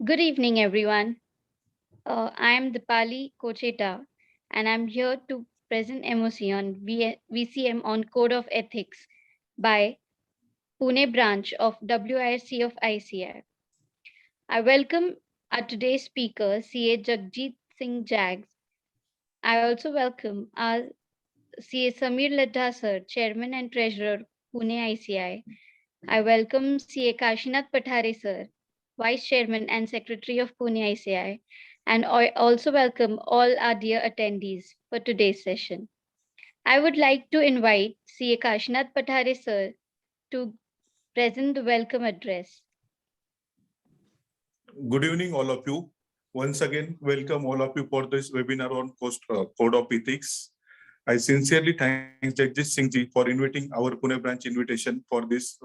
Good evening, everyone. I am Dipali Kocheta, and I'm here to present MOC on VCM on Code of Ethics by Pune branch of WIRC of ICI. I welcome our today's speaker, CA Jagjeet Singh Jags. I also welcome our CA Samir Ladha sir, Chairman and Treasurer, Pune ICI. I welcome CA Kashinath Pathare sir, Vice Chairman and Secretary of Pune ICI, and I also welcome all our dear attendees for today's session. I would like to invite CA Kashinath Pathare sir to present the welcome address. Good evening, all of you. Once again, welcome all of you for this webinar on Code of Ethics. I sincerely thank Jagjeet Singh ji for inviting our Pune branch invitation for this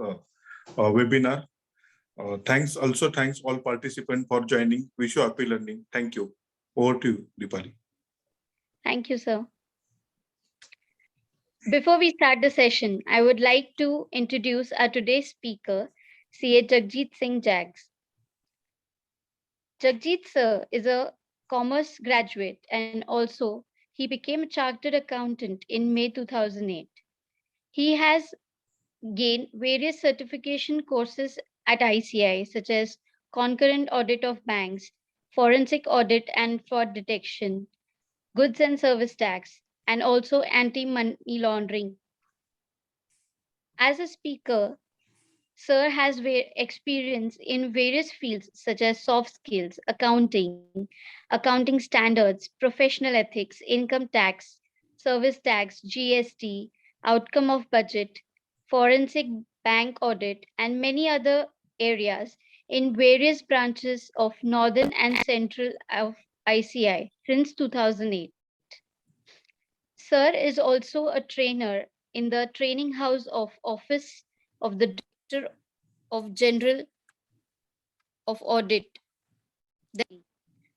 webinar. Thanks all participants for joining. Wish you happy learning. Thank you. Over to you, Dipali. Thank you, sir. Before we start the session, I would like to introduce our today's speaker, CA Jagjeet Singh Jags. Jagjeet sir is a commerce graduate and also he became a chartered accountant in May 2008. He has gained various certification courses at ICI such as concurrent audit of banks, forensic audit and fraud detection, goods and service tax, and also anti-money laundering. As a speaker, Sir has experience in various fields such as soft skills, accounting standards, professional ethics, income tax, service tax, GST, outcome of budget, forensic bank audit, and many other areas in various branches of Northern and Central of ICI since 2008. Sir is also a trainer in the training house of Office of the Director of General of Audit.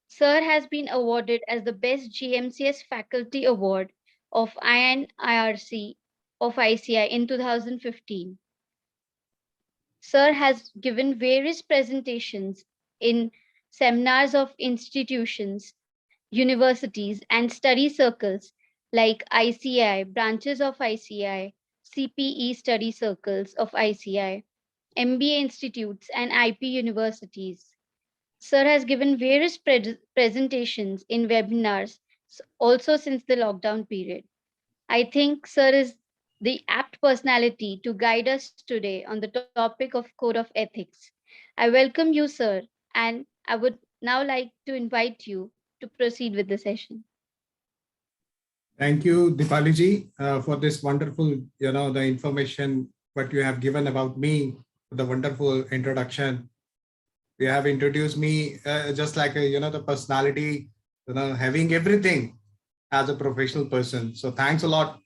Sir has been awarded as the Best GMCS Faculty Award of INIRC of ICI in 2015. Sir has given various presentations in seminars of institutions, universities, and study circles like ICI, branches of ICI, CPE study circles of ICI, MBA institutes, and IP universities. Sir has given various presentations in webinars also since the lockdown period. I think Sir is the apt personality to guide us today on the topic of Code of Ethics. I welcome you, Sir, and I would now like to invite you to proceed with the session. Thank you, Dipali ji, for this wonderful, the information what you have given about me, the wonderful introduction. You have introduced me just like the personality, having everything as a professional person. So thanks a lot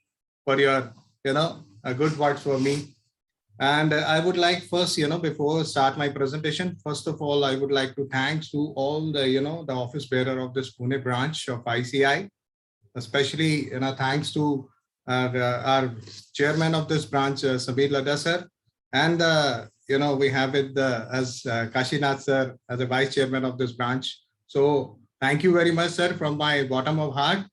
for your, good words for me. And I would like first, before start my presentation, first of all, I would like to thanks to all the, the office bearer of this Pune branch of ICI, especially, thanks to our chairman of this branch, Samir Ladha sir, and we have it as Kashinath sir as a vice chairman of this branch. So thank you very much, sir, from my bottom of heart.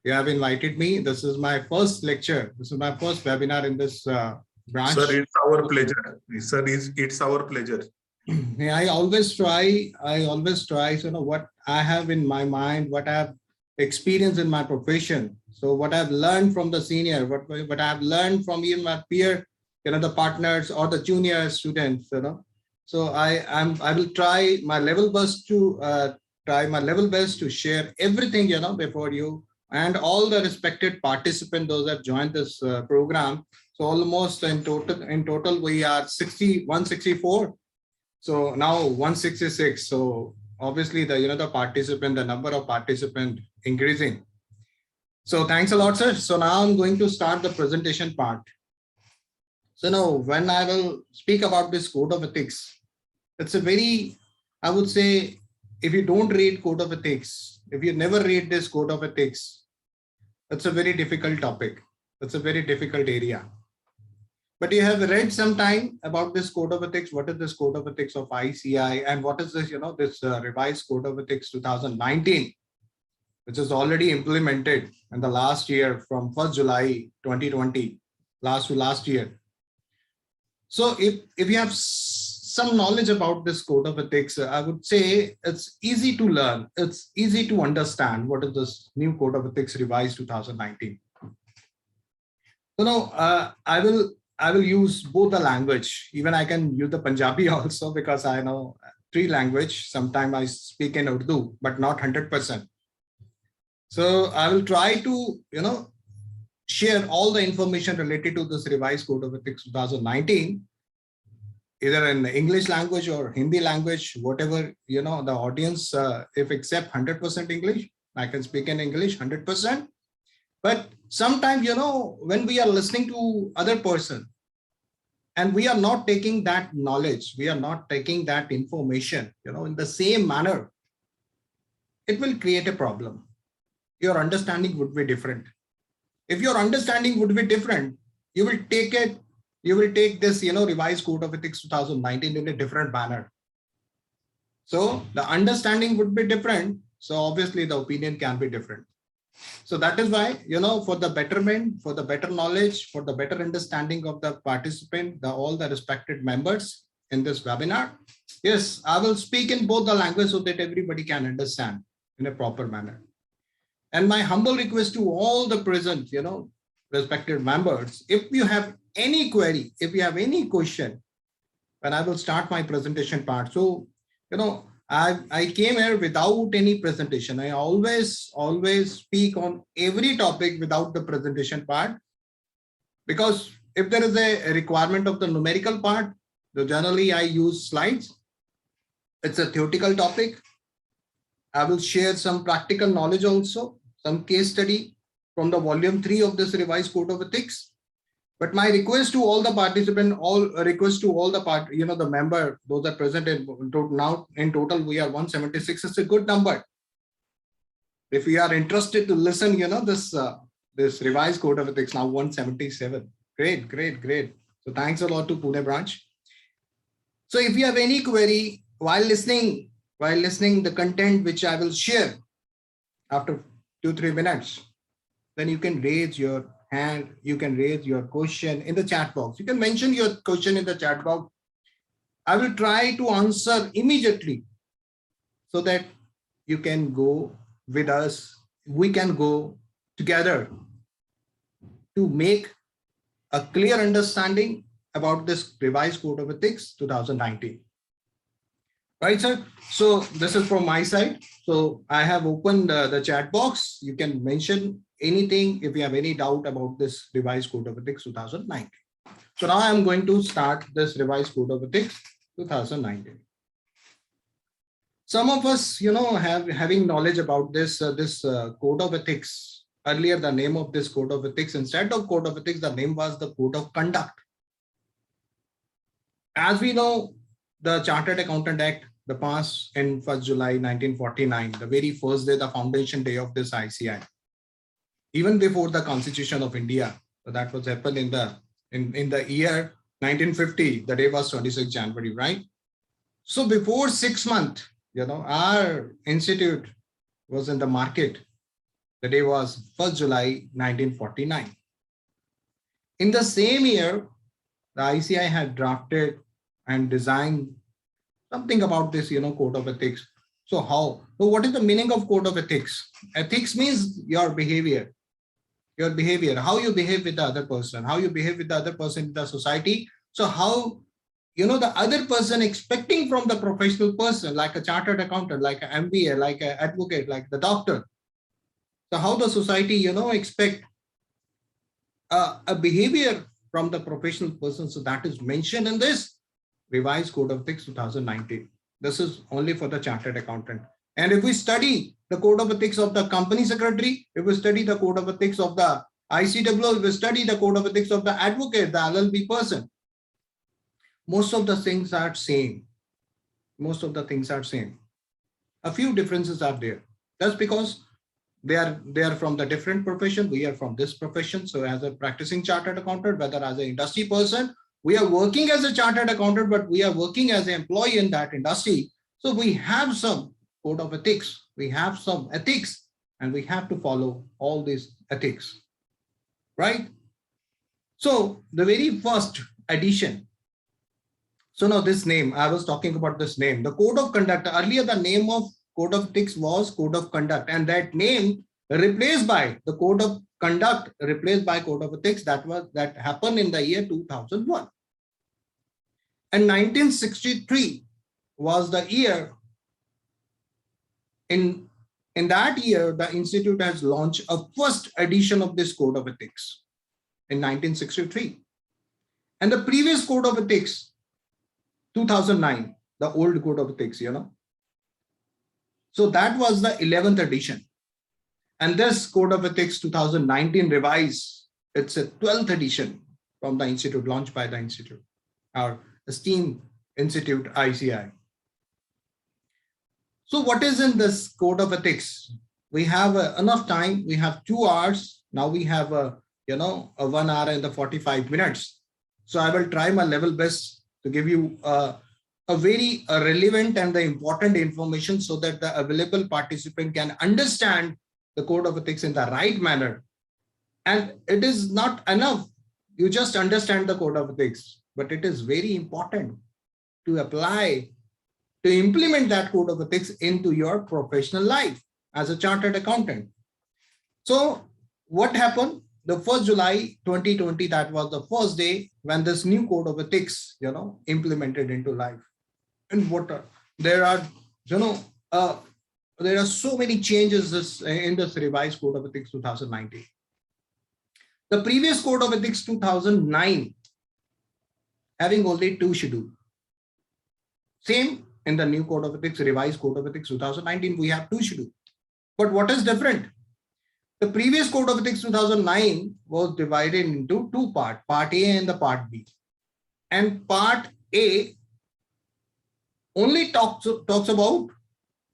You have invited me. This is my first lecture. This is my first webinar in this branch. Sir, it's our pleasure. Sir, it's our pleasure. Yeah, I always try, so what I have in my mind, what I have experienced in my profession. So what I've learned from the senior, what I've learned from even my peer, the partners or the junior students, So I will try my level best to share everything, before you and all the respected participants, those that have joined this program. So almost in total we are 164. So now 166. So obviously the the number of participants increasing. So thanks a lot, sir. So now I'm going to start the presentation part. So now when I will speak about this code of ethics, it's a very, I would say, if you don't read code of ethics, if you never read this code of ethics, it's a very difficult topic. It's a very difficult area. but you have read sometime about this code of ethics. What is this code of ethics of ICI, and what is this, this revised code of ethics 2019, which is already implemented in the last year from 1st July 2020, last year. So if you have some knowledge about this code of ethics, I would say it's easy to learn. It's easy to understand what is this new code of ethics revised 2019. So now I will use both the language. Even I can use the Punjabi also, because I know 3 language. Sometimes I speak in Urdu, but not 100%. So I will try to, share all the information related to this revised code of ethics 2019, either in English language or Hindi language, whatever, the audience, if accept 100% English, I can speak in English 100%. But sometimes, when we are listening to other person and we are not taking that knowledge, we are not taking that information, in the same manner, it will create a problem. Your understanding would be different. If your understanding would be different, you will take this, revised code of ethics 2019 in a different manner. So the understanding would be different. So obviously the opinion can be different. So that is why, for the betterment, for the better knowledge, for the better understanding of the participant, all the respected members in this webinar, yes, I will speak in both the languages so that everybody can understand in a proper manner. And my humble request to all the present, respected members, if you have any query, if you have any question, when I will start my presentation part. So, I came here without any presentation. I always speak on every topic without the presentation part, because if there is a requirement of the numerical part, so generally I use slides. It's a theoretical topic. I will share some practical knowledge also, some case study from the volume 3 of this revised code of ethics. But my request to all the participants, the member, those are present now in total, we are 176. It's a good number. If you are interested to listen, this revised code of ethics now 177. Great. So thanks a lot to Pune branch. So if you have any query while listening the content which I will share after 2-3 minutes, then you can raise your hand, you can raise your question in the chat box. You can mention your question in the chat box. I will try to answer immediately so that you can go with us. We can go together to make a clear understanding about this revised code of ethics 2019. Right, sir? So this is from my side. So I have opened the chat box. You can mention anything if you have any doubt about this revised code of ethics 2019. So now I'm going to start this revised code of ethics 2019. Some of us, having knowledge about this code of ethics. Earlier, the name of this code of ethics, instead of code of ethics, the name was the code of conduct. As we know, the Chartered Accountant Act, the passed in 1st July 1949, the very first day, the foundation day of this ICI. Even before the Constitution of India, so that was happened in the year 1950. The day was 26 January, right? So before 6 months, our institute was in the market. The day was 1st July 1949. In the same year, the ICI had drafted and designed something about this, code of ethics. So what is the meaning of code of ethics? Ethics means your behavior, how you behave with the other person, how you behave with the other person in the society. So how, the other person expecting from the professional person, like a chartered accountant, like an MBA, like an advocate, like the doctor. So how the society, expect a behavior from the professional person. So that is mentioned in this revised code of ethics 2019. This is only for the chartered accountant. And if we study the code of ethics of the company secretary, if we study the code of ethics of the ICW, if we study the code of ethics of the advocate, the LLB person, most of the things are same. A few differences are there. That's because They are from the different profession. We are from this profession. So as a practicing chartered accountant, whether as an industry person, we are working as a chartered accountant, but we are working as an employee in that industry. So we have some code of ethics. We have some ethics, and we have to follow all these ethics, right? So the very first edition. So now this name, I was talking about this name, the code of conduct. Earlier, the name of code of ethics was code of conduct, and that name replaced by the code of conduct, replaced by code of ethics. That happened in the year 2001. And 1963 was the year. In that year, the institute has launched a first edition of this code of ethics in 1963. And the previous code of ethics, 2009, the old code of ethics, So that was the 11th edition. And this code of ethics 2019 revised, it's a 12th edition from the institute, launched by the institute, our esteemed institute, ICI. So what is in this code of ethics? We have enough time. We have 2 hours. Now we have a 1 hour and 45 minutes. So I will try my level best to give you a very relevant and the important information so that the available participant can understand the code of ethics in the right manner. And it is not enough you just understand the code of ethics, but it is very important to apply, to implement that code of ethics into your professional life as a chartered accountant. So what happened? The 1st July 2020, that was the first day when this new code of ethics, implemented into life. And there are so many changes in this revised code of ethics 2019. The previous code of ethics 2009 having only 2 schedules. Same in the new code of ethics, revised code of ethics 2019, we have 2 schedules. But what is different? The previous code of ethics 2009 was divided into 2 parts, part A and the part B. And part A only talks about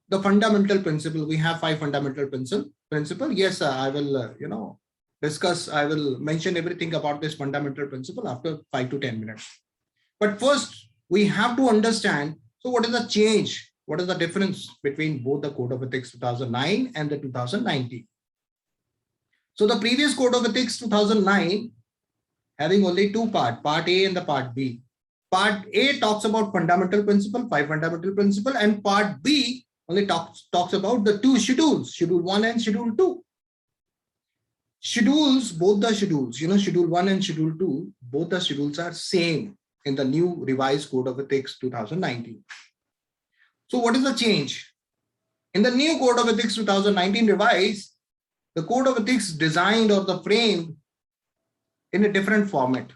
the fundamental principle. We have 5 fundamental principle. Yes, I will, I will mention everything about this fundamental principle after 5 to 10 minutes. But first, we have to understand, so what is the change? What is the difference between both the code of ethics 2009 and the 2019? So the previous code of ethics 2009 having only 2 parts, part A and the part B. Part A talks about fundamental principle, 5 fundamental principle, and part B only talks about the 2 schedules, schedule 1 and schedule 2. Schedules, both the schedules, schedule 1 and schedule 2, both the schedules are same in the new revised code of ethics 2019. So what is the change? In the new code of ethics 2019 revised, the code of ethics designed or the frame in a different format,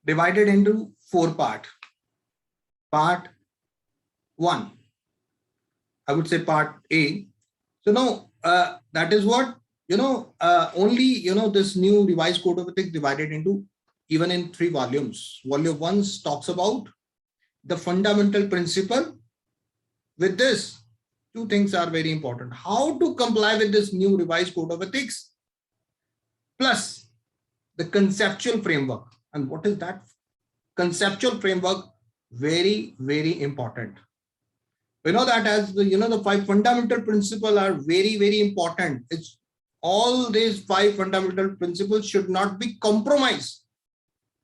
divided into 4 parts. Part 1, I would say part A. So now that is what, only, this new revised code of ethics divided into even in 3 volumes. Volume 1 talks about the fundamental principle. With this, 2 things are very important. How to comply with this new revised code of ethics, plus the conceptual framework. And what is that? Conceptual framework, very, very important. We know that as the 5 fundamental principles are very, very important. It's all these 5 fundamental principles should not be compromised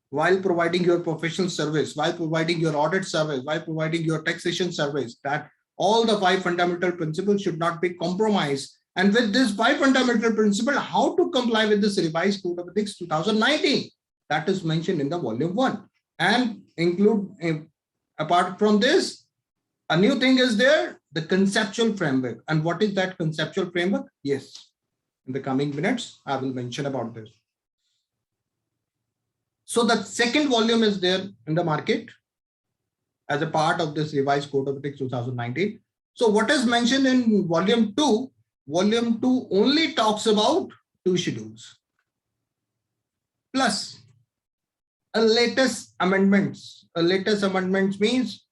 while providing your professional service, while providing your audit service, while providing your taxation service. That all the 5 fundamental principles should not be compromised. And with this 5 fundamental principles, how to comply with this revised code of ethics 2019, that is mentioned in the volume 1, and include, apart from this, a new thing is there, the conceptual framework. And what is that conceptual framework? Yes, in the coming minutes, I will mention about this. So the second volume is there in the market as a part of this revised code of ethics 2019. So what is mentioned in volume 2? Volume 2 only talks about 2 schedules, plus a latest amendments. A latest amendments means,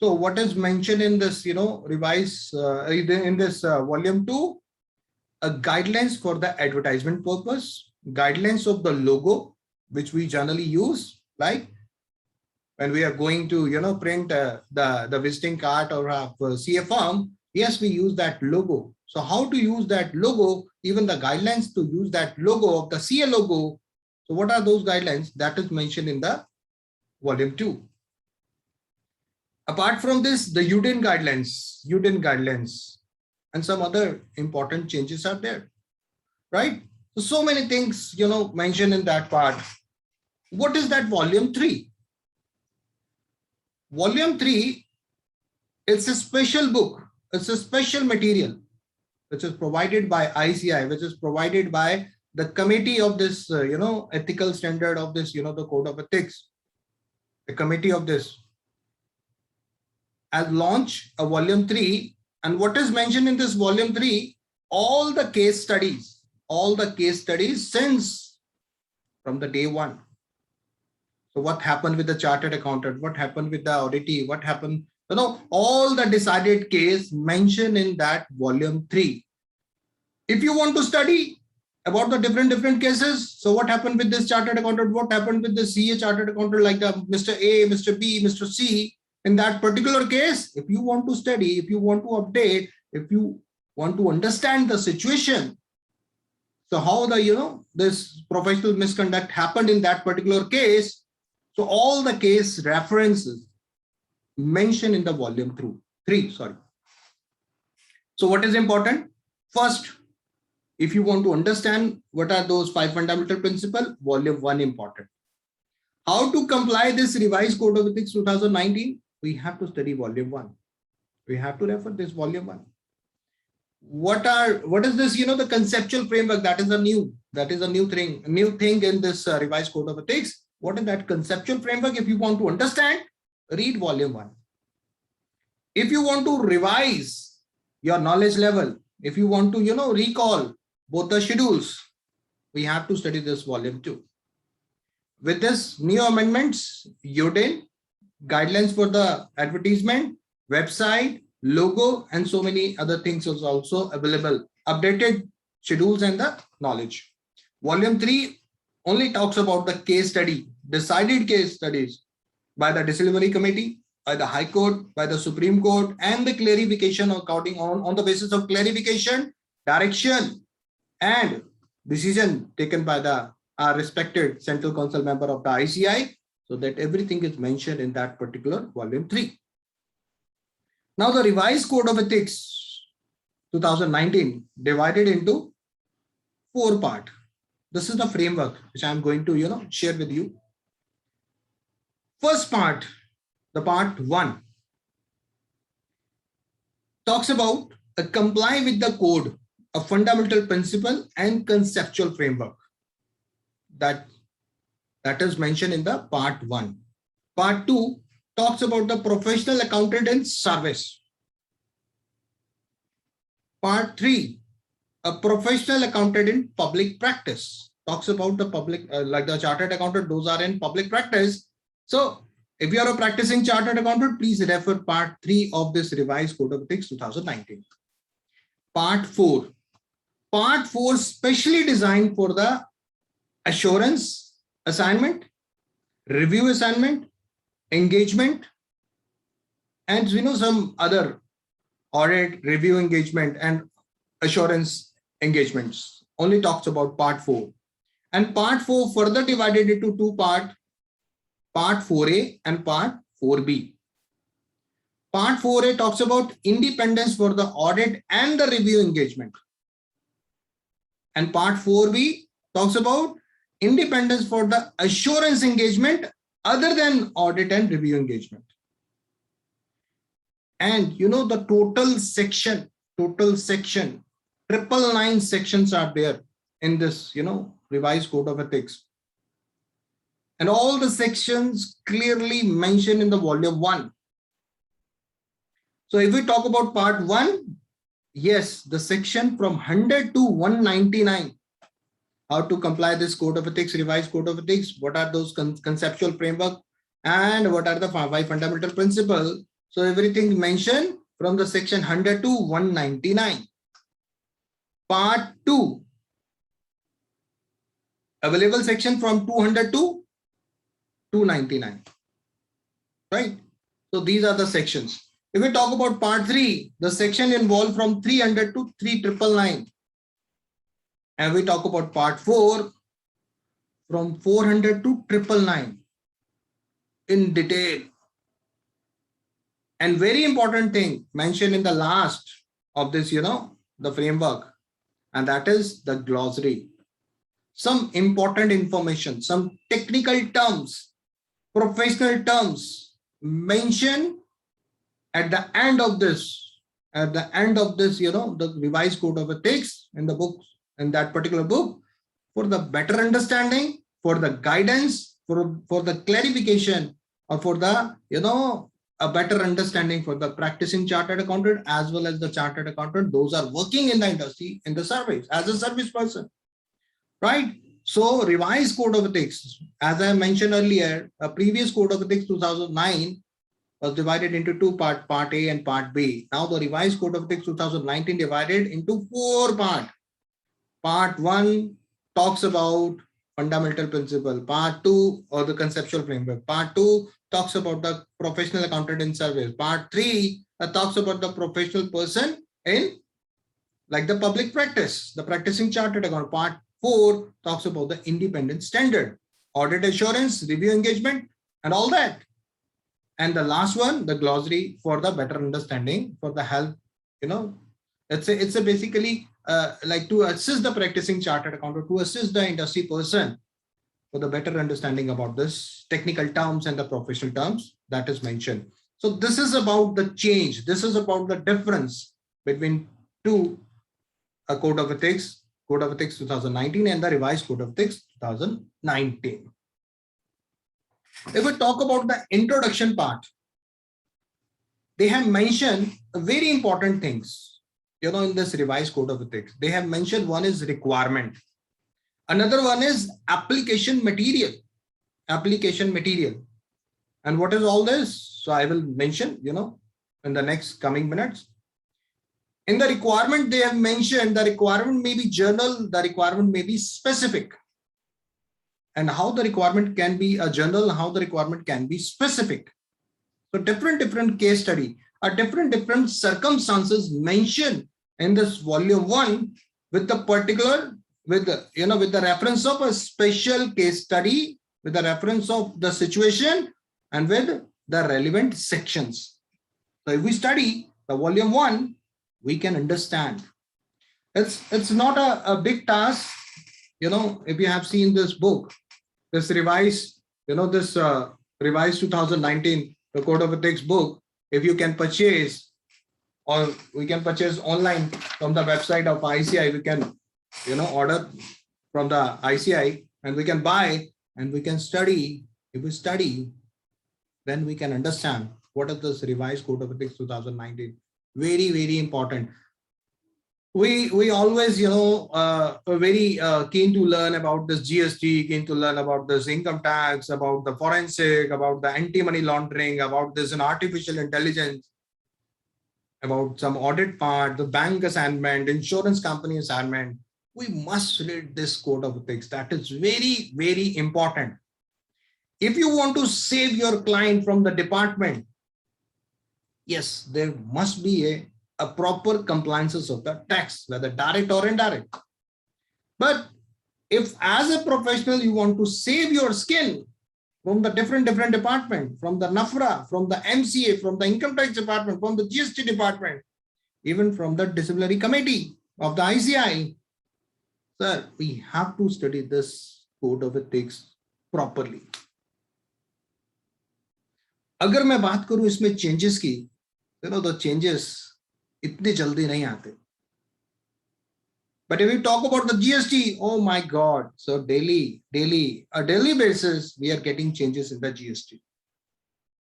So what is mentioned in this, revise in this volume 2, guidelines for the advertisement purpose, guidelines of the logo, which we generally use, like when we are going to, print the visiting card or see a firm, yes, we use that logo. So how to use that logo, even the guidelines to use that logo of the CA logo. So what are those guidelines? That is mentioned in the volume 2. Apart from this, the UDIN guidelines, and some other important changes are there, right? So many things, mentioned in that part. What is that volume 3? Volume 3, it's a special book. It's a special material, which is provided by ICI, which is provided by the committee of this, ethical standard of this, the code of ethics. The committee of this has launched a volume 3. And what is mentioned in this volume 3, all the case studies since from the day 1. So what happened with the chartered accountant? What happened with the auditee? What happened? All the decided case mentioned in that volume 3. If you want to study about the different cases, so what happened with this chartered accountant? What happened with the CA chartered accountant, like the Mr. A, Mr. B, Mr. C, in that particular case? If you want to study, if you want to update, if you want to understand the situation, so how the, this professional misconduct happened in that particular case, so all the case references mentioned in the volume 3. So what is important? First, if you want to understand what are those 5 fundamental principles, volume 1 important. How to comply this revised code of ethics 2019? We have to study volume 1. We have to refer this volume 1. What is this, the conceptual framework? That is a new thing in this revised code of ethics. What is that conceptual framework? If you want to understand, read volume 1. If you want to revise your knowledge level, if you want to, recall both the schedules, we have to study this volume 2. With this new amendments, UDIN, guidelines for the advertisement, website, logo, and so many other things is also available. Updated schedules and the knowledge. Volume 3 only talks about the case study, decided case studies by the disciplinary committee, by the High Court, by the Supreme Court, and the clarification according on the basis of clarification, direction, and decision taken by the respected Central Council member of the ICI, so that everything is mentioned in that particular volume 3. Now the revised code of ethics 2019 divided into 4 parts. This is the framework which I am going to share with you. First part, the part 1, talks about comply with the code, a fundamental principle and conceptual framework. That is mentioned in the part 1. Part 2 talks about the professional accountant and service. Part 3, a professional accountant in public practice, talks about the public, like the chartered accountant, those are in public practice. So if you are a practicing chartered accountant, please refer part 3 of this revised code of ethics 2019. Part 4. Part 4 specially designed for the assurance assignment, review assignment, engagement, and some other audit, review engagement, and assurance engagements. Only talks about part 4. And part 4 further divided into 2 parts, part 4A and part 4B. Part 4A talks about independence for the audit and the review engagement. And part 4B talks about independence for the assurance engagement other than audit and review engagement. And the total section, 999 sections are there in this, revised code of ethics. And all the sections clearly mentioned in the volume 1. So if we talk about part 1, yes, the section from 100 to 199, how to comply this code of ethics, revised code of ethics, what are those conceptual framework, and what are the 5 fundamental principles. So everything mentioned from the section 100 to 199. Part 2. Available section from 200 to 299. Right? So these are the sections. If we talk about part 3, the section involved from 300 to 3999. And we talk about part 4 from 400 to 999 in detail. And very important thing mentioned in the last of this, the framework, and that is the glossary. Some important information, some technical terms, professional terms mentioned at the end of this, the revised code of ethics in the books, in that particular book, for the better understanding, for the guidance, for the clarification, or for the, a better understanding for the practicing chartered accountant as well as the chartered accountant, those are working in the industry, in the service, as a service person, right? So revised code of ethics, as I mentioned earlier, a previous code of ethics 2009 was divided into two parts, part A and part B. Now the revised code of ethics 2019 divided into 4 parts. Part 1 talks about fundamental principle. Part 2, or the conceptual framework. Part 2 talks about the professional accountant in service. Part 3 talks about the professional person in like the public practice, the practicing chartered accountant. Part 4 talks about the independent standard, audit assurance, review engagement, and all that. And the last one, the glossary for the better understanding, for the help, it's a basically like to assist the practicing chartered accountant, to assist the industry person for the better understanding about this technical terms and the professional terms that is mentioned. So this is about the change. This is about the difference between a code of ethics 2019 and the revised code of ethics 2019. If we talk about the introduction part, they have mentioned very important things, in this revised code of ethics. They have mentioned one is requirement. Another one is application material. And what is all this? So I will mention, in the next coming minutes. In the requirement, they have mentioned the requirement may be general, the requirement may be specific. And how the requirement can be a general, how the requirement can be specific. So different case study are different circumstances mentioned in this volume 1 with the particular, with the reference of a special case study, with the reference of the situation and with the relevant sections. So if we study the volume 1, we can understand. It's not a big task. If you have seen this book, this revised, revised 2019, the Code of Ethics book, if you can purchase, or we can purchase online from the website of ICI, we can, order from the ICI and we can buy and we can study. If we study, then we can understand what is this revised Code of Ethics 2019. Very, very important. We always, are very keen to learn about this GST, keen to learn about this income tax, about the forensic, about the anti-money laundering, about this artificial intelligence, about some audit part, the bank assignment, insurance company assignment. We must read this code of ethics. That is very, very important. If you want to save your client from the department, yes, there must be a proper compliances of the tax, whether direct or indirect. But if as a professional, you want to save your skin from the different department, from the NAFRA, from the MCA, from the income tax department, from the GST department, even from the disciplinary committee of the ICI, sir, we have to study this code of ethics properly. अगर मैं बात करूं इसमें changes की, the changes इतने जल्दी नहीं आते. But if we talk about the GST, oh my God. So a daily basis, we are getting changes in the GST.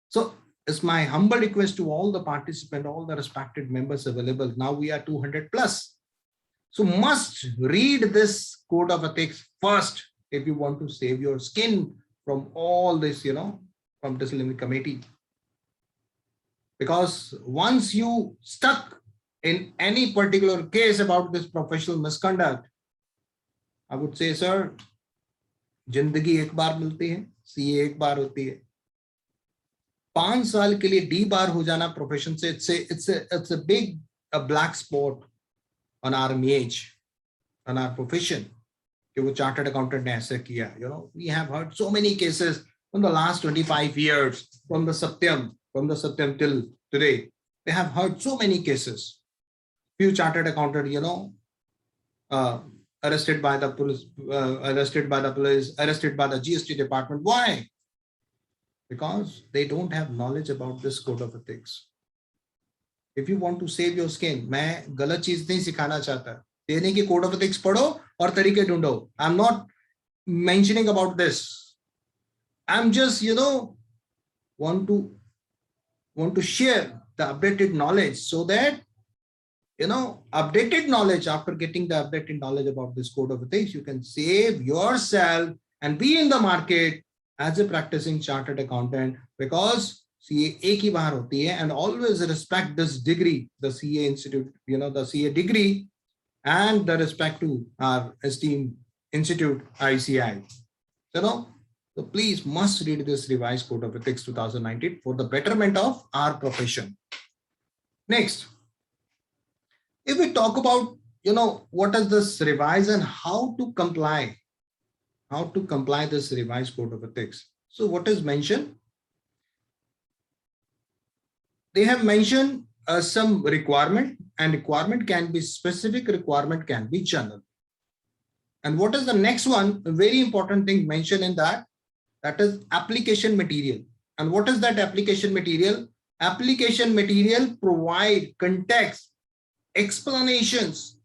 So it's my humble request to all the participants, all the respected members available. Now we are 200 plus. So must read this code of ethics first if you want to save your skin from all this, from disciplinary committee. Because once you stuck in any particular case about this professional misconduct, I would say, sir, जिंदगी एक बार मिलती है, CA एक बार होती है. 5 साल के लिए डी बार हो जाना प्रोफेशन से, it's a big black spot on our image, on our profession. कि वो चार्टर्ड अकाउंटेंट ने ऐसा किया. You know, we have heard so many cases from the last 25 years, from the Satyam till today. They have heard so many cases. Few chartered accountant, you know, arrested by the police, arrested by the GST department. Why? Because they don't have knowledge about this code of ethics. If you want to save your skin, मैं गलत चीज नहीं सिखाना चाहता. देने की code of ethics पढ़ो और तरीके ढूंढो. आई am not mentioning about this. I am just want to share the updated knowledge, so that updated knowledge, after getting the updated knowledge about this code of ethics, you can save yourself and be in the market as a practicing chartered accountant. Because CA एक ही बार होती है, and always respect this degree, the CA institute, the CA degree, and the respect to our esteemed institute ICI. So please must read this revised code of ethics 2019 for the betterment of our profession. Next, if we talk about what is this revised and how to comply this revised code of ethics. So what is mentioned? They have mentioned some requirement, and requirement can be specific, requirement can be general. And what is the next one? A very important thing mentioned in that is application material. And what is that application material? Application material provide context, explanations,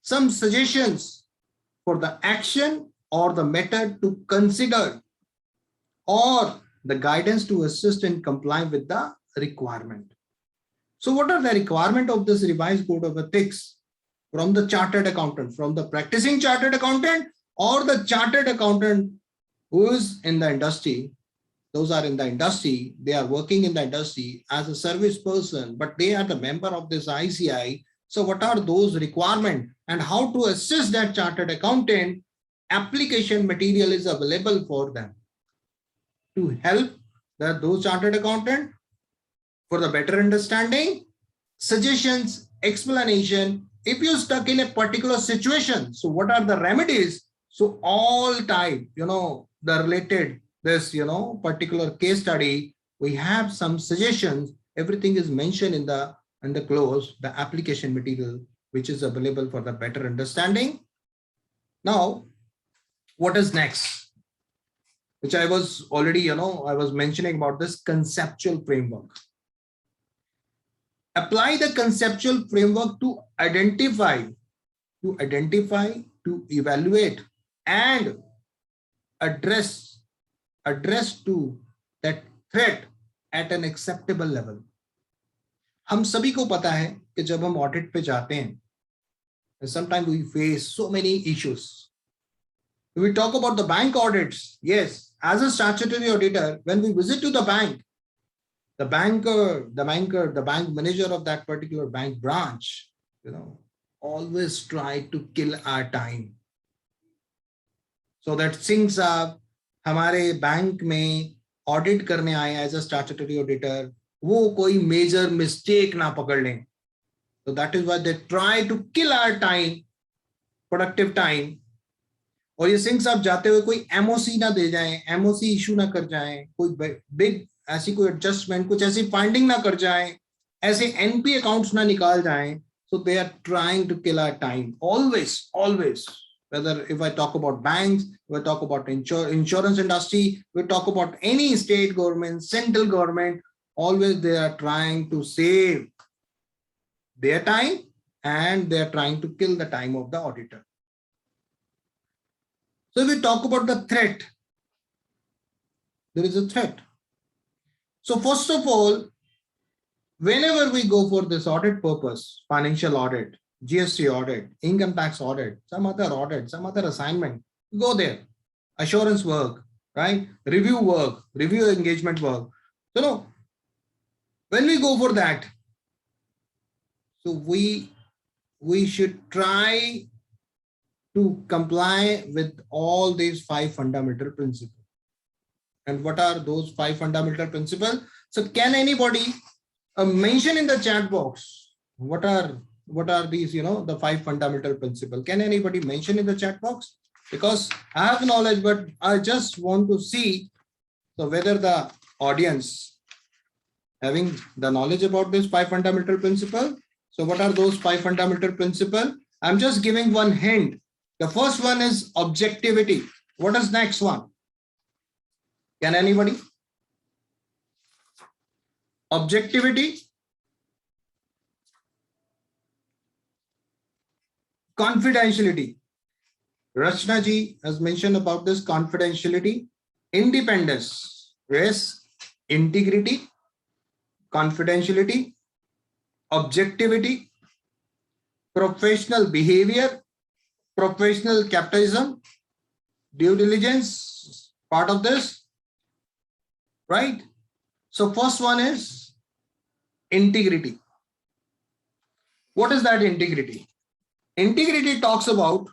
some suggestions for the action or the method to consider, or the guidance to assist in complying with the requirement. So what are the requirements of this revised code of ethics from the chartered accountant, from the practicing chartered accountant, or the chartered accountant who is in the industry? Those are in the industry, they are working in the industry as a service person, but they are the member of this ICI. So what are those requirements and how to assist that chartered accountant? Application material is available for them to help those chartered accountant for the better understanding, suggestions, explanation. If you're stuck in a particular situation, so what are the remedies? So all type, the related, this, particular case study, we have some suggestions. Everything is mentioned in the clause, the application material, which is available for the better understanding. Now, what is next? Which I was already, I was mentioning about this conceptual framework. Apply the conceptual framework to identify, to evaluate, and address to that threat at an acceptable level. हम सभी को पता है कि जब हम audit पे जाते हैं, sometimes we face so many issues. We talk about the bank audits. Yes, as a statutory auditor, when we visit to the bank, the bank manager of that particular bank branch, always try to kill our time. So that Singh साहब हमारे bank में audit करने आए as a statutory auditor, वो कोई major mistake ना पकड़ लें. So that is why they try to kill our time, productive time. और ये सिंह साहब जाते हुए कोई MOC ना दे जाएं, MOC इशू ना कर जाएं, कोई बिग ऐसी कोई एडजस्टमेंट, कुछ ऐसी फाइंडिंग ना कर जाएं, ऐसे NP अकाउंट्स ना निकाल जाएं. So they are trying to kill our time. Always. Whether if I talk about banks, we talk about insurance industry, we talk about any state government, central government, always they are trying to save their time and they are trying to kill the time of the auditor. So if we talk about the threat, there is a threat. So first of all, whenever we go for this audit purpose, financial audit, GST audit, income tax audit, some other assignment, go there. Assurance work, right? Review work, review engagement work. when we go for that, so we should try to comply with all these 5 fundamental principles. And what are those 5 fundamental principles? So can anybody mention in the chat box what are these, the 5 fundamental principles? Can anybody mention in the chat box? Because I have knowledge, but I just want to see so whether the audience having the knowledge about this 5 fundamental principles. So what are those 5 fundamental principles? I'm just giving one hint. The first one is objectivity. What is next one? Can anybody? Objectivity. Confidentiality. Rachna ji has mentioned about this confidentiality. Independence. Yes. Integrity. Confidentiality. Objectivity. Professional behavior. Professional capitalism. Due diligence. Part of this. Right? So first one is integrity. What is that integrity? Integrity talks about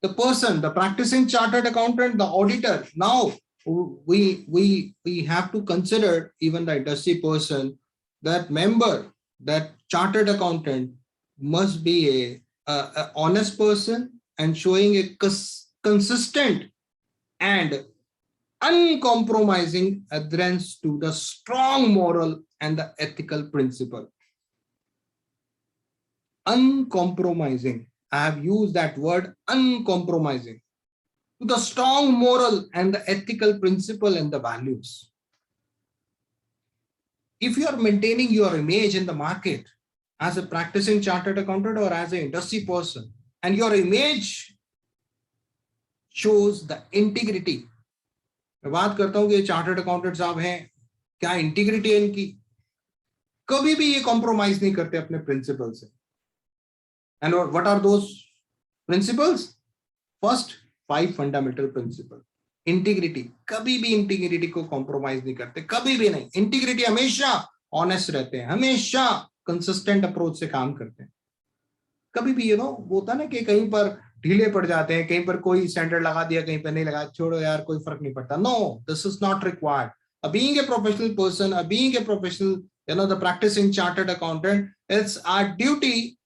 the person, the practicing chartered accountant, the auditor. Now we have to consider even the industry person, that member, that chartered accountant must be a honest person and showing a consistent and uncompromising adherence to the strong moral and the ethical principle. Uncompromising. I have used that word, uncompromising, to the strong moral and the ethical principle and the values. If you are maintaining your image in the market as a practicing chartered accountant or as an industry person, and your image shows the integrity. मैं बात करता हूं कि chartered accountant साहब हैं, क्या integrity है इनकी, कभी भी ये कॉम्प्रोमाइज नहीं करते अपने प्रिंसिपल से. And what are those principles? First 5 fundamental principle. Integrity, कभी भी इंटीग्रिटी को कॉम्प्रोमाइज नहीं करते, कभी भी नहीं. इंटीग्रिटी हमेशा ऑनेस्ट रहते हैं, हमेशा कंसिस्टेंट अप्रोच से काम करते हैं. कभी भी वो होता ना कि कहीं पर ढीले पड़ जाते हैं, कहीं पर कोई स्टैंडर्ड लगा दिया, कहीं पर नहीं लगा, छोड़ो यार कोई फर्क नहीं पड़ता. No, this is not required. Being a professional person, being a professional, the practicing chartered accountant, it's our duty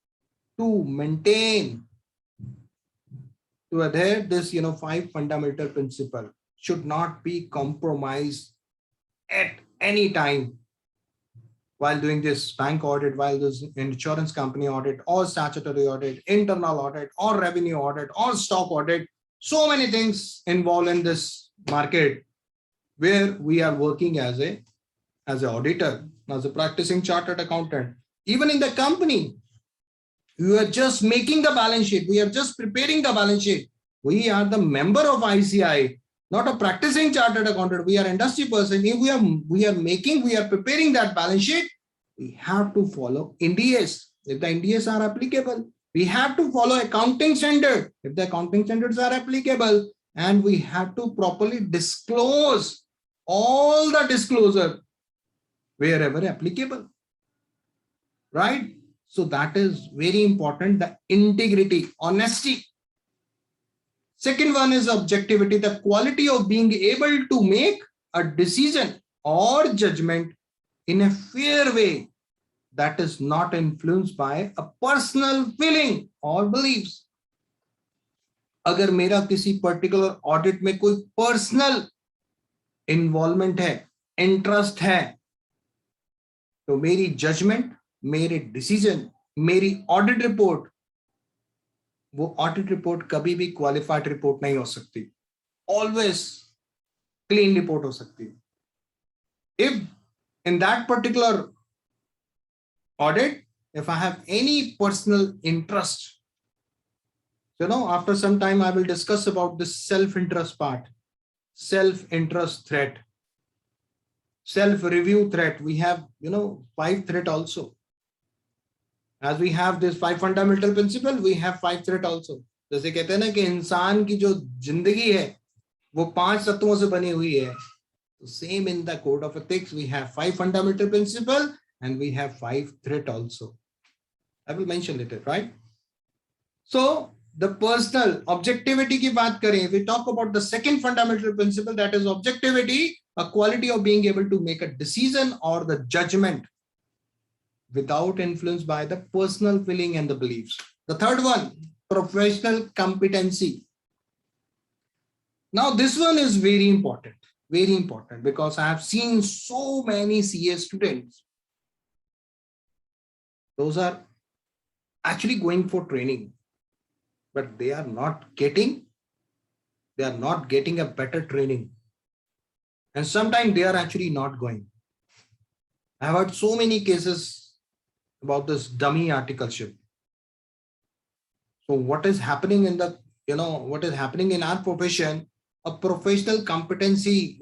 to maintain, to adhere this 5 fundamental principles should not be compromised at any time while doing this bank audit, while this insurance company audit, or statutory audit, internal audit, or revenue audit, or stock audit. So many things involved in this market where we are working as an auditor, as a practicing chartered accountant. Even in the company, we are just making the balance sheet. We are just preparing the balance sheet. We are the member of ICI, not a practicing chartered accountant. We are industry person. If we are preparing that balance sheet, we have to follow NDAs. If the NDAs are applicable, we have to follow accounting standard. If the accounting standards are applicable, and we have to properly disclose all the disclosure wherever applicable, right? So that is very important, the integrity, honesty. Second one is objectivity, the quality of being able to make a decision or judgment in a fair way that is not influenced by a personal feeling or beliefs. अगर मेरा किसी particular audit में कोई personal involvement है, interest है, तो मेरी judgement, मेरे डिसीजन, मेरी ऑडिट रिपोर्ट, वो ऑडिट रिपोर्ट कभी भी क्वालिफाइड रिपोर्ट नहीं हो सकती, ऑलवेज क्लीन रिपोर्ट हो सकती है. If in that particular audit, if I have any personal interest, after some time I will discuss about this self-interest part, self-interest threat, self-review threat. We have 5 threat also. As we have this 5 fundamental principle, we have 5 threat also. जैसे कहते हैं ना कि इंसान की जो जिंदगी है वो 5 तत्वों से बनी हुई है. Same in the code of ethics, we have 5 fundamental principle, and we have 5 threat also. I will mention later, right? So the personal objectivity की बात करें, we talk about the second fundamental principle, that is objectivity, a quality of being able to make a decision or the judgment without influence by the personal feeling and the beliefs. The third one, professional competency. Now this one is very important because I have seen so many CA students. Those are actually going for training, but they are not getting a better training. And sometimes they are actually not going. I've heard so many cases about this dummy articleship. So what is happening in the, what is happening in our profession, a professional competency,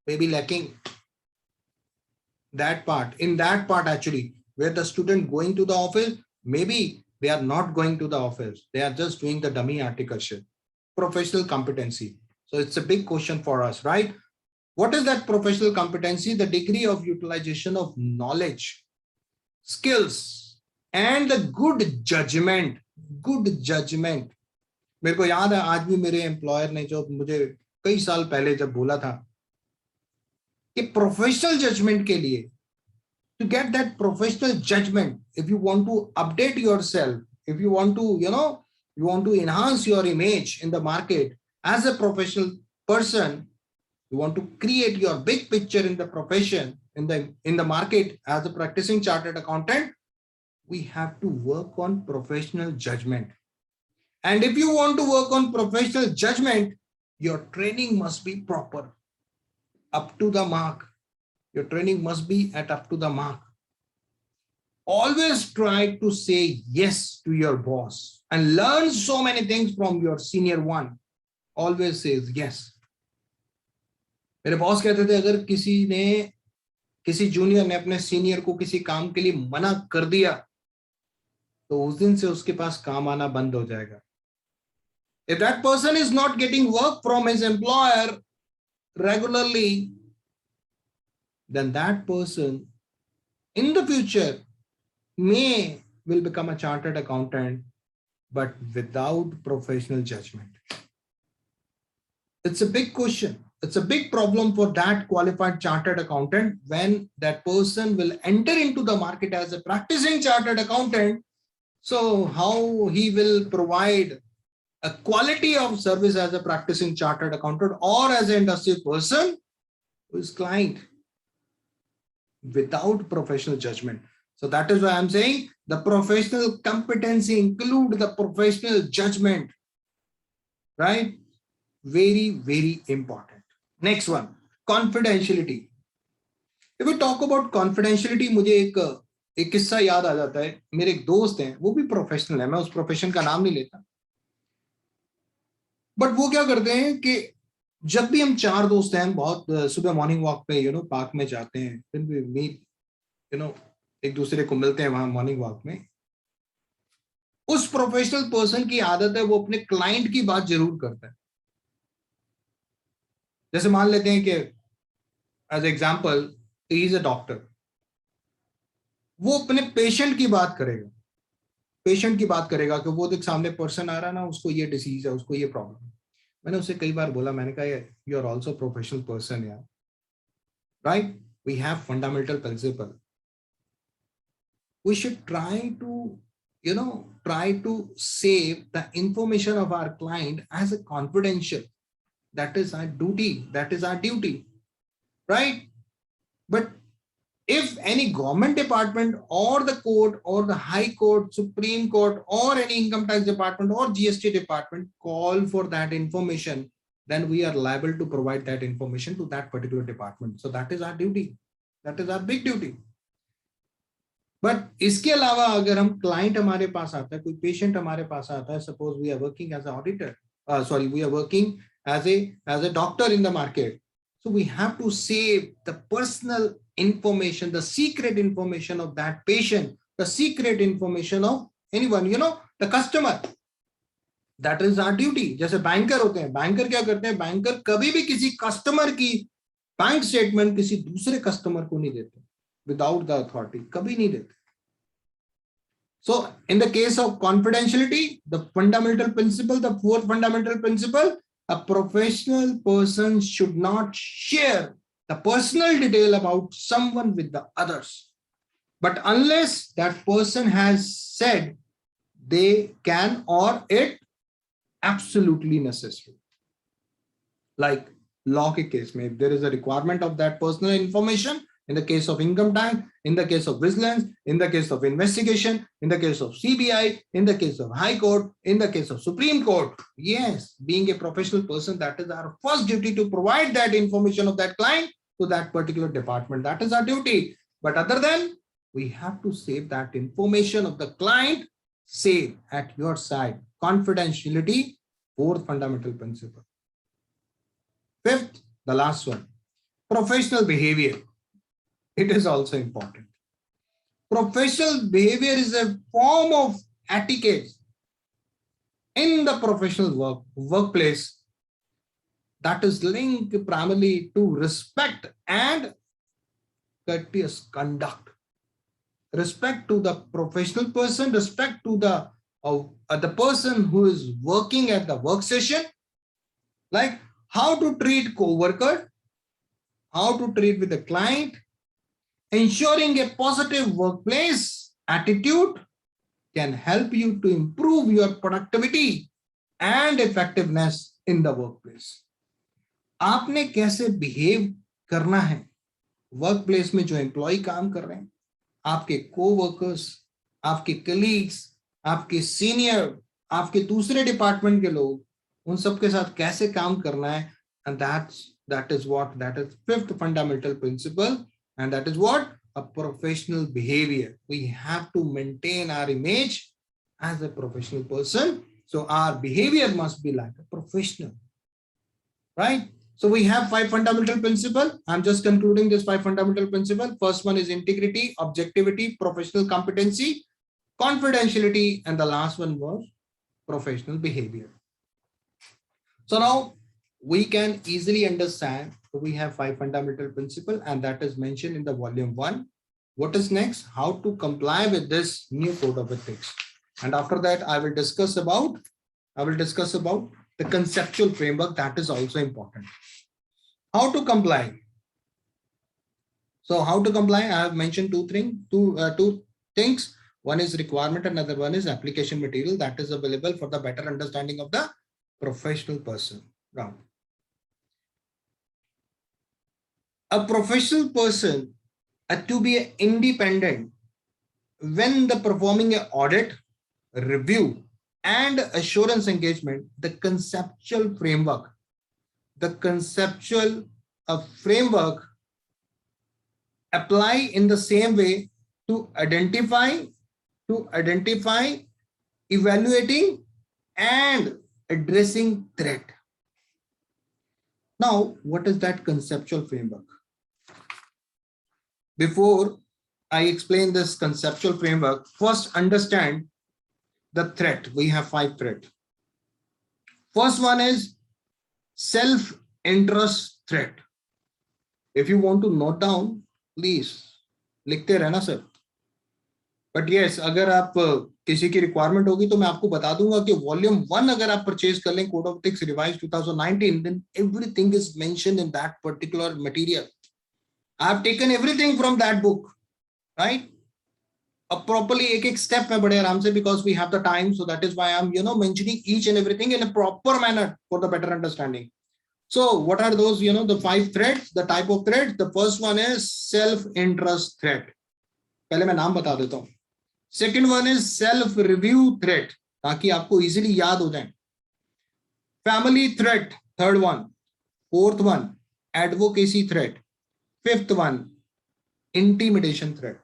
maybe lacking that part. In that part actually, where the student going to the office, maybe they are not going to the office. They are just doing the dummy articleship. Professional competency. So it's a big question for us, right? What is that professional competency? The degree of utilization of knowledge, skills, and the good judgment. Good judgment. मेरे को याद है आज भी मेरे employer ने जो मुझे कई साल पहले जब बोला था कि प्रोफेशनल जजमेंट के लिए, to get that professional judgment, if you want to update yourself, if you want to, you want to enhance your image in the market as a professional person, you want to create your big picture in the profession, in the market as a practicing chartered accountant, we have to work on professional judgment. And if you want to work on professional judgment, your training must be proper, up to the mark. Your training must be at up to the mark. Always try to say yes to your boss and learn so many things from your senior one. Always says yes. मेरे boss कहते थे अगर किसी junior ने अपने senior को किसी काम के लिए मना कर दिया तो उस दिन से उसके पास काम आना बंद हो जाएगा. If that person is not getting work from his employer regularly, then that person in the future will become a chartered accountant, but without professional judgment. It's a big question. It's a big problem for that qualified chartered accountant when that person will enter into the market as a practicing chartered accountant. So how he will provide a quality of service as a practicing chartered accountant or as an industry person who is client without professional judgment. So that is why I'm saying the professional competency include the professional judgment, right? Very, very important. Next one, confidentiality. If we talk about confidentiality, मुझे एक किस्सा याद आ जाता है. मेरे एक दोस्त हैं, वो भी प्रोफेशनल है, मैं उस प्रोफेशन का नाम नहीं लेता, बट वो क्या करते हैं कि जब भी हम 4 दोस्त हैं, बहुत सुबह मॉर्निंग वॉक पे पार्क में जाते हैं, फिर भी मीट एक दूसरे को मिलते हैं वहां मॉर्निंग वॉक में. उस प्रोफेशनल पर्सन की आदत है वो अपने क्लाइंट की बात जरूर करता है. जैसे मान लेते हैं कि एज एग्जांपल ही इज अ डॉक्टर, वो अपने पेशेंट की बात करेगा कि वो देख सामने पर्सन आ रहा है ना, उसको ये डिसीज है, उसको ये प्रॉब्लम है. मैंने उसे कई बार बोला, मैंने कहा you are also professional person यार, right? We have fundamental principle. We should try to save the information of our client as a confidential. That is our duty, right? But if any government department or the court or the high court, Supreme Court, or any income tax department or GST department call for that information, then we are liable to provide that information to that particular department. So that is our duty. That is our big duty. But इसके अलावा अगर हम client हमारे पास आता है, कोई patient हमारे पास आता है, suppose we are working as auditor, we are working as a doctor in the market, so we have to save the personal information, the secret information of that patient, the secret information of anyone, the customer. That is our duty. जैसे banker होते हैं, banker क्या करते हैं, banker कभी भी किसी customer की बैंक स्टेटमेंट किसी दूसरे कस्टमर को नहीं देते. without the authority, kabhi nahi dete. So in the case of confidentiality, the fundamental principle, the fourth fundamental principle, a professional person should not share the personal detail about someone with the others. But unless that person has said they can or it absolutely necessary. Like law के case में, if there is a requirement of that personal information, in the case of income tax, in the case of vigilance, in the case of investigation, in the case of CBI, in the case of High Court, in the case of Supreme Court, yes, being a professional person, that is our first duty to provide that information of that client to that particular department. That is our duty. But other than, we have to save that information of the client, save at your side. Confidentiality, fourth fundamental principle. Fifth, the last one, professional behavior. It is also important. Professional behavior is a form of etiquette in the professional workplace that is linked primarily to respect and courteous conduct. Respect to the professional person, respect to the person who is working at the work session, like how to treat co-worker, how to treat with the client. Ensuring a positive workplace attitude can help you to improve your productivity and effectiveness in the workplace. आपने कैसे behave करना है workplace में जो employee काम कर रहे हैं, आपके co-workers, आपके colleagues, आपके senior, आपके दूसरे department के लोग, उन सबके साथ कैसे काम करना है, and that is fifth fundamental principle. And that is what? A professional behavior. We have to maintain our image as a professional person. So our behavior must be like a professional, right? So we have 5 fundamental principles. I'm just concluding this 5 fundamental principles. First one is integrity, objectivity, professional competency, confidentiality, and the last one was professional behavior. So now we can easily understand. We have 5 fundamental principles, and that is mentioned in the volume 1. What is next? How to comply with this new code of ethics. And after that, I will discuss about the conceptual framework. That is also important. How to comply. So how to comply? I have mentioned two things. One is requirement, another one is application material that is available for the better understanding of the professional person. Now, a professional person to be independent when the performing an audit, review, and assurance engagement, the conceptual framework apply in the same way to identify, evaluating, and addressing threat. Now, what is that conceptual framework? Before I explain this conceptual framework, first understand the threat. We have 5 threats. First one is self-interest threat. If you want to note down, please लिखते रहना sir. But yes, अगर आप किसी की requirement होगी तो मैं आपको बता दूंगा कि volume 1 अगर आप purchase कर लें Code of Ethics Revised 2019, then everything is mentioned in that particular material. I have taken everything from that book, right? Properly एक step में बड़े आराम से, because we have the time, so that is why I'm mentioning each and everything in a proper manner for the better understanding. So what are those, the 5 threats, the type of threats? The first one is self-interest threat. पहले मैं नाम बता देता हूँ. Second one is self-review threat, ताकि आपको easily याद हो जाए. Family threat, third one. Fourth one, advocacy threat. Fifth one, intimidation threat.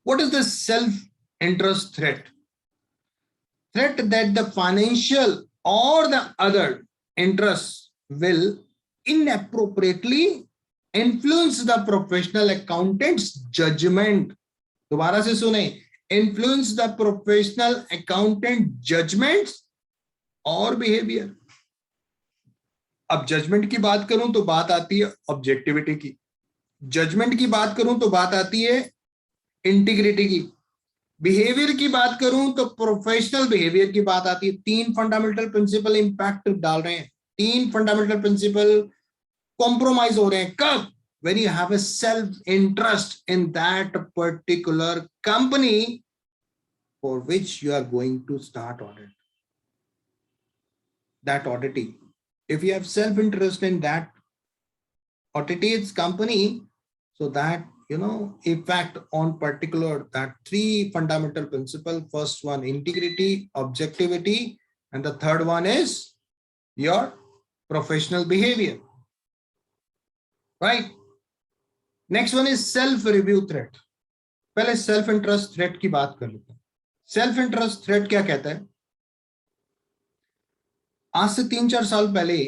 What is the self-interest threat? Threat that the financial or the other interests will inappropriately influence the professional accountant's judgment. दोबारा से सुने, influence the professional accountant judgments or behavior. अब judgment की बात करूं तो बात आती है objectivity की. जजमेंट की बात करूं तो बात आती है इंटीग्रिटी की, बिहेवियर की बात करूं तो प्रोफेशनल बिहेवियर की बात आती है। तीन फंडामेंटल प्रिंसिपल इंपैक्ट डाल रहे हैं, तीन फंडामेंटल प्रिंसिपल कॉम्प्रोमाइज हो रहे हैं। कब? when you have a self interest in that particular company for which you are going to start audit, that auditing. If you have self interest in that audited company, so that effect on particular that three fundamental principle. First one integrity, objectivity, and the third one is your professional behavior, right? Next one is self review threat. पहले self interest threat की बात कर लेते हैं। Self interest threat क्या कहता है? आज से 3-4 साल पहले,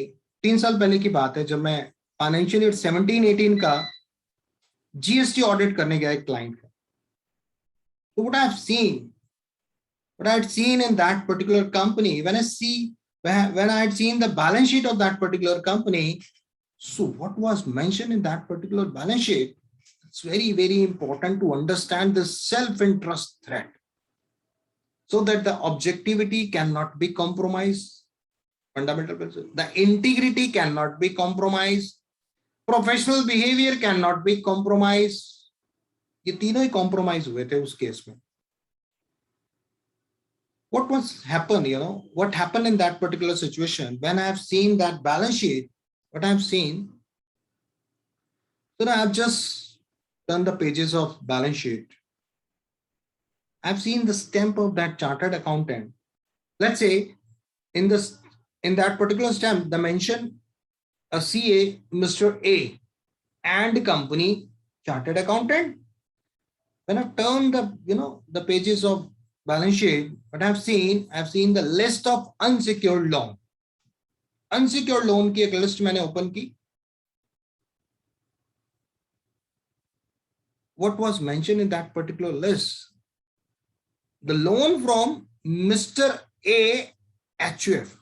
3 साल पहले की बात है, जब मैं फाइनेंशियल ईयर 17-18 का जीएसटी ऑडिट करने गया एक क्लाइंट का, तो what I had seen in that particular company, when I had seen the balance sheet of that particular company, so what was mentioned in that particular balance sheet, it's very, very important to understand the self-interest threat so that the objectivity cannot be compromised, fundamental principle, the integrity cannot be compromised, professional behavior cannot be compromised. ये तीनों ही compromise हुए थे उस case में। What was happened, what happened in that particular situation? When I have seen that balance sheet, what I have seen, I have just done the pages of balance sheet. I've seen the stamp of that chartered accountant. Let's say in that particular stamp, the mention a CA, Mr. A, and company chartered accountant. When I turn the pages of balance sheet, what I've seen the list of unsecured loan. Unsecured loan की एक list मैंने open की. What was mentioned in that particular list? The loan from Mr. A HUF.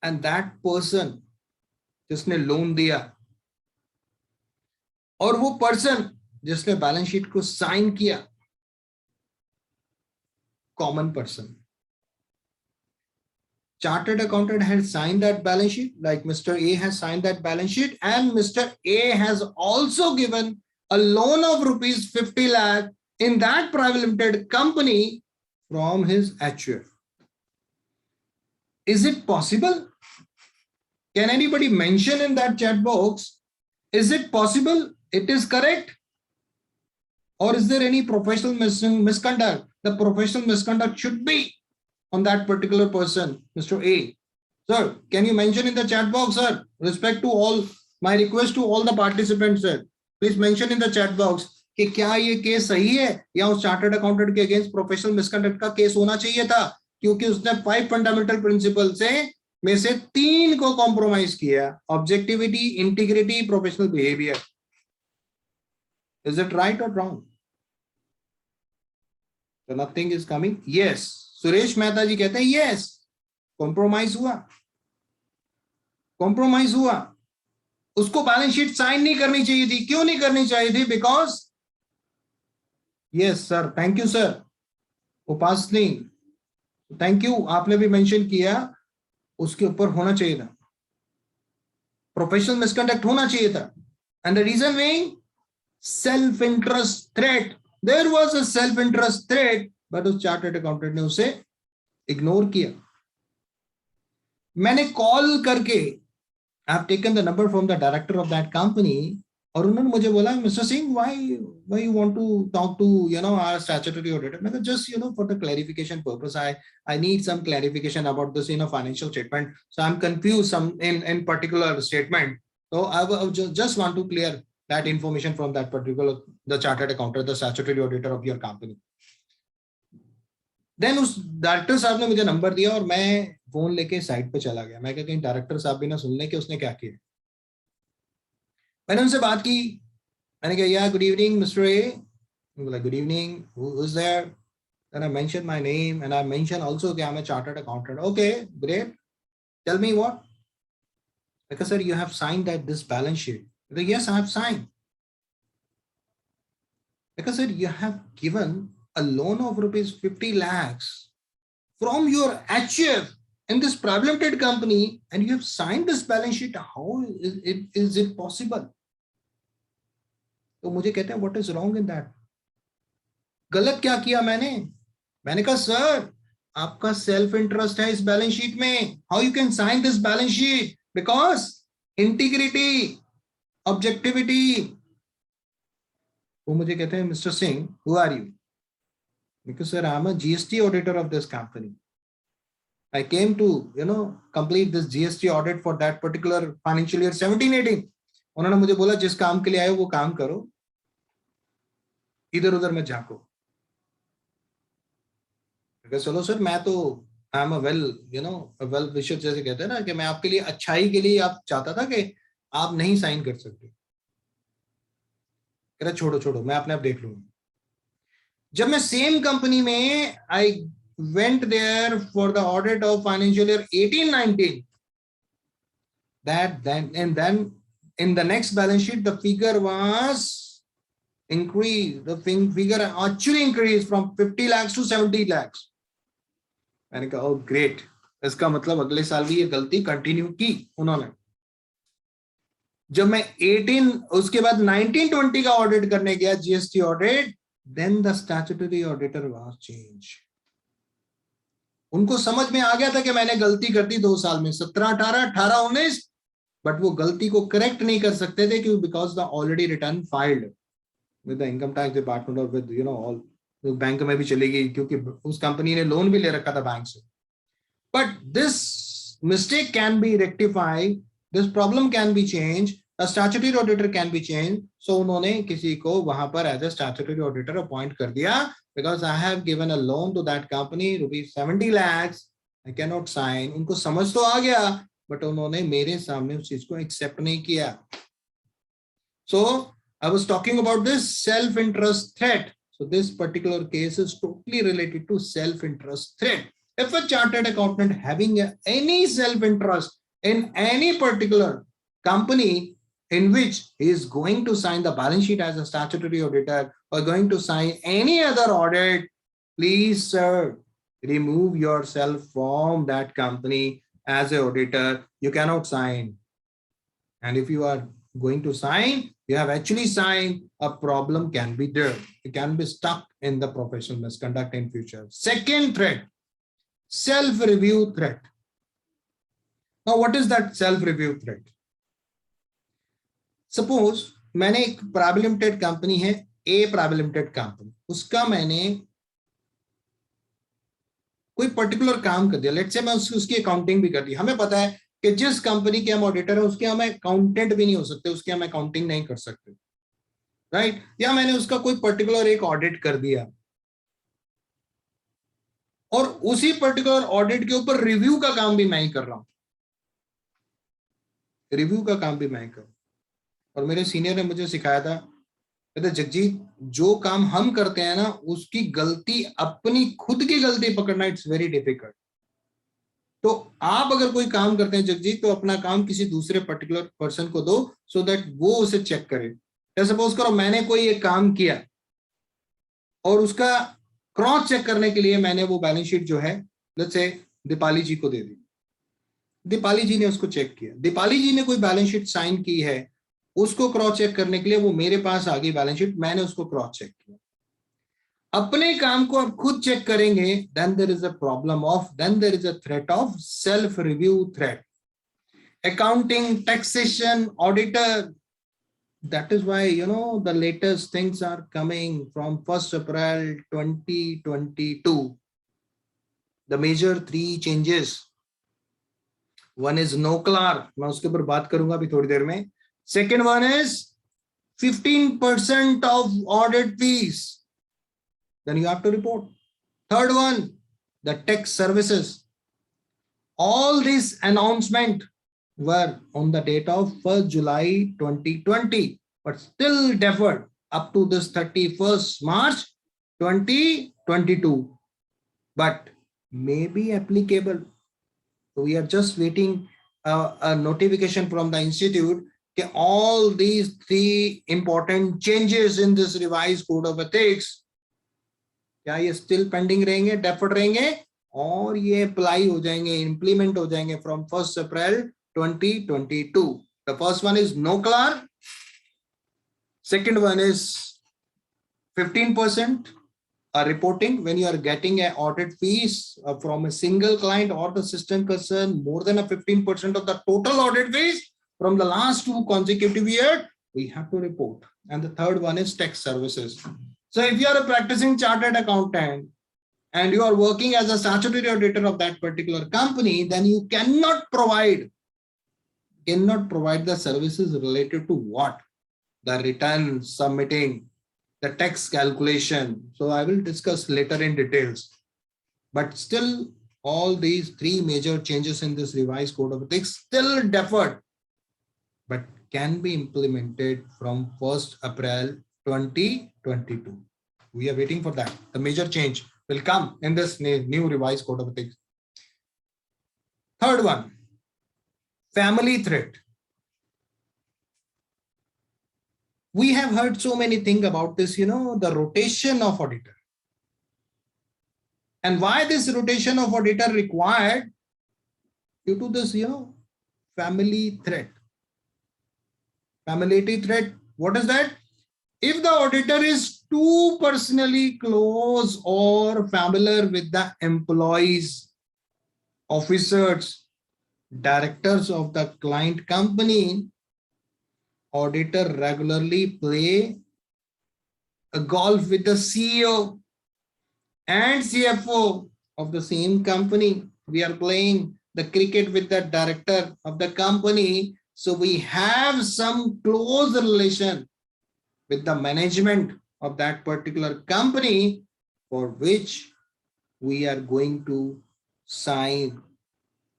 And that person जिसने loan दिया और वो person जिसने balance sheet को साइन किया, common person. Chartered accountant had signed that balance sheet, like Mr. A has signed that balance sheet, and Mr. A has also given a loan of rupees 50 lakh in that private limited company from his HUF. Is it possible? Can anybody mention in that chat box, is it possible? It is correct? Or is there any professional misconduct? The professional misconduct should be on that particular person, Mr. A. Sir, can you mention in the chat box, sir? Respect to all, my request to all the participants, sir. Please mention in the chat box कि क्या ये case सही है या उस chartered accountant के against professional misconduct का case होना चाहिए था, क्योंकि उसने 5 फंडामेंटल प्रिंसिपल से में से 3 को कॉम्प्रोमाइज किया, objectivity, integrity, professional behaviour. Is it right or wrong? So nothing is coming. Yes. Suresh Mehta ji कहते हैं yes, कॉम्प्रोमाइज हुआ. उसको बैलेंस शीट साइन नहीं करनी चाहिए थी. क्यों नहीं करनी चाहिए थी? Because yes sir, thank you sir Upasani, thank you, आपने भी मेंशन किया, उसके ऊपर होना चाहिए था, प्रोफेशनल मिसकंडक्ट होना चाहिए था. And the reason being self interest threat. There was a self interest threat, but उस चार्टर्ड अकाउंटेंट ने उसे इग्नोर किया. मैंने कॉल करके, I have taken the number from the director of that company, और उन्होंने मुझे बोला, mister Singh, why you want to talk to our statutory auditor. मैं कहा just for the clarification purpose, I need some clarification about this financial statement, so I am confuse some in particular statement, so I just want to clear that information from that particular, the chartered accountant, the statutory auditor of your company. Then उस director साहब ने मुझे number दिया और मैं phone लेके site पे चला गया. मैं कहा कहीं डायरेक्टर साहब भी ना सुन लें कि उसने क्या किया. मैंने उनसे बात की, मैंने कहा या गुड इवनिंग मिस्टर ए. बोला good evening, who is there? Then I mentioned my name and I mentioned also that I'm a chartered accountant. Okay, great. Tell me what? Because sir, you have signed that this balance sheet. Yes, I have signed. Because sir, you have given a loan of rupees 50 lakhs from your HF in this private limited company, and you have signed this balance sheet. How is it possible? तो मुझे कहते हैं what is wrong in that? गलत क्या किया मैंने कहा sir आपका सेल्फ इंटरेस्ट है इस बैलेंस शीट में. How you can sign this balance sheet? Because integrity, objectivity. वो मुझे कहते हैं mister Singh, who are you? Because sir I am a GST auditor of this company. I came to complete this GST audit for that particular financial year 17-18. उन्होंने मुझे बोला जिस काम के लिए आए वो काम करो, इधर उधर मत झांको. चलो सर मैं तो आई एम अ वेल विशर, जैसे कहते हैं ना कि मैं आपके लिए अच्छाई के लिए आप चाहता था कि आप नहीं साइन कर सकते. कह रहा छोड़ो मैं अपने आप देख लूंगा. जब मैं सेम कंपनी में आई went there for the audit of financial year 18-19, then in the next balance sheet the figure was increased. The figure actually increased from 50 lakhs to 70 lakhs. मैंने कहा oh great, इसका मतलब अगले साल भी ये गलती कंटिन्यू की उन्होंने. जब मैं 18 उसके बाद 19-20 का ऑडिट करने गया, GST audit, then the statutory auditor was changed. उनको समझ में आ गया था कि मैंने गलती कर दी 2 साल में, 17-18, 18-19, बट वो गलती को करेक्ट नहीं कर सकते थे क्योंकि because the already return filed with the income tax department और विद ऑल बैंक में भी चली गई क्योंकि उस कंपनी ने लोन भी ले रखा था बैंक से. But this mistake can be rectified, this problem can be change, a statutory auditor can be changed. So उन्होंने किसी को वहां पर as a statutory auditor appoint कर दिया because I have given a loan to that company rupees 70 lakhs. I cannot sign. उनको समझ तो आ गया बट उन्होंने मेरे सामने उस चीज को एक्सेप्ट नहीं किया. So I was talking about this self-interest threat. So this particular case is totally related to self-interest threat. If a chartered accountant having any self-interest in any particular company in which he is going to sign the balance sheet as a statutory auditor or going to sign any other audit, please sir, remove yourself from that company as an auditor. You cannot sign. And if you are going to sign, you have actually signed, a problem can be there. You can be stuck in the professional misconduct in future. Second threat, self-review threat. Now, what is that self-review threat? Suppose मैंने एक private limited company है, ए private limited company, उसका मैंने कोई particular काम कर दिया. Let's say मैं उसकी अकाउंटिंग भी कर दी. हमें पता है कि जिस कंपनी के हम ऑडिटर हैं उसके हम अकाउंटेंट भी नहीं हो सकते, उसकी हम अकाउंटिंग नहीं कर सकते, राइट? या मैंने उसका कोई पर्टिकुलर एक ऑडिट कर दिया और उसी पर्टिकुलर ऑडिट के ऊपर रिव्यू का काम भी मैं ही कर रहा हूं, रिव्यू का काम भी मैं कर. और मेरे सीनियर ने मुझे सिखाया था, कहते जगजीत जो काम हम करते हैं ना उसकी गलती, अपनी खुद की गलती पकड़ना इट्स वेरी डिफिकल्ट. तो आप अगर कोई काम करते हैं जगजीत तो अपना काम किसी दूसरे पर्टिकुलर पर्सन को दो सो दैट वो उसे चेक करे. सपोज करो मैंने कोई एक काम किया और उसका क्रॉस चेक करने के लिए मैंने वो बैलेंस शीट जो है लेट्स से दीपाली जी को दे दी. दीपाली जी ने उसको चेक किया, दीपाली जी ने कोई बैलेंस शीट साइन की है, उसको क्रॉस चेक करने के लिए वो मेरे पास आ गई बैलेंस शीट, मैंने उसको क्रॉस चेक किया. अपने काम को आप खुद चेक करेंगे, then there is a problem of, then there is a threat of self review threat. Accounting, taxation, auditor, that is why the latest things are coming from 1st April 2022. The major 3 changes. One is no clerk, मैं उसके ऊपर बात करूंगा अभी थोड़ी देर में. Second one is 15% of audit fees. Then you have to report. Third one, the tax services. All these announcement were on the date of 1st July 2020, but still deferred up to this 31st March 2022. But may be applicable. So we are just waiting a notification from the institute कि all these three important changes in this revised code of ethics, क्या ये still pending रहेंगे, deferred रहेंगे, और ये apply हो जाएंगे, implement हो जाएंगे from 1st April 2022. The first one is no CLAR. Second one is 15% reporting when you are getting an audit fees from a single client or the system concern more than a 15% of the total audit fees from the last 2 consecutive years, we have to report. And the third one is tax services. So if you are a practicing chartered accountant and you are working as a statutory auditor of that particular company, then you cannot provide the services related to what? The return submitting, the tax calculation. So I will discuss later in details. But still, all these 3 major changes in this revised code of ethics still deferred, but can be implemented from 1st April 2022. We are waiting for that. The major change will come in this new revised code of ethics. Third one, family threat. We have heard so many things about this, the rotation of auditor. And why this rotation of auditor required? Due to this, family threat. Familiarity threat, what is that? If the auditor is too personally close or familiar with the employees, officers, directors of the client company, auditor regularly play a golf with the CEO and CFO of the same company. We are playing the cricket with the director of the company. So we have some close relation with the management of that particular company for which we are going to sign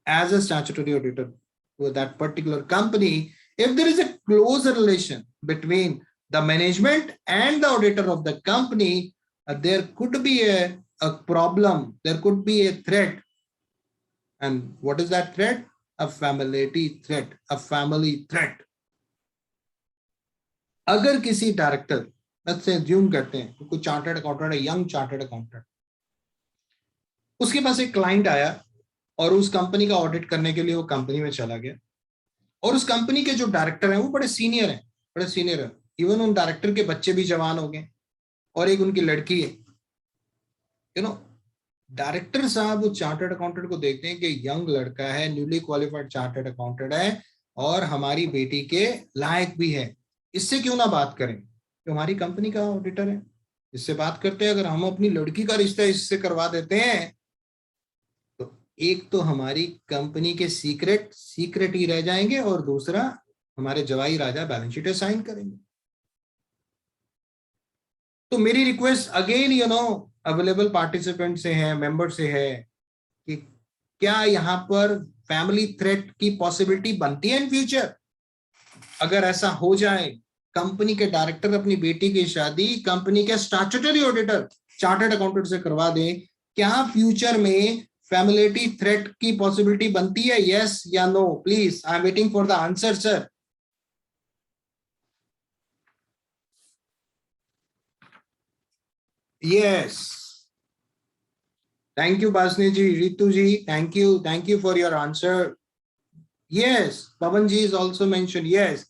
as a statutory auditor with that particular company. If there is a close relation between the management and the auditor of the company, there could be a problem, there could be a threat. And what is that threat? A familiarity threat, a family threat. अगर किसी director, let's say assume करते हैं कोई chartered accountant है, young chartered accountant, उसके पास एक client आया और उस कंपनी का ऑडिट करने के लिए वो कंपनी में चला गया, और उस कंपनी के जो डायरेक्टर हैं वो बड़े सीनियर हैं, इवन उन डायरेक्टर के बच्चे भी जवान हो गए और एक उनकी लड़की है. डायरेक्टर साहब वो चार्टर्ड अकाउंटेंट को देखते हैं कि यंग लड़का है, न्यूली क्वालिफाइड चार्टर्ड अकाउंटेंट है और हमारी बेटी के लायक भी है, इससे क्यों ना बात करें, तो हमारी कंपनी का ऑडिटर है, इससे बात करते हैं. अगर हम अपनी लड़की का रिश्ता इससे करवा देते हैं तो एक तो हमारी कंपनी के सीक्रेट ही रह जाएंगे और दूसरा हमारे जवाई राजा बैलेंस शीट साइन करेंगे. तो मेरी रिक्वेस्ट अगेन अवेलेबल पार्टिसिपेंट से है, मेंबर से है कि क्या यहाँ पर फैमिली थ्रेट की पॉसिबिलिटी बनती है इन फ्यूचर? अगर ऐसा हो जाए, कंपनी के डायरेक्टर अपनी बेटी की शादी कंपनी के स्टैट्यूटरी ऑडिटर चार्टर्ड अकाउंटेंट से करवा दें, क्या फ्यूचर में फैमिलिटी थ्रेट की पॉसिबिलिटी बनती है? यस या no? Please, I am waiting for the answer sir. Yes. Thank you, Basni ji, Ritu ji. Thank you for your answer. Yes, Pavan ji is also mentioned. Yes,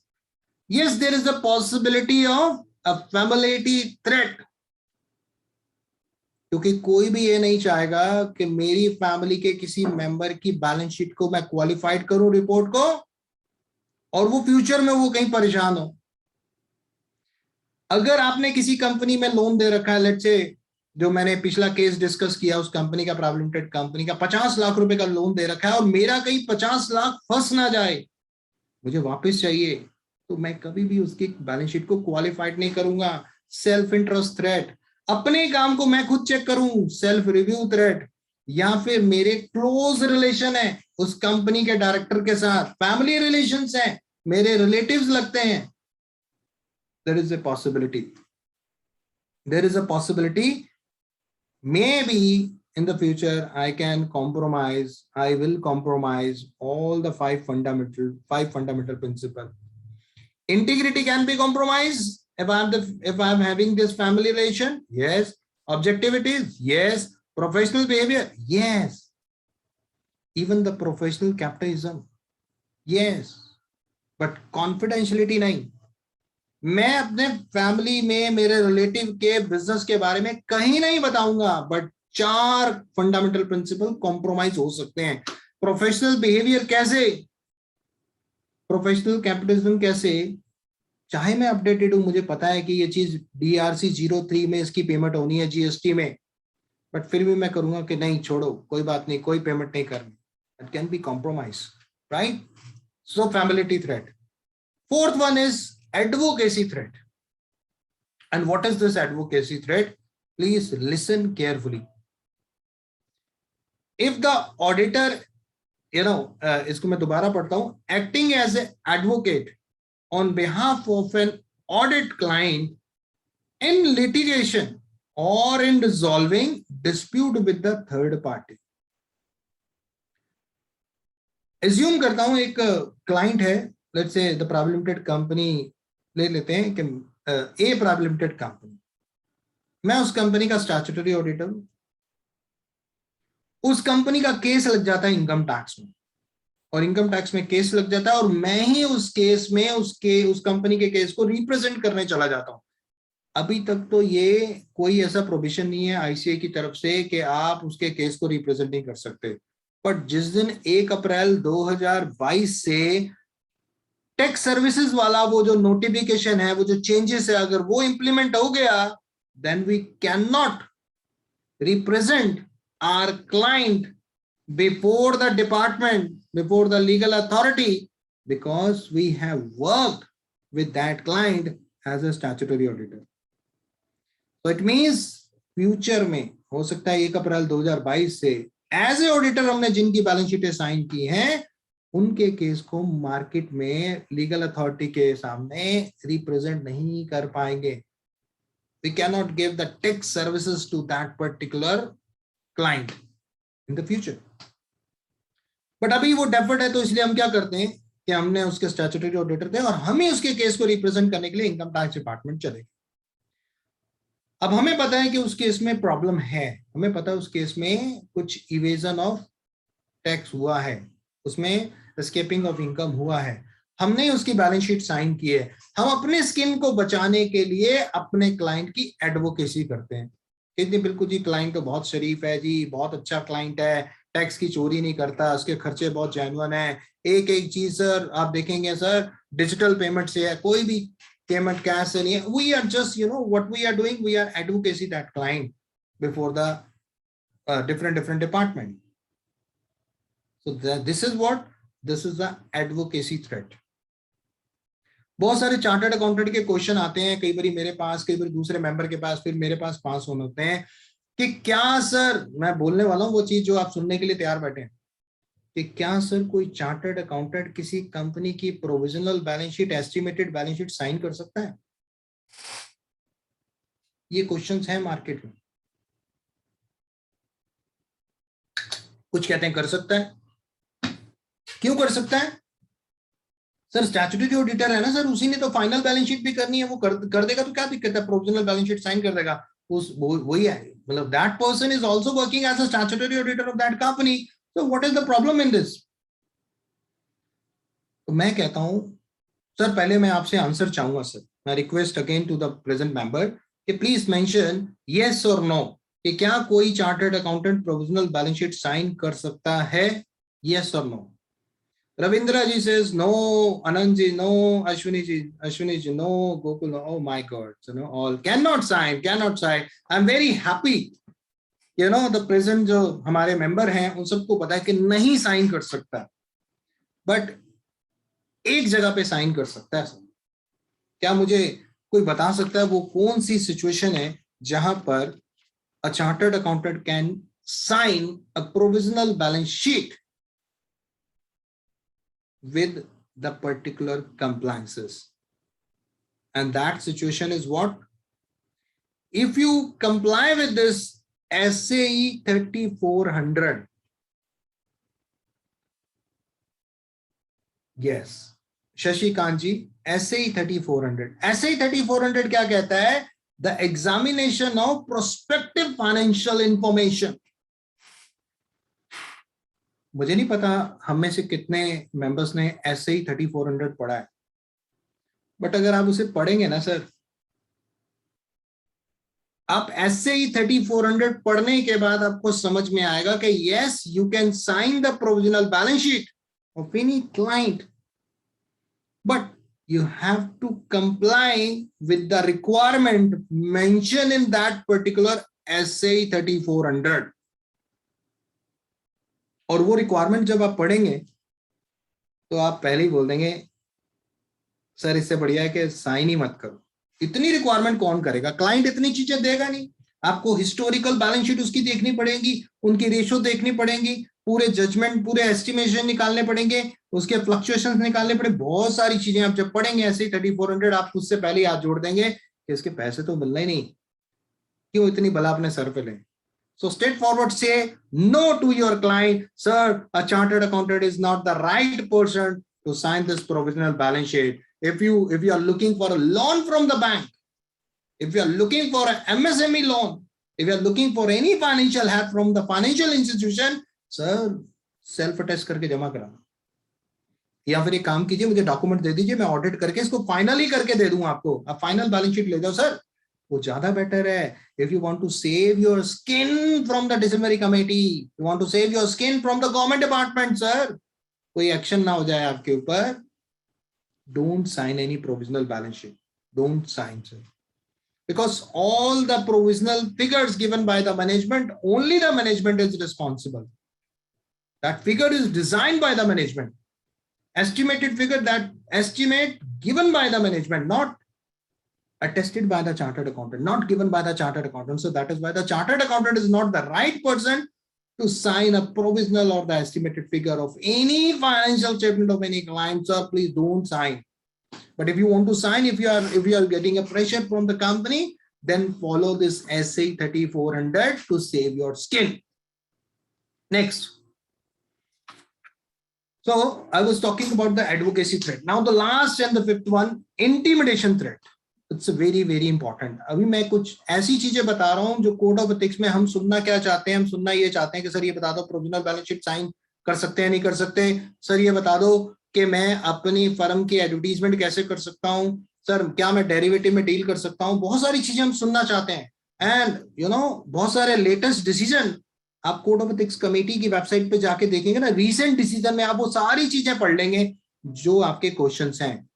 there is a possibility of a familiarity threat. क्योंकि कोई भी ये नहीं चाहेगा कि मेरी family के किसी मेंबर की बैलेंस शीट को मैं क्वालिफाइड करूं रिपोर्ट को और वो फ्यूचर में वो कहीं परेशान हो. अगर आपने किसी कंपनी में लोन दे रखा है, लेट्स से जो मैंने पिछला केस डिस्कस किया, उस कंपनी का प्रॉब्लम लिमिटेड कंपनी का 50 लाख रुपए का लोन दे रखा है और मेरा कहीं 50 लाख फंस ना जाए, मुझे वापस चाहिए, तो मैं कभी भी उसकी बैलेंस शीट को क्वालिफाइड नहीं करूंगा. सेल्फ इंटरेस्ट थ्रेट, अपने काम को मैं खुद चेक करूं, सेल्फ रिव्यू थ्रेट, या फिर मेरे क्लोज रिलेशन है उस कंपनी के डायरेक्टर के साथ, फैमिली रिलेशंस हैं, मेरे रिलेटिव्स लगते हैं. There is a possibility. Maybe in the future I will compromise all the five fundamental principles. Integrity can be compromised if I'm having this family relation. Yes. Objectivity. Yes. Professional behavior. Yes. Even the professional capitalism. Yes. But confidentiality नहीं. मैं अपने family में मेरे relative के business के बारे में कहीं नहीं बताऊंगा, बट 4 फंडामेंटल प्रिंसिपल कॉम्प्रोमाइज हो सकते हैं. प्रोफेशनल बिहेवियर कैसे, प्रोफेशनल कैपिटलिज्म कैसे, चाहे मैं अपडेटेड हूं, मुझे पता है कि ये चीज DRC 03 में इसकी पेमेंट होनी है GST में, बट फिर भी मैं करूंगा कि नहीं छोड़ो, कोई बात नहीं, कोई पेमेंट नहीं करनी. It can be compromise, right? So family threat. Fourth one is advocacy threat. And what is this advocacy threat? Please listen carefully. If the auditor, इसको मैं दोबारा पढ़ता हूं, acting as an advocate on behalf of an audit client in litigation or in resolving dispute with the third party. Assume करता हूं एक client है, let's say the private limited company ले लेते हैं कि A private limited company, मैं उस कंपनी का स्टैट्यूटरी ऑडिटर हूं. उस कंपनी का केस लग जाता है इनकम टैक्स में, और इनकम टैक्स में केस लग जाता है, और मैं ही उस केस में उस कंपनी के केस को रिप्रेजेंट करने चला जाता हूं. अभी तक तो ये कोई ऐसा प्रोविजन नहीं है ICAI की तरफ से कि आप उसके केस को रिप्रेजेंट नहीं कर सकते. बट जिस दिन 1 अप्रैल 2022 से टैक्स सर्विसेज वाला वो जो नोटिफिकेशन है, वो जो चेंजेस है, अगर वो इंप्लीमेंट हो गया, then we can not represent our client before the department, before the legal authority, because we have worked with that client as a statutory auditor. तो इट मींस फ्यूचर में हो सकता है 1 अप्रैल 2022 से एज ए ऑडिटर हमने जिनकी balance शीटें sign की हैं, उनके केस को मार्केट में लीगल अथॉरिटी के सामने रिप्रेजेंट नहीं कर पाएंगे. We can not give the tax services to that particular client in the future. But अभी वो डेफर्ड है, तो इसलिए हम क्या करते हैं कि हमने उसके स्टैट्यूटरी ऑडिटर थे और हमें उसके केस को रिप्रेजेंट करने के लिए इनकम टैक्स डिपार्टमेंट चले गए. अब हमें पता है कि उस केस में प्रॉब्लम है, हमें पता है उस केस में कुछ इवेजन ऑफ टैक्स हुआ है, उसमें एस्केपिंग ऑफ इनकम हुआ है, हमने उसकी बैलेंस शीट साइन की है. हम अपने स्किन को बचाने के लिए अपने क्लाइंट की एडवोकेसी करते हैं. इतनी बिल्कुल जी, क्लाइंट तो बहुत शरीफ है जी, बहुत अच्छा क्लाइंट है, टैक्स की चोरी नहीं करता, उसके खर्चे बहुत जेन्युइन है, एक एक चीज सर आप देखेंगे सर डिजिटल पेमेंट से है, कोई भी पेमेंट कैश से नहीं है. We are just what we are doing, we are advocacy that client before the different department. So this is the advocacy threat. बहुत सारे चार्टर्ड अकाउंटेंट के क्वेश्चन आते हैं, कई बार मेरे पास, कई बार दूसरे मेंबर के पास, फिर मेरे पास पास होते हैं कि क्या सर, मैं बोलने वाला हूं वो चीज जो आप सुनने के लिए तैयार बैठे हैं, कि क्या सर कोई चार्टर्ड अकाउंटेंट किसी कंपनी की provisional balance sheet, estimated balance sheet sign कर सकता है? ये क्वेश्चंस हैं मार्केट में. कुछ कहते हैं कर सकता है. क्यों कर सकता है सर? स्टैट्यूटरी ऑडिटर है ना सर, उसी ने तो फाइनल बैलेंस शीट भी करनी है, वो कर देगा, तो क्या दिक्कत है, प्रोविजनल बैलेंस शीट साइन कर देगा. वही है, मतलब that person is also working as a statutory auditor of that company. So what is the problem in this? तो मैं कहता हूं सर, पहले मैं आपसे आंसर चाहूंगा सर. मैं request again to the present member कि प्लीज मेंशन यस और नो, कि क्या कोई chartered accountant provisional balance sheet sign कर सकता है? यस और no. Ravindra ji says no, Anand ji no, Ashwini ji no, Gokul no. Oh my God, all cannot sign. I'm very happy. The present जो हमारे member हैं उन सबको पता है कि नहीं साइन कर सकता, बट एक जगह पे साइन कर सकता है. क्या मुझे कोई बता सकता है वो कौन सी सिचुएशन है जहां पर a chartered accountant can sign a provisional balance sheet with the particular compliances? And that situation is what? If you comply with this SAE 3400, yes, Shashi Kanji, SAE 3400, SAE 3400 क्या कहता है? The examination of prospective financial information. मुझे नहीं पता हम में से कितने मेंबर्स ने SAE 3400 पढ़ा है, बट अगर आप उसे पढ़ेंगे ना सर, आप SAE 3400 पढ़ने के बाद आपको समझ में आएगा कि yes, you can sign the provisional balance sheet of any client, but you have to comply with the requirement mentioned in that particular SAE 3400. और वो रिक्वायरमेंट जब आप पढ़ेंगे तो आप पहले ही बोल देंगे सर इससे बढ़िया है कि साइन ही मत करो। इतनी रिक्वायरमेंट कौन करेगा? क्लाइंट इतनी चीजें देगा नहीं। आपको हिस्टोरिकल बैलेंस शीट उसकी देखनी पड़ेगी, उनकी रेशियो देखनी पड़ेगी, पूरे जजमेंट, पूरे एस्टिमेशन निकालने पड़ेंगे, उसके फ्लक्चुएशंस निकालने पड़े, बहुत सारी चीजें आप जब पढ़ेंगे ऐसे 3400 आप उससे पहले हाथ जोड़ देंगे कि इसके पैसे तो मिलना ही नहीं, क्यों इतनी बला अपने सर पे लें। So straightforward say no to your client, sir, a chartered accountant is not the right person to sign this provisional balance sheet. If you are looking for a loan from the bank, if you are looking for an MSME loan, if you are looking for any financial help from the financial institution, sir, self attest करके जमा कराना, या फिर एक काम कीजिए, मुझे document दे दीजिए, मैं ऑडिट करके इसको फाइनल ही करके दे दूंगा आपको, आप फाइनल बैलेंस शीट ले जाओ सर, वो ज्यादा बेटर है। If you want to save your skin from the disciplinary committee, you want to save your skin from the government department, sir, कोई एक्शन ना हो जाए आपके ऊपर, don't sign any provisional balance sheet, don't sign, sir, because all the provisional figures given by the management, only the management is responsible. That figure is designed by the management, estimated figure, that estimate given by the management, not attested by the chartered accountant, not given by the chartered accountant. So that is why the chartered accountant is not the right person to sign a provisional or the estimated figure of any financial statement of any client. So please don't sign. But if you want to sign, if you are getting a pressure from the company, then follow this SAE 3400 to save your skin. Next. So I was talking about the advocacy threat. Now the last and the fifth one, intimidation threat. It's very, very important. अभी मैं कुछ ऐसी चीजें बता रहा हूं जो code of ethics में हम सुनना क्या चाहते हैं, हम सुनना ये चाहते हैं कि सर ये बता दो प्रोविजनल बैलेंस शीट साइन कर सकते हैं नहीं कर सकते, सर ये बता दो कि मैं अपनी फर्म की एडवर्टीजमेंट कैसे कर सकता हूं, सर क्या मैं डेरिवेटिव में डील कर सकता हूं, बहुत सारी चीजें हम सुनना चाहते हैं। एंड बहुत सारे लेटेस्ट डिसीजन आप कोड ऑफ एथिक्स कमेटी की वेबसाइट पे जाके देखेंगे ना, रीसेंट डिसीजन में आप वो सारी चीजें पढ़ लेंगे जो आपके क्वेश्चंस हैं।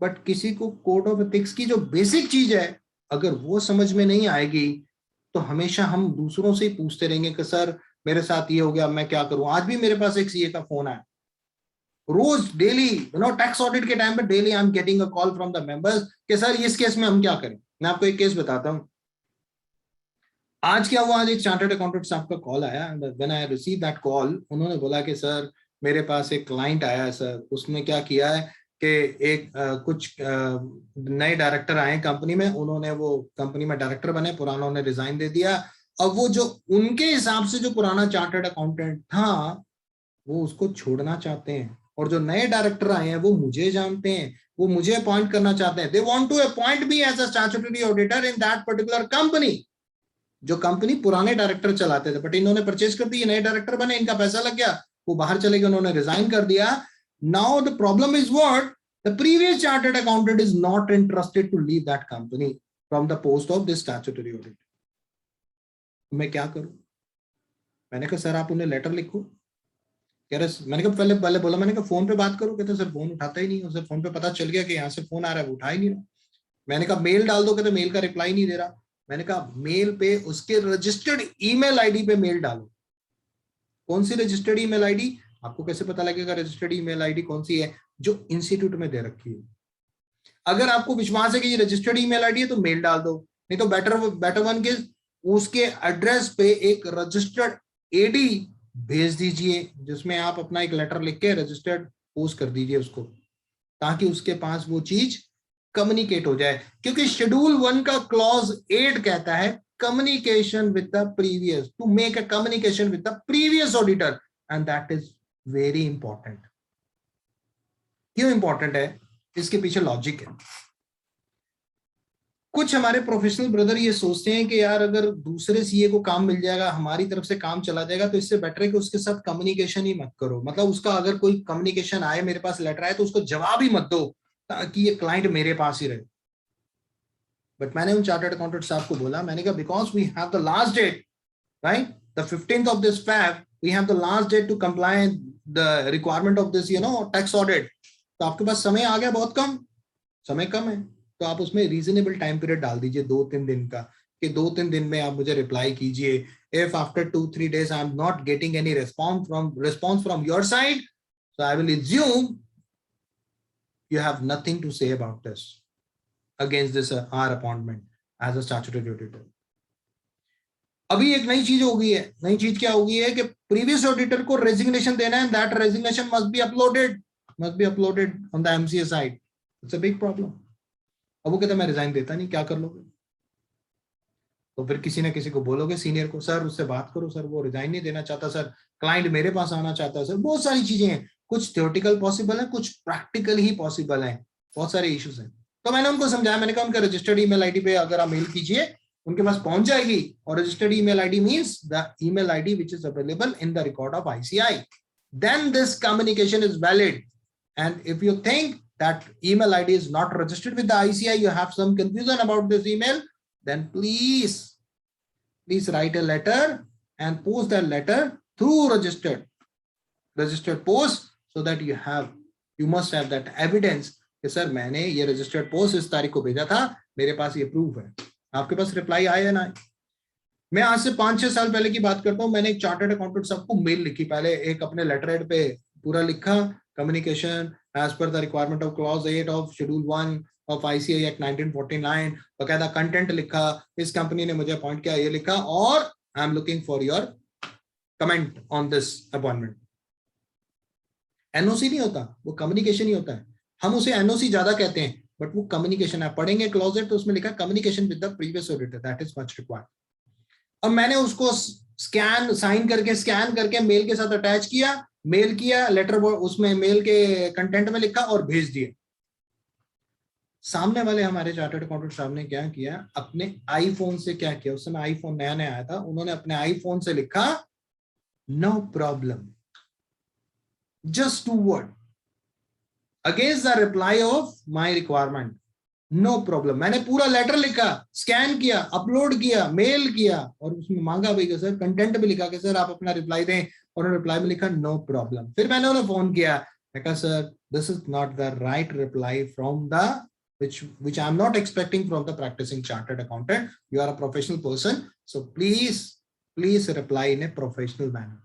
बट किसी को कोड ऑफ एथिक्स की जो बेसिक चीज है अगर वो समझ में नहीं आएगी तो हमेशा हम दूसरों से ही पूछते रहेंगे कि सर मेरे साथ ये हो गया, मैं क्या करूं। आज भी मेरे पास एक सीए का फोन आया, रोज डेली टैक्स ऑडिट के टाइम पे daily I am getting a call from the members कि सर इस केस में हम क्या करें। मैं आपको एक केस बताता हूं, आज क्या हुआ, आज एक चार्टर्ड अकाउंटेंट साहब का कॉल आया। When I receive that call, उन्होंने बोला कि सर मेरे पास एक क्लाइंट आया है सर, उसने क्या किया है कि एक कुछ नए डायरेक्टर आए कंपनी में, उन्होंने वो कंपनी में डायरेक्टर बने, पुराना उन्हें रिजाइन दे दिया। अब वो जो उनके हिसाब से जो पुराना चार्टर्ड अकाउंटेंट था वो उसको छोड़ना चाहते हैं, और जो नए डायरेक्टर आए हैं वो मुझे जानते हैं, वो मुझे अपॉइंट करना चाहते हैं। They want to appoint me as a statutory auditor in that particular company, जो कंपनी पुराने डायरेक्टर चलाते थे, बट इन्होंने परचेज कर दी, नए डायरेक्टर बने, इनका पैसा लग गया, वो बाहर चले गए, उन्होंने रिजाइन कर दिया। Now the problem is what? The previous chartered accountant is not interested to leave that company from the post of this statutory audit. मैं क्या करूं? मैंने कहा सर आप उन्हें लेटर लिखो। कह रहे, मैंने कहा पहले बोला, मैंने कहा फोन पे बात करो, कहते सर फोन उठाता ही नहीं, उसे फोन पे पता चल गया कि यहाँ से फोन आ रहा है, वो उठा ही नहीं रहा। मैंने कहा मेल डाल दो, कहते मेल का रिप्लाई नहीं दे रहा। मैंने कहा मेल पे उसके रजिस्टर्ड ईमेल आईडी पे मेल डालो। कौन सी रजिस्टर्ड ईमेल आईडी? आपको कैसे पता लगेगा रजिस्टर्ड ईमेल आईडी कौन सी है? जो इंस्टीट्यूट में दे रखी है। अगर आपको विश्वास है कि ये रजिस्टर्ड ईमेल आईडी है तो मेल डाल दो, नहीं तो बेटर वन के उसके एड्रेस पे एक रजिस्टर्ड एडी भेज दीजिए, जिसमें आप अपना एक लेटर लिख के रजिस्टर्ड पोस्ट कर दीजिए उसको, ताकि उसके पास वो चीज कम्युनिकेट हो जाए। क्योंकि शेड्यूल 1 का क्लॉज 8 कहता है communication with the previous, to make a communication with the previous auditor, and that is very important. क्यों इंपॉर्टेंट है? इसके पीछे लॉजिक है। कुछ हमारे प्रोफेशनल ब्रदर ये सोचते हैं कि यार अगर दूसरे सीए को काम मिल जाएगा, हमारी तरफ से काम चला जाएगा, तो इससे बेटर है कि उसके साथ कम्युनिकेशन ही मत करो। मतलब उसका अगर कोई कम्युनिकेशन आए, मेरे पास लेटर आए, तो उसको जवाब ही मत दो ताकि ये क्लाइंट मेरे पास ही रहे। बट मैंने उन चार्टर्ड अकाउंटेंट साहब को बोला, मैंने कहा because we have the last date, right, the 15th of this Feb, we have the last date to comply the requirement of this tax audit। तो आपके पास समय आ गया, बहुत कम समय कम है, तो आप उसमें रीजनेबल टाइम पीरियड डाल दीजिए 2-3 दिन का, कि 2-3 दिन में आप मुझे रिप्लाई कीजिए। If after 2-3 days I am not getting any response from your side, so I will assume you have nothing to say about this against this our appointment as a statutory auditor। अभी एक नई चीज हो गई है। नई चीज क्या हो गई है कि प्रीवियस ऑडिटर को रेजिग्नेशन देना है, that resignation must be uploaded on the MCA site. It's a big problem. अब वो कहता मैं रिजाइन देता नहीं, क्या कर लोगे? तो फिर किसी ना किसी को बोलोगे, सीनियर को, सर उससे बात करो, सर वो रिजाइन नहीं देना चाहता, सर क्लाइंट मेरे पास आना चाहता है, सर। बहुत सारी चीजें हैं, कुछ थ्योरेटिकल पॉसिबल है, कुछ प्रैक्टिकल ही पॉसिबल है, बहुत सारे इश्यूज हैं। तो मैंने उनको समझाया, मैंने कहा उनका रजिस्टर्ड ईमेल आईडी पे अगर आप मेल कीजिए, उनके पास पहुंच जाएगी। और registered email ID means the email ID which is available in the record of ICI, then this communication is valid. And if you think that email ID is not registered with the ICI, you have some confusion about this email, then please write a letter and post that letter through registered post, so that you must have that evidence कि sir मैंने ये registered post इस तारीख को भेजा था, मेरे पास ये प्रूफ है। आपके पास रिप्लाई आया है ना? मैं आज से 5-6 साल पहले की बात करता हूँ। मैंने एक चार्टर्ड अकाउंटेंट सबको मेल लिखी, पहले एक अपने लेटर हेड पे पूरा लिखा, communication as per the requirement of clause 8 of schedule 1 of ICAI Act 1949, बकायदा कंटेंट लिखा, इस कंपनी ने मुझे अपॉइंट किया, ये लिखा, और I am looking for your comment on this appointment. NOC नहीं होता, वो कम्युनिकेशन ही होता है। हम उसे एनओसी ज्यादा कहते हैं, बट वो कम्युनिकेशन है। पढ़ेंगे क्लॉज 8 तो उसमें लिखा communication with the previous auditor, that is much required. अब मैंने उसको स्कैन करके मेल के साथ अटैच किया, मेल किया, लेटर उसमें मेल के कंटेंट में लिखा और भेज दिया। सामने वाले हमारे चार्टर्ड अकाउंटेंट साहब ने क्या किया, अपने आईफोन से क्या किया, उस समय आईफोन नया नया आया था, उन्होंने अपने आईफोन से लिखा no problem, just 2 word against the reply of my requirement, no problem. मैंने पूरा लेटर लिखा, स्कैन किया, अपलोड किया, मेल किया, और उसमें मांगा भाई सर कंटेंट भी लिखा कि सर आप अपना रिप्लाई दें, और रिप्लाई में लिखा नो प्रॉब्लम। फिर मैंने उन्हें फोन किया, मैं कहा sir this is not the right reply from the which I am not expecting from the practicing chartered accountant. You are a professional person, so please reply in a professional manner.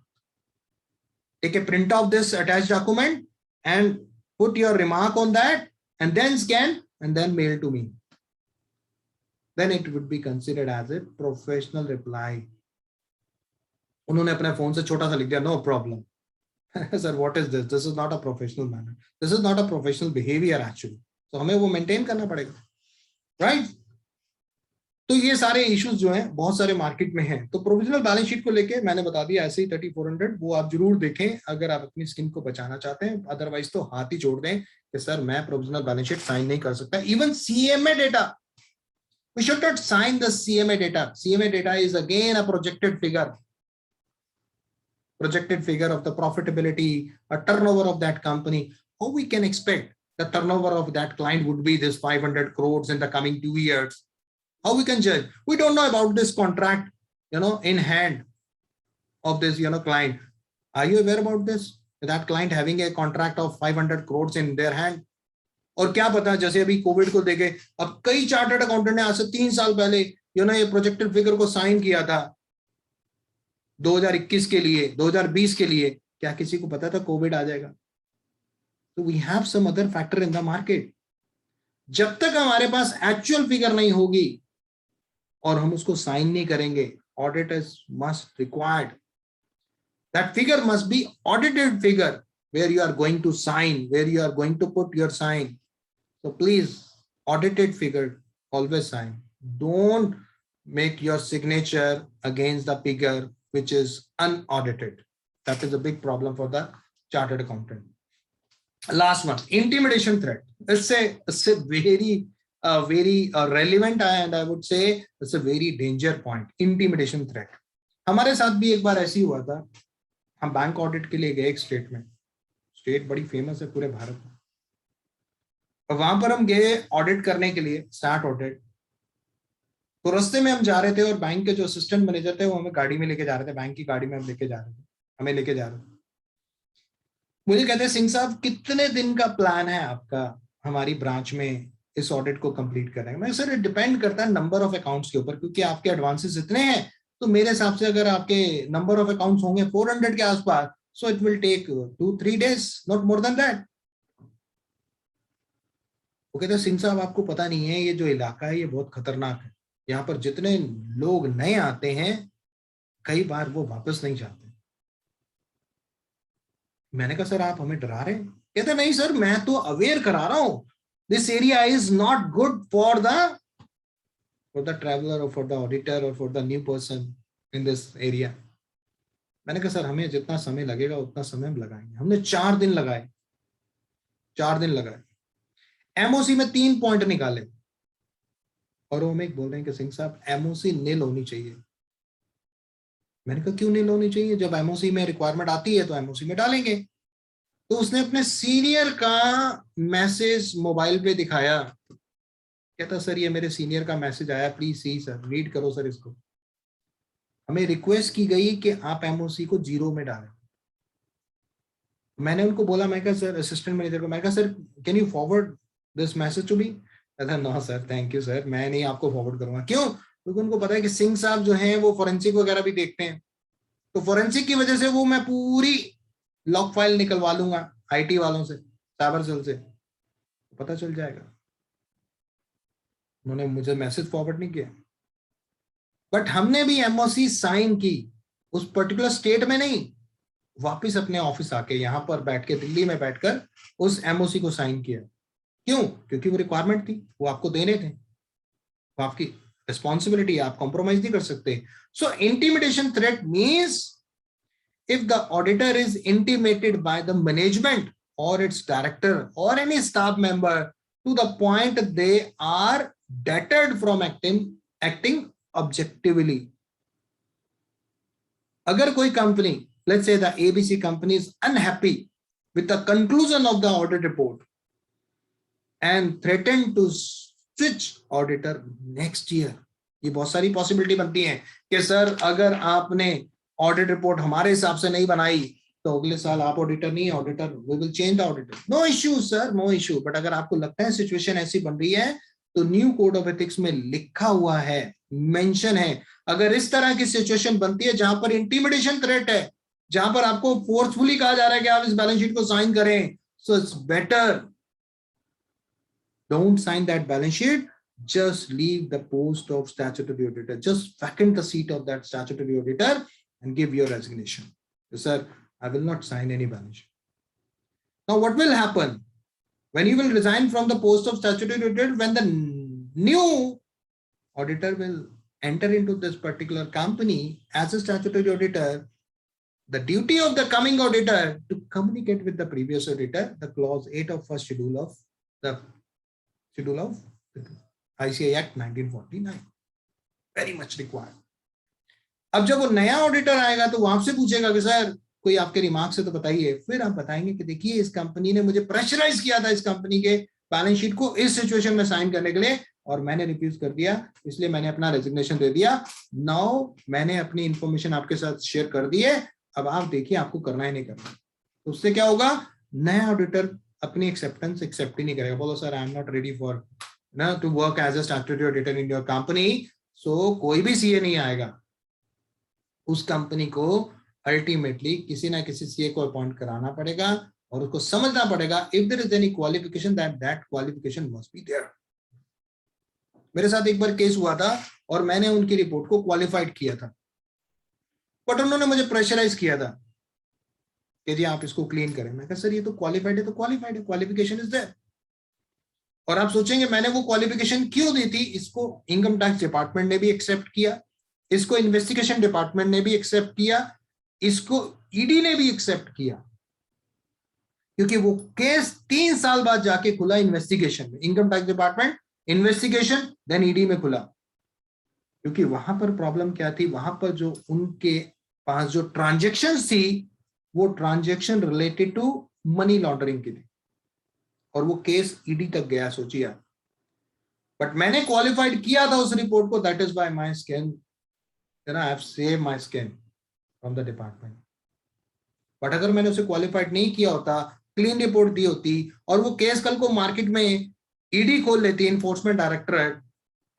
Take a print of this attached document and put your remark on that, and then scan and then mail to me. Then it would be considered as a professional reply. उन्होंने अपने phone से छोटा सा लिख दिया no problem. Sir what is this? This is not a professional manner, this is not a professional behaviour actually. तो हमें वो मेंटेन करना पड़ेगा, राइट? तो ये सारे इश्यूज जो हैं बहुत सारे मार्केट में हैं। तो प्रोविजनल बैलेंस शीट को लेके मैंने बता दिया ऐसे ही 3400, वो आप जरूर देखें अगर आप अपनी स्किन को बचाना चाहते हैं। अदरवाइज तो हाथ ही छोड़ दें कि सर मैं प्रोविजनल बैलेंस शीट साइन नहीं कर सकता। Even CMA data, we should not sign the CMA data. CMA data is again a projected figure of the profitability, a turnover of that company. How we can expect the turnover of that client would be this 500 crores in the coming 2 years? How we can judge? We don't know about this contract, in hand of this, client. Are you aware about this? That client having a contract of 500 crores in their hand? और क्या पता, जैसे अभी Covid को देखे, अब कई chartered accountant ने आज से 3 साल पहले ये प्रोजेक्टेड फिगर को साइन किया था 2021 के लिए, 2020 के लिए। क्या किसी को पता था कोविड आ जाएगा? तो we have some other factor in the market. जब तक हमारे पास एक्चुअल फिगर नहीं होगी और हम उसको साइन नहीं करेंगे, audit is must required. That figure must be audited figure where you are going to sign, where you are going to put your sign. So please, audited figure, always sign. Don't make your signature against the figure which is unaudited. That is a big problem for the chartered accountant. Last one, intimidation threat. It's a very relevant and I would say it's a very danger point. Intimidation threat. हमारे साथ भी एक बार ऐसी हुआ था, हम bank audit के लिए गए एक स्टेट में, स्टेट बड़ी फेमस है पूरे भारत में, और वहां पर हम गए ऑडिट करने के लिए, स्टार्ट ऑडिट। तो रास्ते में हम जा रहे थे और बैंक के जो असिस्टेंट मैनेजर थे वो हमें गाड़ी में लेके जा रहे थे, बैंक की गाड़ी में हम लेके जा रहे थे, हमें लेके जा रहे थे। मुझे कहते हैं सिंह साहब कितने दिन का प्लान है आपका हमारी ब्रांच में इस ऑडिट को कंप्लीट करने का? मैं सर डिपेंड करता है नंबर ऑफ अकाउंट्स के ऊपर, क्योंकि आपके एडवांसेस इतने हैं, तो मेरे हिसाब से अगर आपके नंबर ऑफ अकाउंट्स होंगे 400 के आसपास, so it will take 2-3 days, not more than that. वो कहते हैं सिंह साहब आपको पता नहीं है, ये जो इलाका है ये बहुत खतरनाक है, यहाँ पर जितने लोग नए आते हैं कई बार वो वापस नहीं जाते। मैंने कहा सर आप हमें डरा रहे हैं? कहते नहीं सर मैं तो अवेयर करा रहा हूं, this area is not good for the traveller और फॉर द ऑडिटर और for the new person in this area. मैंने कहा सर हमें जितना समय लगेगा उतना समय हम लगाएंगे। हमने 4 दिन लगाए, 4 दिन लगाए, एमओसी में 3 पॉइंट निकाले, और वो हमें बोल रहे हैं कि सिंह साहब एमओसी नील होनी चाहिए। मैंने कहा क्यों नील होनी चाहिए? जब एमओसी में रिक्वायरमेंट आती है तो एमओसी में डालेंगे। तो उसने अपने सीनियर का मैसेज मोबाइल पे दिखाया, कहता सर ये मेरे सीनियर का मैसेज आया, प्लीज सी सर, रीड करो सर इसको। हमें रिक्वेस्ट की गई कि आप एमओसी को 0 में डालें। मैंने उनको बोला, मैं कहा सर असिस्टेंट मैनेजर को, मैं कहा sir can you forward this message to me? कहता no sir thank you sir, मैं नहीं आपको फॉरवर्ड करूंगा। क्यों? क्योंकि उनको पता है कि सिंह साहब जो हैं वो फोरेंसिक वगैरह भी देखते हैं, तो फोरेंसिक की वजह से वो मैं पूरी लॉक फाइल निकलवा लूंगा आईटी वालों से, साइबर सेल से, पता चल जाएगा। उन्होंने मुझे मैसेज फॉरवर्ड नहीं किया, बट हमने भी एमओसी साइन की उस पर्टिकुलर स्टेट में नहीं, वापस अपने ऑफिस आके यहां पर बैठ के दिल्ली में बैठकर उस एमओसी को साइन किया। क्यों? क्योंकि वो रिक्वायरमेंट थी, वो आपको देने थे, वो आपकी रिस्पॉन्सिबिलिटी, आप कॉम्प्रोमाइज नहीं कर सकते। So intimidation threat means if the auditor is intimated by the management or its director or any staff member to the point they are deterred from acting objectively. अगर कोई company, let's say the ABC company is unhappy with the conclusion of the audit report and threaten to switch auditor next year, ये बहुत सारी possibility बनती है कि sir अगर आपने ऑडिट रिपोर्ट हमारे हिसाब से नहीं बनाई तो अगले साल आप ऑडिटर नहीं है, auditor we will change the auditor, no issue sir, no issue. But अगर आपको लगता है सिचुएशन ऐसी बन रही है तो न्यू कोड ऑफ एथिक्स में लिखा हुआ है, मेंशन है, अगर इस तरह की सिचुएशन बनती है जहां पर इंटिमिडेशन थ्रेट है, जहां पर आपको फोर्सफुली कहा जा रहा है कि आप इस बैलेंस शीट को साइन करें, so it's better don't sign that balance sheet, just leave the post of statutory auditor, just vacant the seat of that statutory auditor and give your resignation. Sir, I will not sign any balance sheet. Now what will happen when you will resign from the post of statutory auditor? When the new auditor will enter into this particular company as a statutory auditor, the duty of the coming auditor to communicate with the previous auditor, the clause 8 of first schedule of the ICAI Act 1949, very much required. अब जब वो नया auditor आएगा तो वो आपसे पूछेगा कि सर कोई आपके रिमार्क्स है तो बताइए, फिर आप बताएंगे कि देखिए इस कंपनी ने मुझे प्रेशराइज किया था इस कंपनी के बैलेंस शीट को इस सिचुएशन में साइन करने के लिए और मैंने रिफ्यूज कर दिया, इसलिए मैंने अपना रेजिग्नेशन दे दिया। नाउ मैंने अपनी इंफॉर्मेशन आपके साथ शेयर कर दी है, अब आप देखिए आपको करना है नहीं करना। तो उससे क्या होगा, नया ऑडिटर अपनी एक्सेप्टेंस एक्सेप्ट ही नहीं करेगा, बोलो sir I am not ready for to work as a statutory auditor in your company. So कोई भी सीए नहीं आएगा, उस कंपनी को अल्टीमेटली किसी ना किसी सीए को अपॉइंट कराना पड़ेगा और उसको समझना पड़ेगा if there is any qualification that qualification must be there. मेरे साथ एक बार केस हुआ था और मैंने उनकी रिपोर्ट को क्वालिफाइड किया था, बट उन्होंने मुझे प्रेशराइज किया था कि जी आप इसको क्लीन करें। मैं कहा सर ये तो क्वालिफाइड है, तो क्वालिफाइड है, क्वालिफिकेशन इज देयर। और आप सोचेंगे मैंने वो क्वालिफिकेशन क्यों दी थी, इसको इनकम टैक्स डिपार्टमेंट ने भी एक्सेप्ट किया, इसको इन्वेस्टिगेशन डिपार्टमेंट ने भी एक्सेप्ट किया, इसको ईडी ने भी एक्सेप्ट किया। क्योंकि वो केस 3 साल बाद जाके खुला इन्वेस्टिगेशन में, income tax department investigation, then ED में खुला। क्योंकि वहां पर प्रॉब्लम क्या थी, वहां पर जो उनके पास जो ट्रांजेक्शन थी वो transaction related to money laundering की थी, और वो केस ईडी तक गया, सोचिए। बट मैंने क्वालिफाइड किया था उस रिपोर्ट को, that is by my skin, I have save my skin from the department. But अगर मैंने उसे क्वालिफाइड नहीं किया होता, क्लीन रिपोर्ट दी होती, और वो केस कल को मार्केट में ईडी खोल लेती, इन्फोर्समेंट डायरेक्टरेट,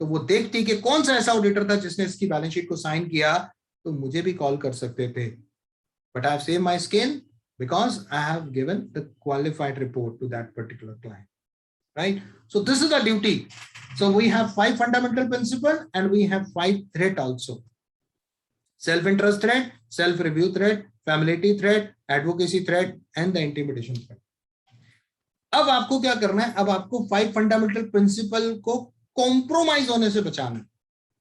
तो वो देखती कि कौन सा ऐसा ऑडिटर था जिसने इसकी बैलेंस शीट को साइन किया, तो मुझे भी कॉल कर सकते थे। But I have save my skin because I have given the qualified report to that particular client, right? So this is the duty. So we have 5 fundamental principles and we have 5 threat also. Self-interest threat, self-review threat, familiarity threat, advocacy threat, and the intimidation threat. अब आपको क्या करना है, अब आपको 5 fundamental principal को compromise होने से बचाना है,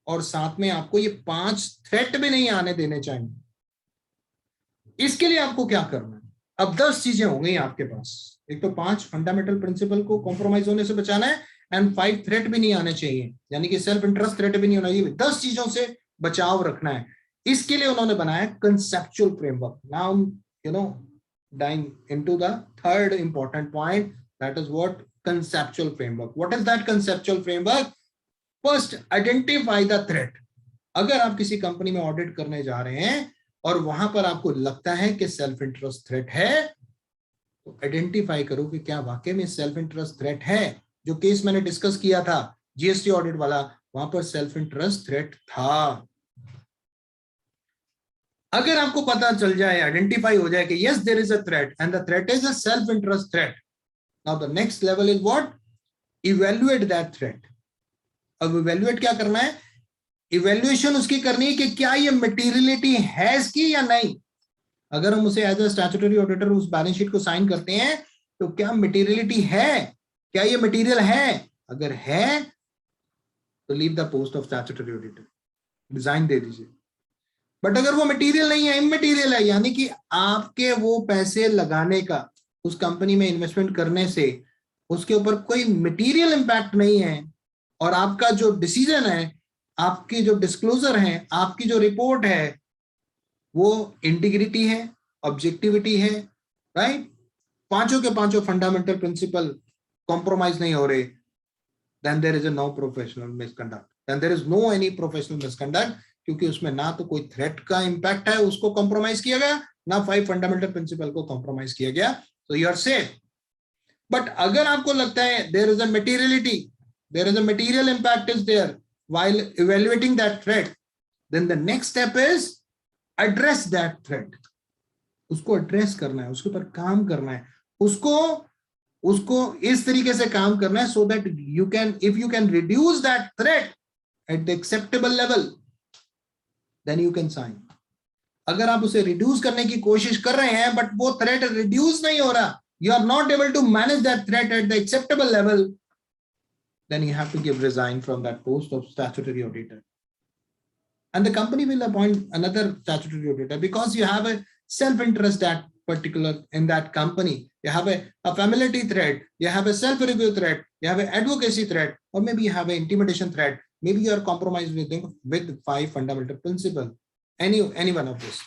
और साथ में आपको ये 5 थ्रेट भी नहीं आने देने चाहिए। इसके लिए आपको क्या करना है, अब 10 चीजें हो गई आपके पास। एक तो 5 फंडामेंटल प्रिंसिपल को कॉम्प्रोमाइज होने से बचाना है, एंड 5 थ्रेट भी नहीं आने चाहिए, यानी कि सेल्फ इंटरेस्ट थ्रेट भी नहीं होना चाहिए। 10 चीजों से बचाव रखना है। इसके लिए उन्होंने बनाया conceptual framework. Now dying into the third important point, that is what conceptual framework. What is that conceptual framework? First, identify the threat. अगर आप किसी कंपनी में ऑडिट करने जा रहे हैं और वहां पर आपको लगता है कि सेल्फ इंटरेस्ट थ्रेट है, तो आइडेंटिफाई करो कि क्या वाकई में सेल्फ इंटरेस्ट थ्रेट है। जो केस मैंने डिस्कस किया था जीएसटी ऑडिट वाला, वहां पर सेल्फ इंटरेस्ट थ्रेट था। अगर आपको पता चल जाए, आइडेंटिफाई हो जाए कि yes there is a threat and the threat is a self interest threat, now the next level is what? Evaluate that threat. अब इवैल्यूएट क्या करना है? इवैल्यूएशन उसकी करनी है कि क्या ये मटेरियलिटी है इसकी या नहीं। अगर हम उसे एज अ स्टैट्यूटरी ऑडिटर उस बैलेंस शीट को साइन करते हैं, तो क्या मटेरियलिटी है, क्या ये मटेरियल है? अगर है तो leave the post of statutory auditor, resign दे दीजिए। बट अगर वो मटेरियल नहीं है, इमटेरियल है, यानी कि आपके वो पैसे लगाने का, उस कंपनी में इन्वेस्टमेंट करने से उसके ऊपर कोई मटेरियल इंपैक्ट नहीं है, और आपका जो डिसीजन है, आपकी जो डिस्क्लोजर है, आपकी जो रिपोर्ट है, वो इंटीग्रिटी है, ऑब्जेक्टिविटी है, राइट? पांचों के पांचों फंडामेंटल प्रिंसिपल कॉम्प्रोमाइज नहीं हो रहे, then there is no professional misconduct, then there is no any professional misconduct, क्योंकि उसमें ना तो कोई थ्रेट का इंपैक्ट है, उसको कॉम्प्रोमाइज किया गया, ना 5 फंडामेंटल प्रिंसिपल को कॉम्प्रोमाइज किया गया, तो यू आर सेफ। बट अगर आपको लगता है there is a materiality, there is a material impact is there while evaluating that threat, then the next step is address that threat. उसको एड्रेस करना है, उसके ऊपर काम करना है, उसको इस तरीके से काम करना है so that you can, if you can reduce that threat at the acceptable level, then you can sign. अगर आप उसे रिड्यूस करने की कोशिश कर रहे हैं बट वो थ्रेट रिड्यूस नहीं हो रहा, you are not able to manage that threat at the acceptable level, then you have to give resign from that post of statutory auditor, and the company will appoint another statutory auditor, because you have a self-interest that particular in that company. You have a familiarity threat, you have a self-review threat, you have an advocacy threat, or maybe you have an intimidation threat. Maybe you are compromised with 5 fundamental principles, any one of this.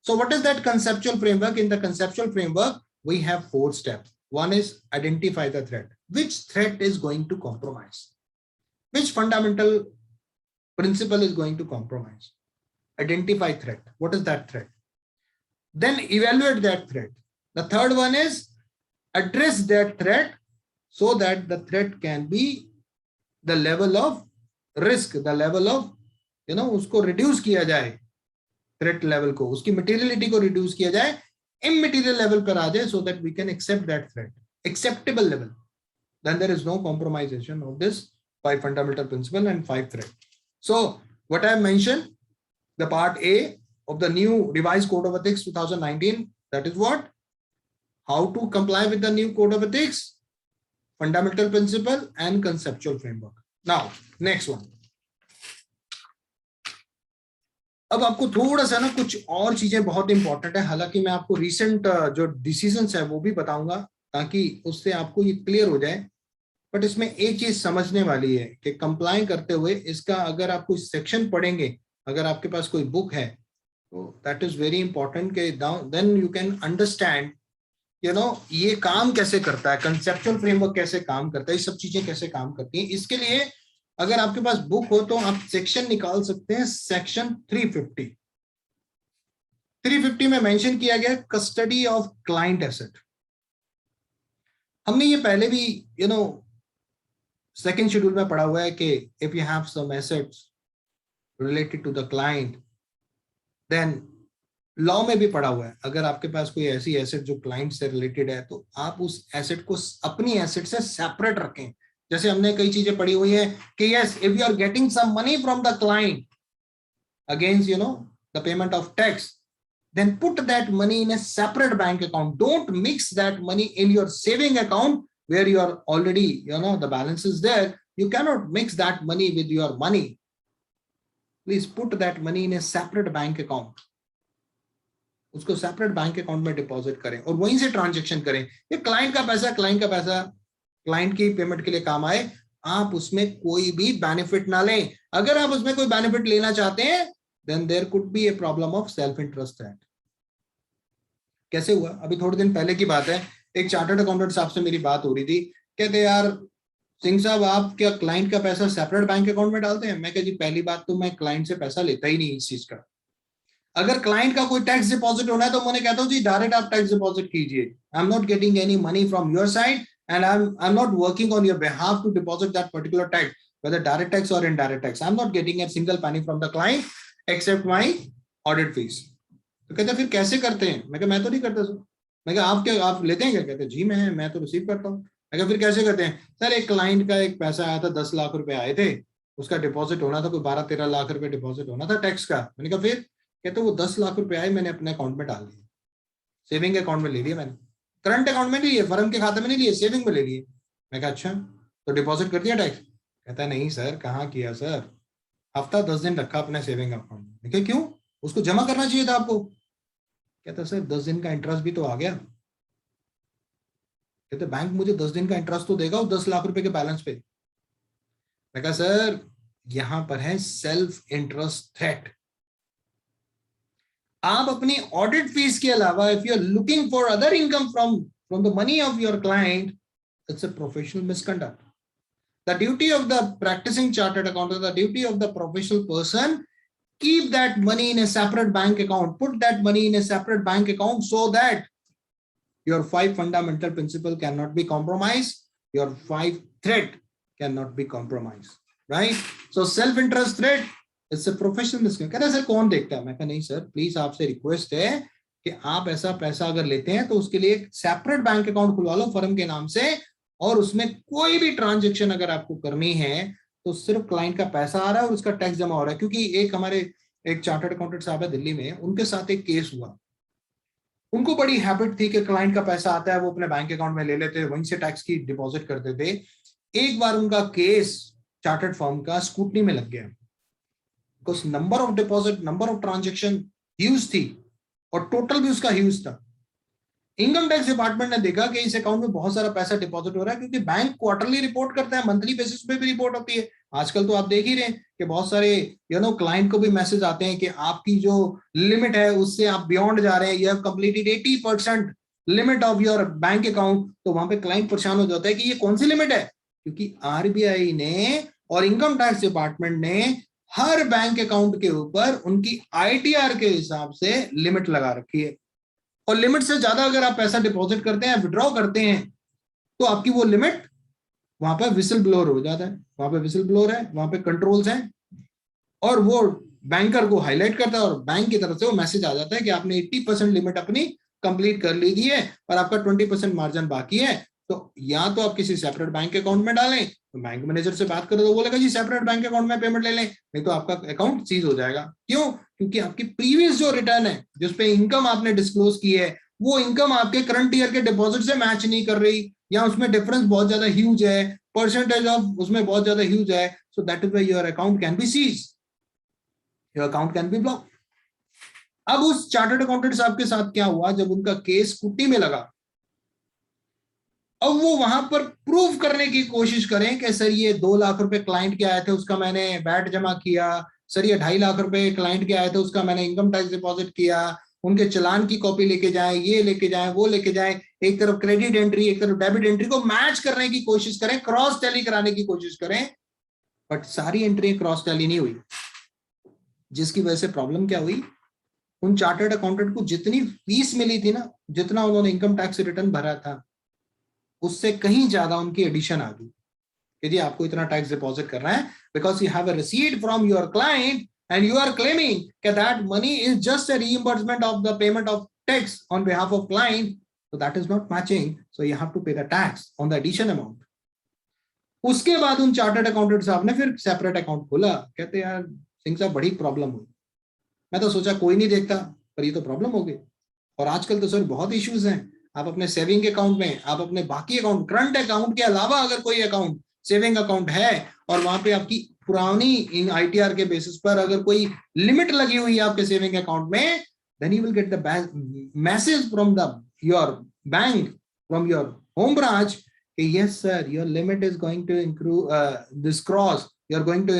So what is that conceptual framework? In the conceptual framework, we have 4 steps. One is identify the threat. Which threat is going to compromise? Which fundamental principle is going to compromise? Identify threat. What is that threat? Then evaluate that threat. The third one is address that threat so that the threat can be the level of risk, the level of, उसको reduce किया जाए, threat level को, उसकी materiality को reduce किया जाए, immaterial level पर आ जाए, so that we can accept that threat, acceptable level. Then there is no compromisation of this 5 fundamental principle and 5 threat. So what I mentioned, the part A of the new revised code of ethics 2019, that is what? How to comply with the new code of ethics, fundamental principle and conceptual framework. Now, next one. अब आपको थोड़ा सा ना कुछ और चीजें बहुत important है, हालांकि मैं आपको रिसेंट जो डिसीजंस है वो भी बताऊंगा ताकि उससे आपको ये क्लियर हो जाए। बट इसमें एक चीज समझने वाली है कि कंप्लाई करते हुए इसका अगर आप कोई सेक्शन पढ़ेंगे, अगर आपके पास कोई बुक है, तो दैट इज वेरी इंपॉर्टेंट कि देन यू कैन अंडरस्टैंड ये काम कैसे करता है, कंसेप्चुअल फ्रेमवर्क कैसे काम करता है, ये सब चीजें कैसे काम करती हैं। इसके लिए अगर आपके पास बुक हो तो आप सेक्शन निकाल सकते हैं, सेक्शन 350 में मेंशन किया गया कस्टडी ऑफ क्लाइंट एसेट। हमने ये पहले भी सेकंड शेड्यूल में पढ़ा हुआ है कि if you have some assets related to the client, then law में भी पढ़ा हुआ है अगर आपके पास कोई ऐसी एसेट जो क्लाइंट से रिलेटेड है तो आप उस एसेट को अपनी एसेट से सेपरेट रखें। जैसे हमने कई चीजें पढ़ी हुई है कि yes, if you are getting some money from the client against the payment of tax, then put that money in a separate bank account. Don't mix that money in your saving account where you are already, the balance is there. You cannot mix that money with your money. Please put that money in a separate bank account. उसको separate bank account में deposit करें और वहीं से transaction करें। ये client का पैसा क्लाइंट की पेमेंट के लिए काम आए, आप उसमें कोई भी बेनिफिट ना लें। अगर आप उसमें कोई बेनिफिट लेना चाहते हैं then there could be a problem of self-interest threat. कैसे हुआ? अभी थोड़े दिन पहले की बात है, एक चार्टर्ड अकाउंटेंट साहब से मेरी बात हो रही थी, कहते यार सिंह साहब आप क्या क्लाइंट का पैसा सेपरेट बैंक अकाउंट में डालते हैं? मैं कहा जी पहली बात तो मैं क्लाइंट से पैसा लेता ही नहीं इस चीज का। अगर क्लाइंट का कोई टैक्स डिपॉजिट होना है तो मैंने कहता हूँ जी डायरेक्ट आप टैक्स डिपॉजिट कीजिए। आई am not getting any money from your side and I'm not working on your behalf to deposit that particular tax, whether direct tax or indirect tax. I'm not getting a single penny from the client except my audit fees. तो कहते फिर कैसे करते हैं? मैं कहा मैं तो नहीं करता सर। मैं कहा आप लेते हैं क्या? कहते जी मैं तो रिसीव करता हूँ। मैं कहा फिर कैसे करते हैं? सर एक क्लाइंट का एक पैसा आया था, 10 लाख रुपए आए थे, उसका डिपॉजिट होना था, कोई 12-13 लाख रुपए डिपॉजिट होना था टैक्स का। मैंने कहा फिर? कहते वो 10 लाख रुपए आए, मैंने अपने अकाउंट में डाल दिए, सेविंग अकाउंट में ले लिया, मैंने करंट अकाउंट में नहीं लिए, फर्म के खाते में नहीं लिए, सेविंग में ले लिए। मैं कहा अच्छा तो डिपॉजिट कर दिया टैक्स? कहता नहीं सर कहाँ किया सर, हफ्ता 10 दिन रखा अपने सेविंग अकाउंट में। मैं कहा क्यों? उसको जमा करना चाहिए था आपको। कहता सर 10 दिन का इंटरेस्ट भी तो आ गया। कहते बैंक मुझे 10 दिन का इंटरेस्ट तो देगा 10 लाख रुपए के बैलेंस पे। मैं कहा सर यहां पर है सेल्फ इंटरेस्ट थ्रेट। आप अपनी ऑडिट फीस के अलावा if you are looking for other income from the money of your client, it's a professional misconduct. The duty of the practicing chartered accountant, the duty of the professional person, keep that money in a separate bank account, put that money in a separate bank account so that your 5 fundamental principle cannot be compromised, your 5 threat cannot be compromised, right? So self-interest threat, it's a professional misconduct. कहते sir कौन देखता है? मैं कहा नहीं sir please आपसे request है कि आप ऐसा पैसा अगर लेते हैं तो उसके लिए एक सेपरेट बैंक अकाउंट खुलवा लो फर्म के नाम से, और उसमें कोई भी ट्रांजैक्शन अगर आपको करनी है तो सिर्फ क्लाइंट का पैसा आ रहा है और उसका टैक्स जमा हो रहा है। क्योंकि एक हमारे एक चार्टर्ड अकाउंटेंट साहब है दिल्ली में, उनके साथ एक केस हुआ। उनको बड़ी हैबिट थी कि क्लाइंट का पैसा आता है वो अपने बैंक अकाउंट में ले लेते, वहीं से टैक्स की डिपॉजिट करते थे। एक बार उनका केस चार्टर्ड फर्म का स्कूटनी में लग गया, because number of deposit, number of transaction huge थी और टोटल भी उसका ह्यूज था। इनकम टैक्स डिपार्टमेंट ने देखा कि इस अकाउंट में बहुत सारा पैसा डिपॉजिट हो रहा है, क्योंकि बैंक क्वार्टरली रिपोर्ट करता है, मंथली बेसिस पे भी रिपोर्ट होती है। आजकल तो आप देख ही रहे हैं कि बहुत सारे क्लाइंट को भी मैसेज आते हैं कि आपकी जो लिमिट है उससे आप बियॉन्ड जा रहे हैं, you have completed 80% limit of your bank account. तो वहां पे क्लाइंट परेशान हो जाता है कि ये कौन सी लिमिट है, क्योंकि आरबीआई ने और इनकम टैक्स डिपार्टमेंट ने हर बैंक अकाउंट के ऊपर उनकी आईटीआर के हिसाब से लिमिट लगा रखी है, और लिमिट से ज्यादा अगर आप पैसा डिपॉजिट करते हैं, विड्रॉ करते हैं, तो आपकी वो लिमिट वहां पर विसल ब्लोअर हो जाता है। वहां पे विसल ब्लोअर है, वहां पे कंट्रोल्स हैं, और वो बैंकर को हाईलाइट करता है और बैंक की तरफ से वो मैसेज आ जाता है कि आपने 80% लिमिट अपनी कंप्लीट कर ली है और आपका 20% मार्जिन बाकी है। तो या तो आप किसी सेपरेट बैंक अकाउंट में डालें, तो बैंक मैनेजर से बात करो तो बोलेगा जी सेपरेट बैंक अकाउंट में पेमेंट ले लें, नहीं तो आपका अकाउंट सीज हो जाएगा। क्यों? क्योंकि आपकी प्रीवियस जो रिटर्न है जिस पे इनकम आपने डिस्क्लोज की है, वो इनकम आपके करंट ईयर के डिपॉजिट से मैच नहीं कर रही, या उसमें डिफरेंस बहुत ज्यादा ह्यूज है, परसेंटेज ऑफ उसमें बहुत ज्यादा ह्यूज है। So that is why your account can be seize, your account can be block. अब उस चार्टर्ड अकाउंटेंट साहब के साथ क्या हुआ, जब उनका केस कुट्टी में लगा, अब वो वहां पर प्रूव करने की कोशिश करें कि सर ये 2 लाख रुपए क्लाइंट के आए थे उसका मैंने वैट जमा किया, सर ये 2.5 लाख रुपए क्लाइंट के आए थे उसका मैंने इनकम टैक्स डिपॉजिट किया, उनके चलान की कॉपी लेके जाएं, ये लेके जाएं, वो लेके जाएं, एक तरफ क्रेडिट एंट्री एक तरफ डेबिट एंट्री को मैच करने की कोशिश करें, क्रॉस टैली कराने की कोशिश करें, बट सारी एंट्री क्रॉस टैली नहीं हुई। जिसकी वजह से प्रॉब्लम क्या हुई, उन चार्टर्ड अकाउंटेंट को जितनी फीस मिली थी ना, जितना उन्होंने इनकम टैक्स रिटर्न भरा था, उससे कहीं ज्यादा उनकी एडिशन आ गई। यदि आपको इतना टैक्स डिपॉजिट करना है because you have a receipt from your client and you are claiming that money is just a reimbursement of the payment of tax on behalf of client, so that is not matching, so you have to pay the tax on the addition amount. उसके बाद उन chartered accountant साहब ने फिर separate account खोला, कहते यार सिंह साहब बड़ी प्रॉब्लम हुई, मैं तो सोचा कोई नहीं देखता पर ये तो प्रॉब्लम हो गई। और आजकल तो सर बहुत इश्यूज हैं, आप अपने सेविंग अकाउंट में, आप अपने बाकी अकाउंट, करंट अकाउंट के अलावा अगर कोई अकाउंट सेविंग अकाउंट है और वहां पे आपकी पुरानी इन आईटीआर के बेसिस पर अगर कोई लिमिट लगी हुई है आपके सेविंग अकाउंट में, then you will get the message from the your bank, from your home branch, yes sir, your limit is going to include this cross, you are going to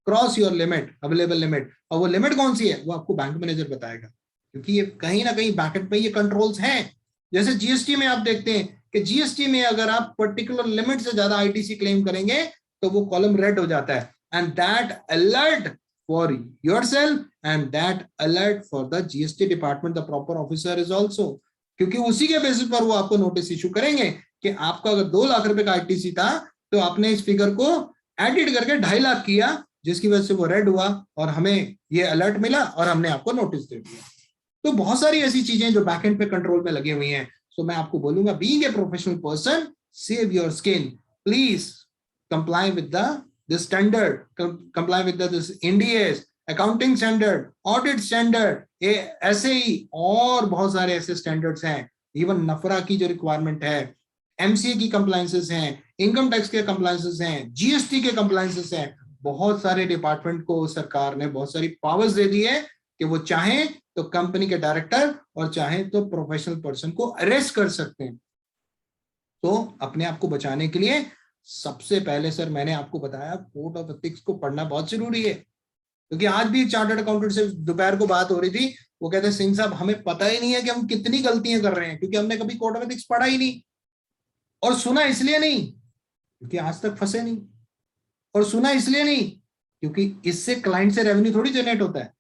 cross your limit, available limit। और वो limit कौन सी है वो आपको bank manager बताएगा, क्योंकि ये कहीं ना कहीं बैकेंड पे ये कंट्रोल्स हैं। जैसे जीएसटी में आप देखते हैं कि जीएसटी में अगर आप पर्टिकुलर लिमिट से ज्यादा आईटीसी क्लेम करेंगे तो वो कॉलम रेड हो जाता है, and that alert for yourself and that alert for the GST department, the proper officer is also, क्योंकि उसी के बेसिस पर वो आपको नोटिस इशू करेंगे कि आपका अगर 2 लाख रुपए का आईटीसी था तो आपने इस फिगर को एडिट करके 2.5 लाख किया, जिसकी वजह से वो रेड हुआ और हमें ये अलर्ट मिला और हमने आपको नोटिस दे दिया। तो बहुत सारी ऐसी चीजें जो बैकएंड पे कंट्रोल में लगी हुई हैं। सो मैं आपको बोलूंगा, being a professional person, save your skin, please comply with the the standard, comply with this NDAs, accounting standard, audit standard, SAE और बहुत सारे ऐसे स्टैंडर्ड्स हैं। इवन नफरा की जो रिक्वायरमेंट है, एमसीए की कंप्लायंसेस हैं, इनकम टैक्स के कंप्लायंसेस हैं, जीएसटी के कंप्लायंसेस हैं। बहुत सारे डिपार्टमेंट को सरकार ने बहुत सारी पावर्स दे दी है कि वो चाहें तो कंपनी के डायरेक्टर और चाहें तो प्रोफेशनल पर्सन को अरेस्ट कर सकते हैं। तो अपने आप को बचाने के लिए सबसे पहले सर मैंने आपको बताया कोड ऑफ एथिक्स को पढ़ना बहुत जरूरी है, क्योंकि आज भी चार्टर्ड अकाउंटेंट से दोपहर को बात हो रही थी, वो कहते हैं सिंह साहब हमें पता ही नहीं है कि हम कितनी गलतियां कर रहे हैं, क्योंकि हमने कभी कोड ऑफ एथिक्स पढ़ा ही नहीं, और सुना इसलिए नहीं क्योंकि आज तक फंसे नहीं, और सुना इसलिए नहीं क्योंकि इससे क्लाइंट से रेवेन्यू थोड़ी जनरेट होता है।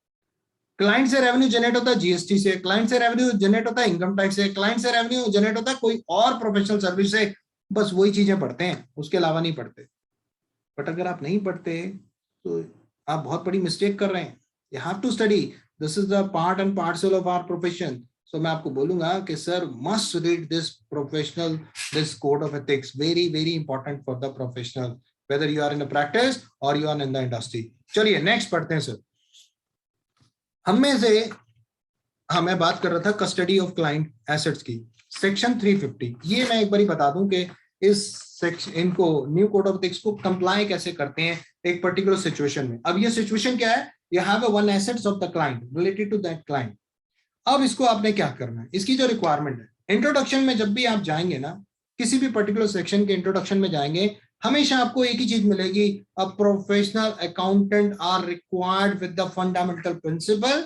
क्लाइंट से रेवेन्यू जनरेट होता है जीएसटी से, क्लाइंट से रेवेन्यू जनरेट होता है इनकम टैक्स से, क्लाइंट से रेवेन्यू जनरेट होता है कोई और प्रोफेशनल सर्विस से। बस वही चीजें पढ़ते हैं, उसके अलावा नहीं पढ़ते। बट अगर आप नहीं पढ़ते तो आप बहुत बड़ी मिस्टेक कर रहे हैं। You have to study, this is the part and parcel of our profession. So मैं आपको बोलूंगा कि sir must read this professional, this code of ethics, very very important for the professional, whether you are in the practice और you are in the industry. चलिए next पढ़ते हैं sir. मैं बात कर रहा था कस्टडी ऑफ क्लाइंट एसेट्स की, सेक्शन 350। ये मैं एक बार ही बता दूं कि इस सेक्शन, इनको न्यू कोड ऑफ एथिक्स को कंप्लाई कैसे करते हैं एक पर्टिकुलर सिचुएशन में। अब ये सिचुएशन क्या है, you have a one assets of the client related to that client. अब इसको आपने क्या करना है, इसकी जो रिक्वायरमेंट है, इंट्रोडक्शन में जब भी आप जाएंगे ना, किसी भी पर्टिकुलर सेक्शन के इंट्रोडक्शन में जाएंगे, हमेशा आपको एक ही चीज मिलेगी, a professional accountant are required with the fundamental principle,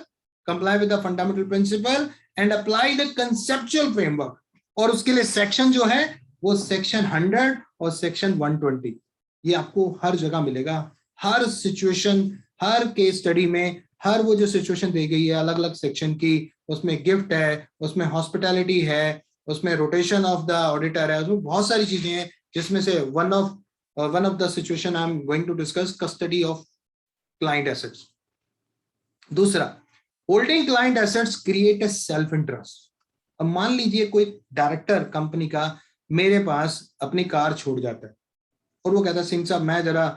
comply with the fundamental principle and apply the conceptual framework. और उसके लिए सेक्शन जो है वो सेक्शन 100 और सेक्शन 120, ये आपको हर जगह मिलेगा, हर सिचुएशन, हर केस स्टडी में, हर वो जो सिचुएशन दी गई है अलग अलग सेक्शन की, उसमें गिफ्ट है, उसमें हॉस्पिटैलिटी है, उसमें रोटेशन ऑफ द ऑडिटर है, उसमें बहुत सारी चीजें हैं, जिसमें से one of the situation I am going to discuss custody of client assets. दूसरा, holding client assets create a self interest. अब मान लीजिए कोई डायरेक्टर कंपनी का मेरे पास अपनी कार छोड़ जाता है और वो कहता है सिंह साहब मैं जरा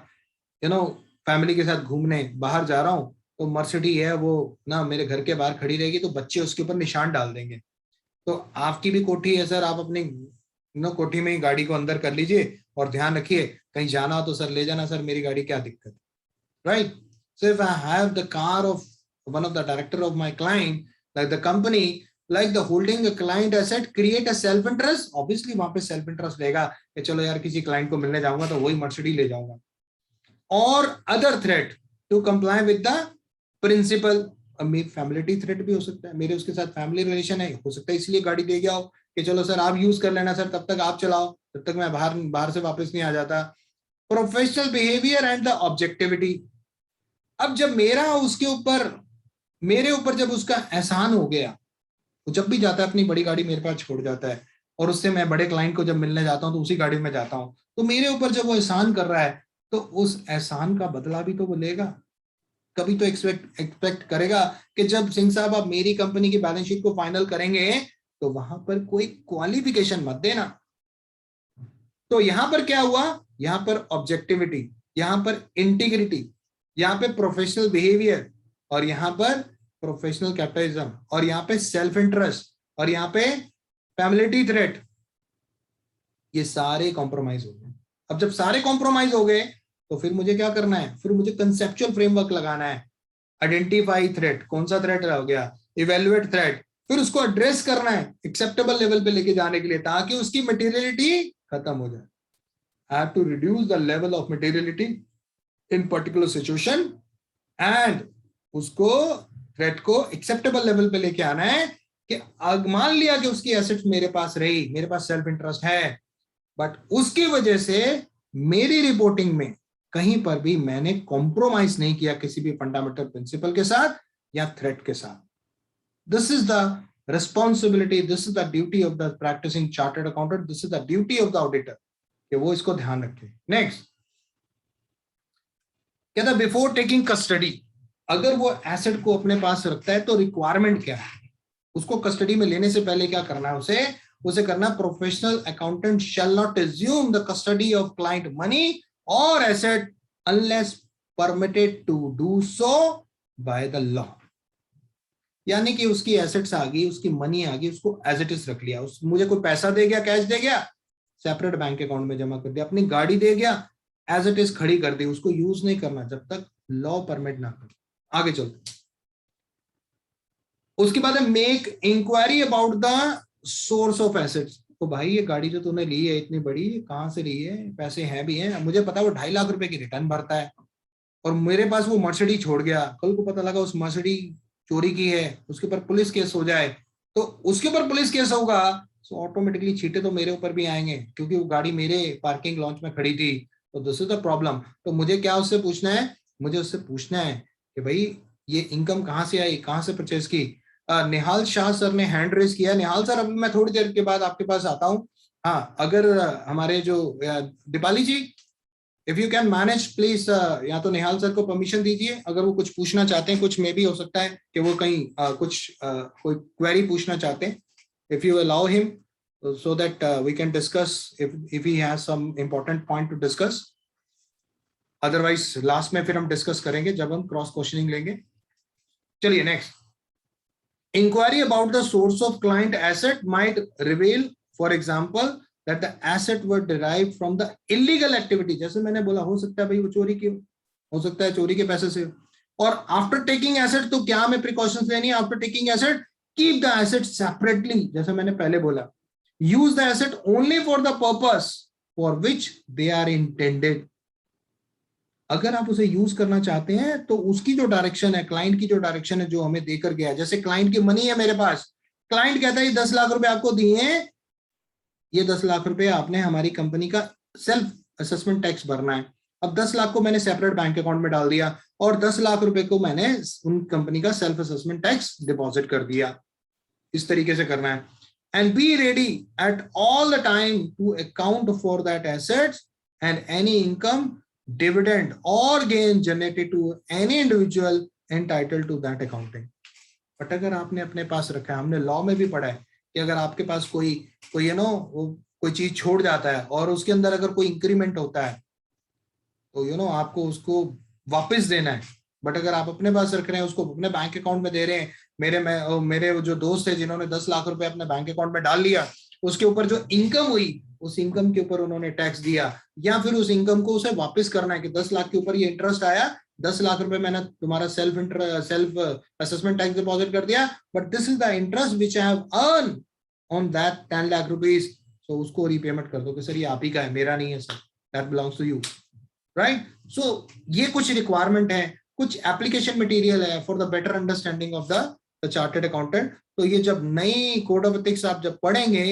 फैमिली के साथ घूमने बाहर जा रहा हूँ, तो मर्सिडीज है वो ना मेरे घर के बाहर खड़ी रहेगी, तो बच्चे उसके ऊपर निशान डाल देंगे। तो आपकी भी कोठी है सर, आप अपनी कोठी में ही गाड़ी को अंदर कर लीजिए और ध्यान रखिए कहीं जाना हो तो सर ले जाना, सर मेरी गाड़ी क्या दिक्कत है, right? So if I have the car of one of the director of my client, like the company, like the holding a client asset create a self interest, obviously वहां पे self interest रहेगा कि चलो यार किसी client को मिलने जाऊंगा तो वही Mercedes ले जाऊंगा, और other threat to comply with the principle. अब मेरी फैमिलिटी थ्रेट भी हो सकता है, मेरे उसके साथ फैमिली रिलेशन है, हो सकता है इसलिए गाड़ी दे गया हो कि चलो सर आप यूज कर लेना सर, तब तक आप चलाओ, तब तक मैं बाहर से वापस नहीं आ जाता. Professional behaviour and the objectivity. अब जब मेरे ऊपर जब उसका एहसान हो गया, वो जब भी जाता है अपनी बड़ी गाड़ी मेरे पास छोड़ जाता है, और उससे मैं बड़े क्लाइंट को जब मिलने जाता हूँ तो उसी गाड़ी में जाता हूँ, तो मेरे ऊपर जब वो एहसान कर रहा है तो उस एहसान का बदला भी तो वो लेगा. कभी तो एक्सपेक्ट करेगा कि जब सिंह साहब आप मेरी कंपनी की बैलेंस शीट को फाइनल करेंगे तो वहां पर कोई क्वालिफिकेशन मत देना. तो यहां पर क्या हुआ, यहां पर ऑब्जेक्टिविटी, यहां पर इंटीग्रिटी, यहां पे प्रोफेशनल बिहेवियर, और यहां पर प्रोफेशनल कैपिटलिज्म, और यहां पे सेल्फ इंटरेस्ट, और यहां पे फैमिलिटी थ्रेट, ये सारे कॉम्प्रोमाइज हो गए. अब जब सारे कॉम्प्रोमाइज हो गए तो फिर मुझे क्या करना है, फिर मुझे कंसेप्चुअल फ्रेमवर्क लगाना है. आइडेंटिफाई थ्रेट, कौन सा थ्रेट हो गया, इवेल्युएट थ्रेट, फिर उसको एड्रेस करना है एक्सेप्टेबल लेवल पे लेके जाने के लिए ताकि उसकी मटेरियलिटी खत्म हो जाए. I have to reduce the level of materiality in particular situation and उसको थ्रेट को एक्सेप्टेबल लेवल पे लेके आना है कि मान लिया कि उसकी एसेट्स मेरे पास रही, मेरे पास सेल्फ इंटरेस्ट है, बट उसकी वजह से मेरी रिपोर्टिंग में कहीं पर भी मैंने कॉम्प्रोमाइज नहीं किया किसी भी फंडामेंटल प्रिंसिपल के साथ या थ्रेट के साथ. This is the responsibility, this is the duty of the practicing chartered accountant, this is the duty of the auditor कि वो इसको ध्यान रखे. नेक्स्ट कहता है बिफोर टेकिंग कस्टडी, अगर वो एसेट को अपने पास रखता है तो रिक्वायरमेंट क्या है, उसको कस्टडी में लेने से पहले क्या करना है, उसे करना, professional accountant shall not assume the custody of client money और asset unless permitted to do so by the law. यानी कि उसकी एसेट्स आ गई, उसकी मनी आ गई, उसको एज इट इज रख लिया, मुझे कोई पैसा दे गया, कैश दे गया, सेपरेट बैंक अकाउंट में जमा कर दिया, अपनी गाड़ी दे गया, एज इट इज खड़ी कर दी, उसको यूज नहीं करना जब तक लॉ परमिट ना करे. आगे चलते. उसके बाद है make inquiry about the source of assets. तो भाई ये गाड़ी जो तूने ली है इतनी बड़ी, कहाँ से ली है, पैसे हैं भी हैं, मुझे पता है वो 2.5 लाख रुपए की रिटर्न भरता है, और मेरे पास वो मर्सिडीज छोड़ गया, कल को पता लगा उस मर्सिडीज चोरी की है, उसके ऊपर पुलिस केस हो जाए, तो उसके ऊपर पुलिस केस होगा तो ऑटोमेटिकली छींटे तो मेरे ऊपर भी आएंगे क्योंकि वो गाड़ी मेरे पार्किंग लॉन्च में खड़ी थी. तो दिस इज द प्रॉब्लम. तो मुझे क्या उससे पूछना है, मुझे उससे पूछना है कि भाई ये इनकम कहाँ से आई, कहाँ से परचेज की. निहाल शाह सर ने हैंड रेज किया. निहाल सर अभी मैं थोड़ी देर के बाद आपके पास आता हूँ. हाँ, अगर हमारे जो Deepali ji, if you can manage please, या तो निहाल सर को परमिशन दीजिए, अगर वो कुछ पूछना चाहते हैं, कुछ में भी हो सकता है कि वो कहीं कोई क्वेरी पूछना चाहते हैं. If you allow him so that we can discuss if he has some important point to discuss. Otherwise last में फिर हम डिस्कस करेंगे जब हम क्रॉस क्वेश्चनिंग लेंगे. चलिए next. Inquiry about the source of client asset might reveal for example that the asset were derived from the illegal activity. जैसे मैंने बोला, हो सकता है भाई वो चोरी की हो सकता है चोरी के पैसे से. और आफ्टर टेकिंग एसेट तो क्या हमें प्रिकॉशंस लेनी है, after taking asset keep the asset separately, जैसे मैंने पहले बोला, use the asset only for the purpose for which they are intended. अगर आप उसे यूज करना चाहते हैं तो उसकी जो डायरेक्शन है, क्लाइंट की जो डायरेक्शन है जो हमें देकर गया है, जैसे क्लाइंट की मनी है मेरे पास, क्लाइंट कहता है 10 लाख रुपए आपको दिए हैं, ये 10 लाख रुपए आपने हमारी कंपनी का सेल्फ असेसमेंट टैक्स भरना है. अब 10 लाख को मैंने सेपरेट बैंक अकाउंट में डाल दिया और 10 लाख रुपए को मैंने उन कंपनी का सेल्फ असेसमेंट टैक्स डिपॉजिट कर दिया. इस तरीके से करना है. And be ready at all the time to account for that assets and any income, dividend or gain generated to any individual entitled to that accounting. But अगर आपने अपने पास रखा है, हमने लॉ में भी पढ़ा है कि अगर आपके पास कोई कोई चीज छोड़ जाता है और उसके अंदर अगर कोई इंक्रीमेंट होता है तो आपको उसको वापस देना है. बट अगर आप अपने पास रख रहे हैं, उसको अपने बैंक अकाउंट में दे रहे हैं, मेरे जो दोस्त है जिन्होंने 10 लाख रुपए अपने बैंक अकाउंट में डाल लिया, उसके ऊपर जो इनकम हुई उस इनकम के ऊपर उन्होंने टैक्स दिया, या फिर उस इनकम को उसे वापस करना है कि 10 लाख के ऊपर ये इंटरेस्ट आया, 10 लाख रुपए मैंने तुम्हारा सेल्फ असेसमेंट टैक्स डिपॉजिट कर दिया, but this is the interest which I have earn on that 10 lakh rupees, तो उसको रीपेमेंट कर दो कि सर ये आप ही का है, मेरा नहीं है sir, that belongs to you, right. So ये कुछ रिक्वायरमेंट है, कुछ एप्लीकेशन मटेरियल है for the better understanding of the chartered accountant. तो ये जब नई कोड ऑफ एथिक्स आप जब पढ़ेंगे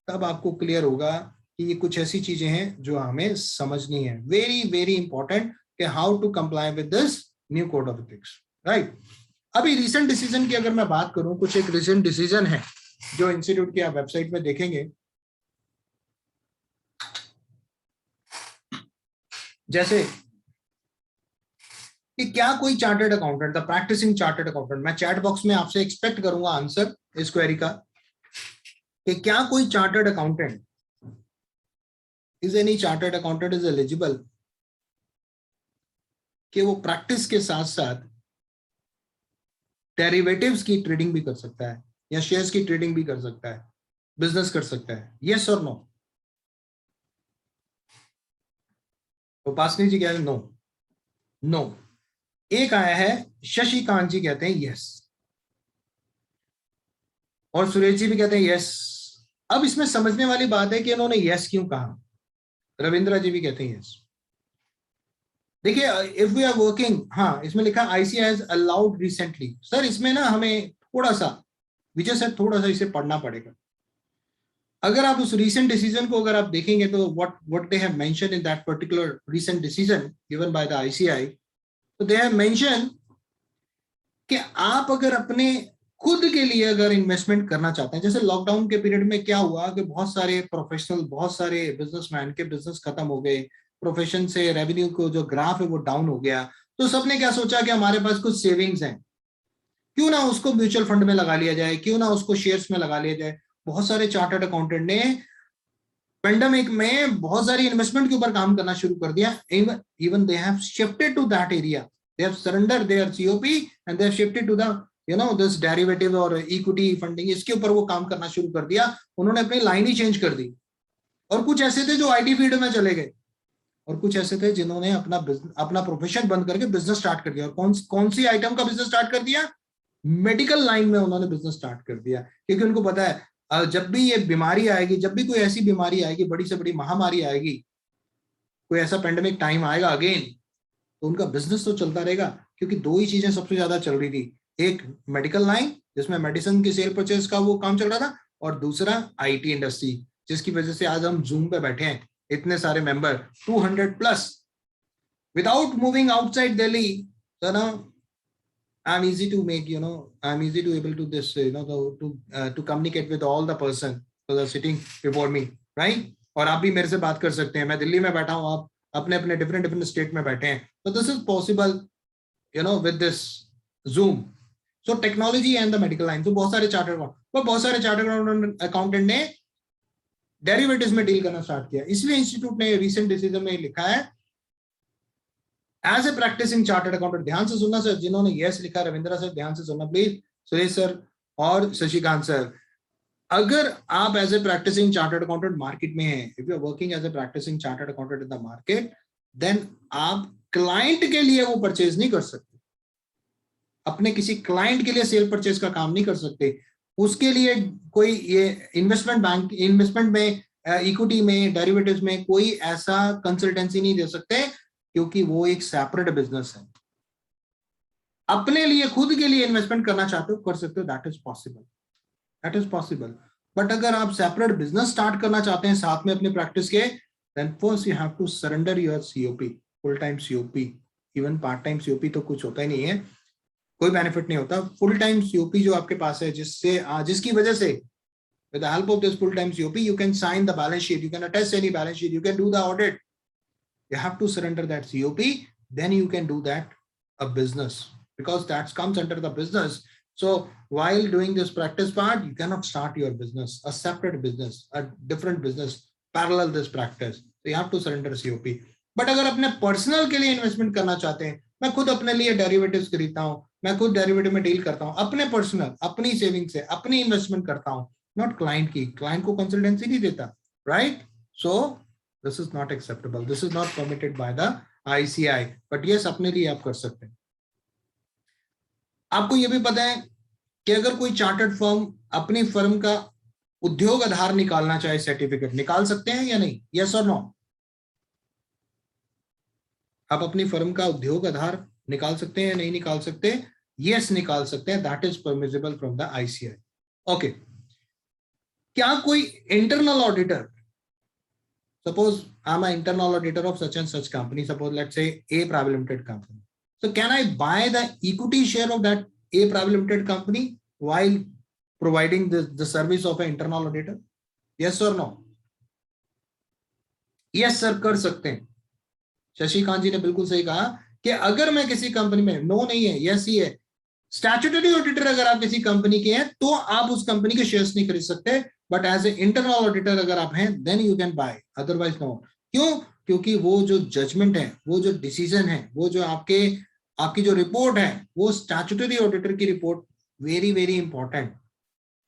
तब आपको क्लियर होगा कि ये कुछ ऐसी चीजें हैं जो हमें समझनी है, वेरी वेरी इंपॉर्टेंट, कि how to comply with this new code of ethics, right. अभी रिसेंट डिसीजन की अगर मैं बात करूं, कुछ एक रिसेंट डिसीजन है जो इंस्टीट्यूट की आप वेबसाइट में देखेंगे, जैसे कि क्या कोई chartered accountant, the practising chartered accountant, मैं चैट बॉक्स में आपसे एक्सपेक्ट करूंगा आंसर इस क्वेरी का, कि क्या कोई chartered accountant, is any chartered accountant is eligible कि वो प्रैक्टिस के साथ साथ डेरिवेटिव्स की ट्रेडिंग भी कर सकता है या शेयर्स की ट्रेडिंग भी कर सकता है, बिजनेस कर सकता है, यस और नो? तो पासनी जी कह रहे नो, नो। एक आया है शशिकांत जी कहते हैं यस, और सुरेश जी भी कहते हैं यस। अब इसमें समझने वाली बात है कि इन्होंने यस क्यों कहा। रविंद्र जी भी कहते हैं यस। देखिए, इफ वी आर वर्किंग, हाँ इसमें लिखा ICI has allowed recently, sir इसमें ना हमें थोड़ा सा विजय सर थोड़ा सा इसे पढ़ना पड़ेगा। अगर आप उस रीसेंट डिसीजन को अगर आप देखेंगे तो what they have mentioned in that particular recent decision given by the ICI, तो दे हैव मेंशन कि आप अगर अपने खुद के लिए अगर इन्वेस्टमेंट करना चाहते हैं, जैसे लॉकडाउन के पीरियड में क्या हुआ कि बहुत सारे प्रोफेशनल, बहुत सारे बिजनेसमैन के बिजनेस खत्म हो गए, प्रोफेशन से रेवेन्यू को जो ग्राफ है वो डाउन हो गया, तो सबने क्या सोचा कि हमारे पास कुछ सेविंग्स हैं, क्यों ना उसको म्यूचुअल फंड में लगा लिया जाए, क्यों ना उसको शेयर्स में लगा लिया जाए। बहुत सारे चार्टर्ड अकाउंटेंट ने पेंडेमिक में बहुत सारी इन्वेस्टमेंट के ऊपर काम करना शुरू कर दिया, even they have shifted to that area, they have surrendered their COP and they have shifted to the this derivative और equity funding, इसके ऊपर वो काम करना शुरू कर दिया, उन्होंने अपनी लाइन ही चेंज कर दी। और कुछ ऐसे थे जो आईटी फील्ड में चले गए, और कुछ ऐसे थे जिन्होंने अपना प्रोफेशन बंद करके बिजनेस स्टार्ट कर दिया। और कौन सी आइटम का बिजनेस स्टार्ट कर दिया? मेडिकल लाइन में उन्होंने बिजनेस स्टार्ट कर दिया, क्योंकि उनको पता है जब भी ये बीमारी आएगी, जब भी कोई ऐसी बीमारी आएगी, बड़ी से बड़ी महामारी आएगी, कोई ऐसा पेंडेमिक टाइम आएगा अगेन, तो उनका बिजनेस तो चलता रहेगा, क्योंकि दो ही चीजें सबसे ज्यादा चल रही थी, एक मेडिकल लाइन जिसमें मेडिसिन की सेल परचेज का वो काम चल रहा था, और दूसरा आईटी इंडस्ट्री, जिसकी वजह से आज हम जूम पे बैठे हैं, इतने सारे member 200 plus without moving outside Delhi. I'm easy to make, I'm easy to able to this, to communicate with all the person who are sitting before me, right? और आप भी मेरे से बात कर सकते हैं, मैं दिल्ली में बैठा हूँ, आप अपने अपने डिफरेंट स्टेट में बैठे हैं, तो this is possible with this Zoom. So technology and the medical line, तो बहुत सारे चार्टर्ड अकाउंटेंट ने डेरिवेटिव्स में डील करना स्टार्ट किया। इसलिए इंस्टीट्यूट ने रिसेंट डिसीजन में लिखा है as a practising chartered accountant, ध्यान से सुनना सर, जिन्होंने यस लिखा, रविंद्रा सर ध्यान से सुनना प्लीज, सुरेश सर और शशिकांत सर, अगर आप as a practising chartered accountant market में हैं, if you are working as a practising chartered accountant in the market, then आप क्लाइंट के लिए वो परचेज नहीं कर सकते, अपने किसी क्लाइंट के लिए सेल परचेज का काम नहीं कर सकते, उसके लिए कोई ये इन्वेस्टमेंट में, इक्विटी में, डेरिवेटिव्स में कोई ऐसा कंसल्टेंसी नहीं दे सकते, क्योंकि वो एक सेपरेट बिजनेस है। अपने लिए खुद के लिए इन्वेस्टमेंट करना चाहते हो, कर सकते हो, दैट इज पॉसिबल। बट अगर आप सेपरेट बिजनेस स्टार्ट करना चाहते हैं साथ में अपनी प्रैक्टिस के, then first you have to surrender your COP, full time COP, even part time COP तो कुछ होता ही नहीं है, कोई बेनिफिट नहीं होता। फुल टाइम सीओपी जो आपके पास है, जिसकी वजह से with the help of this full time COP you can sign the balance sheet, you can attest any balance sheet, you can do the audit. You have to surrender that COP, then you can do that a business, because that comes under the business. So while doing this practice part, you cannot start your business, a separate business, a different business, parallel this practice. So you have to surrender COP. But अगर अपने personal के लिए investment करना चाहते हैं, मैं खुद अपने लिए डेरिवेटिव्स खरीदता हूँ, मैं खुद डेरिवेटिव में डील करता हूँ, अपने पर्सनल, अपनी सेविंग से अपनी इन्वेस्टमेंट करता हूँ, नॉट क्लाइंट की, क्लाइंट को कंसल्टेंसी नहीं देता, right? So this is not acceptable, this is not permitted by the ICI, but yes अपने लिए आप कर सकते हैं। आपको यह भी पता है कि अगर कोई चार्टर्ड फर्म अपनी फर्म का उद्योग आधार निकालना चाहे, सर्टिफिकेट निकाल सकते हैं या नहीं? यस और नो? आप अपनी फर्म का उद्योग आधार निकाल सकते हैं या नहीं निकाल सकते? यस निकाल सकते हैं, that is permissible from the ICI। Okay, क्या कोई internal auditor, suppose I'm an internal auditor of such and such company, suppose let's say A Private Limited company, so can I buy the equity share of that A Private Limited company while providing the service of an internal auditor? Yes or no? Yes sir, कर सकते हैं। शशिकांत जी ने बिल्कुल सही कहा कि अगर मैं किसी कंपनी में, नो नहीं है, यस ही है, स्टैट्यूटरी ऑडिटर अगर आप किसी कंपनी के हैं तो आप उस कंपनी के शेयर्स नहीं खरीद सकते, but as a internal auditor अगर आप हैं then you can buy, otherwise no. क्यों? क्योंकि वो जो जजमेंट है, वो जो डिसीजन है, वो जो आपकी जो रिपोर्ट है, वो स्टैट्यूटरी ऑडिटर की रिपोर्ट वेरी वेरी इंपॉर्टेंट,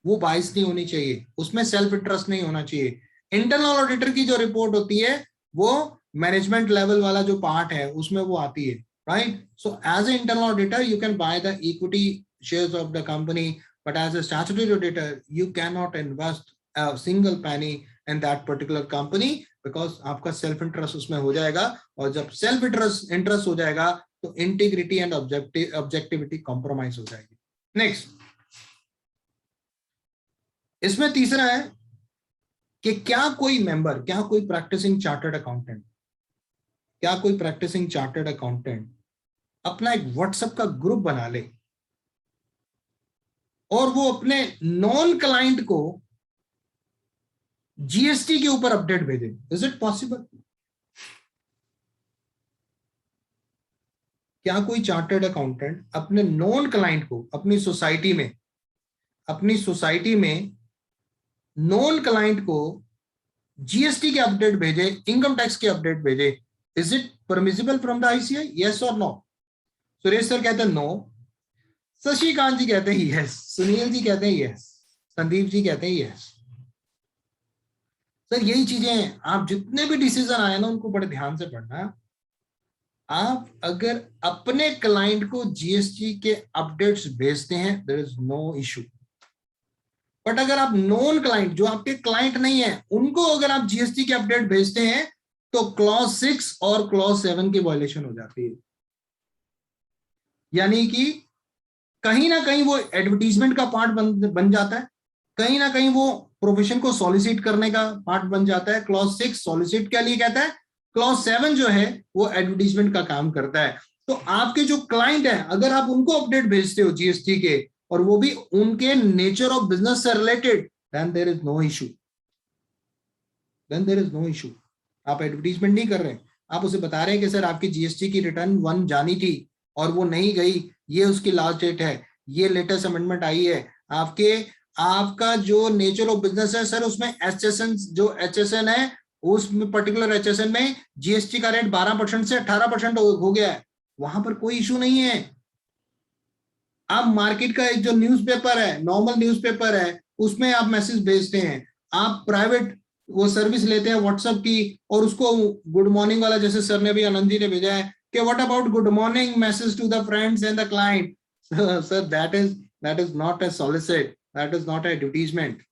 वो बाइस नहीं होनी चाहिए, उसमें सेल्फ इंटरेस्ट नहीं होना चाहिए। इंटरनल ऑडिटर की जो रिपोर्ट होती है वो मैनेजमेंट लेवल वाला जो पार्ट है उसमें वो आती है, right? So as an internal auditor you can buy the equity shares of the company, but as a statutory auditor you cannot invest a single penny in that particular company because आपका self interest उसमें हो जाएगा, और जब self interest हो जाएगा तो integrity and objectivity compromise हो जाएगी। नेक्स्ट, इसमें तीसरा है कि क्या कोई मेंबर, क्या कोई प्रैक्टिसिंग चार्टर्ड अकाउंटेंट, क्या कोई प्रैक्टिसिंग चार्टर्ड अकाउंटेंट अपना एक व्हाट्सएप का ग्रुप बना ले और वो अपने नॉन क्लाइंट को GST के ऊपर अपडेट भेजे? Is it possible? क्या कोई चार्टर्ड अकाउंटेंट अपने नॉन क्लाइंट को अपनी सोसाइटी में नॉन क्लाइंट को GST के अपडेट भेजे, इनकम टैक्स के अपडेट भेजे? Is it permissible from the ICI? Yes और नो? सुरेश सर कहते हैं नो, शशिकांत जी कहते हैं यस, सुनील जी कहते हैं यस, संदीप जी कहते हैं यस। सर यही चीजें हैं, आप जितने भी डिसीजन आए ना उनको बड़े ध्यान से पढ़ना। आप अगर अपने क्लाइंट को GST के अपडेट्स भेजते हैं there is no issue, but अगर आप नॉन क्लाइंट, जो आपके क्लाइंट नहीं है, उनको अगर आप GST के अपडेट भेजते हैं तो क्लॉज 6 और क्लॉज 7 की वायलेशन हो जाती है। यानी कि कहीं ना कहीं वो एडवर्टीजमेंट का पार्ट बन जाता है, कहीं ना कहीं वो प्रोफेशन को सॉलिसिट करने का पार्ट बन जाता है। क्लॉज 6 सॉलिसिट के लिए कहता है, क्लॉज 7 जो है वो एडवर्टीजमेंट का काम करता है। तो आपके जो क्लाइंट है, अगर आप उनको अपडेट भेजते हो GST के, और वो भी उनके नेचर ऑफ बिजनेस से रिलेटेड, then there is no issue, then there is no issue. आप एडवर्टीजमेंट नहीं कर रहे हैं, आप उसे बता रहे हैं कि सर आपकी GST की रिटर्न 1 जानी थी और वो नहीं गई, ये उसकी लास्ट डेट है, ये लेटेस्ट अमेंडमेंट आई है, आपका जो नेचर ऑफ बिजनेस है सर उसमें HSN, जो HSN है उसमें पर्टिकुलर HSN में GST का रेट 12% से 18% हो गया है, वहां पर कोई इशू नहीं है। आप मार्केट का एक जो न्यूज़पेपर है, नॉर्मल न्यूज़पेपर है, उसमें आप मैसेज भेजते हैं, आप प्राइवेट वो सर्विस लेते हैं व्हाट्सएप की, और उसको गुड मॉर्निंग वाला, जैसे सर ने भी, आनंद जी ने भेजा है कि what about good morning message to the friends and the client, sir that is not a solicit, that is not a advertisement,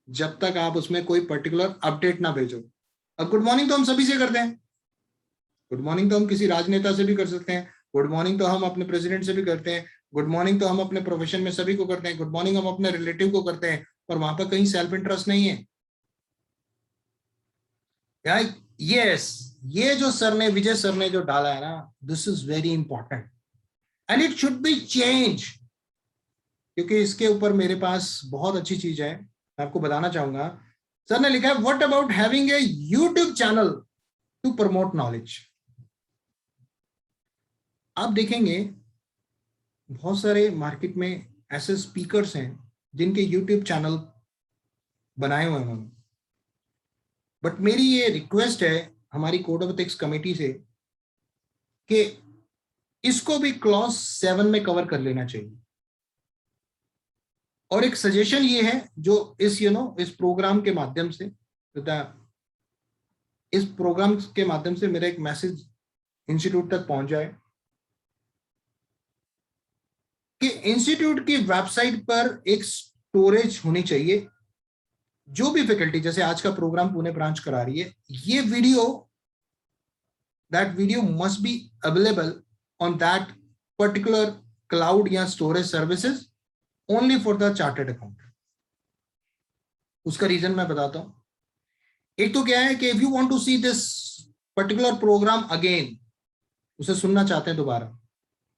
जब तक आप उसमें कोई पर्टिकुलर अपडेट ना भेजो। अब गुड मॉर्निंग तो हम सभी से करते हैं, गुड मॉर्निंग तो हम किसी राजनेता से भी कर सकते हैं, गुड मॉर्निंग तो हम अपने प्रेसिडेंट से भी करते हैं, गुड मॉर्निंग तो हम अपने प्रोफेशन में सभी को करते हैं, गुड मॉर्निंग हम अपने रिलेटिव को करते हैं, और वहां पर कहीं सेल्फ इंटरेस्ट नहीं है। यस, ये जो सर ने, विजय सर ने जो डाला है ना, this is very important and it should be change, क्योंकि इसके ऊपर मेरे पास बहुत अच्छी चीज है, मैं आपको बताना चाहूंगा। सर ने लिखा है, what about having a YouTube channel to promote knowledge. आप देखेंगे बहुत सारे मार्केट में ऐसे स्पीकर्स हैं जिनके यूट्यूब चैनल बनाए हुए हैं उन्होंने, बट मेरी ये रिक्वेस्ट है हमारी कोड ऑफ एथिक्स कमेटी से कि इसको भी क्लॉज 7 में कवर कर लेना चाहिए। और एक सजेशन ये है, जो इस प्रोग्राम के माध्यम से, इस प्रोग्राम के माध्यम से मेरा एक मैसेज इंस्टीट्यूट तक पहुंच जाए कि इंस्टीट्यूट की वेबसाइट पर एक स्टोरेज होनी चाहिए। जो भी फैकल्टी, जैसे आज का प्रोग्राम पुणे ब्रांच करा रही है, ये video, that video must be available on that particular cloud या storage services only for the chartered accountant. उसका रीजन मैं बताता हूं। एक तो क्या है कि if you want to see this particular program again, उसे सुनना चाहते हैं दोबारा,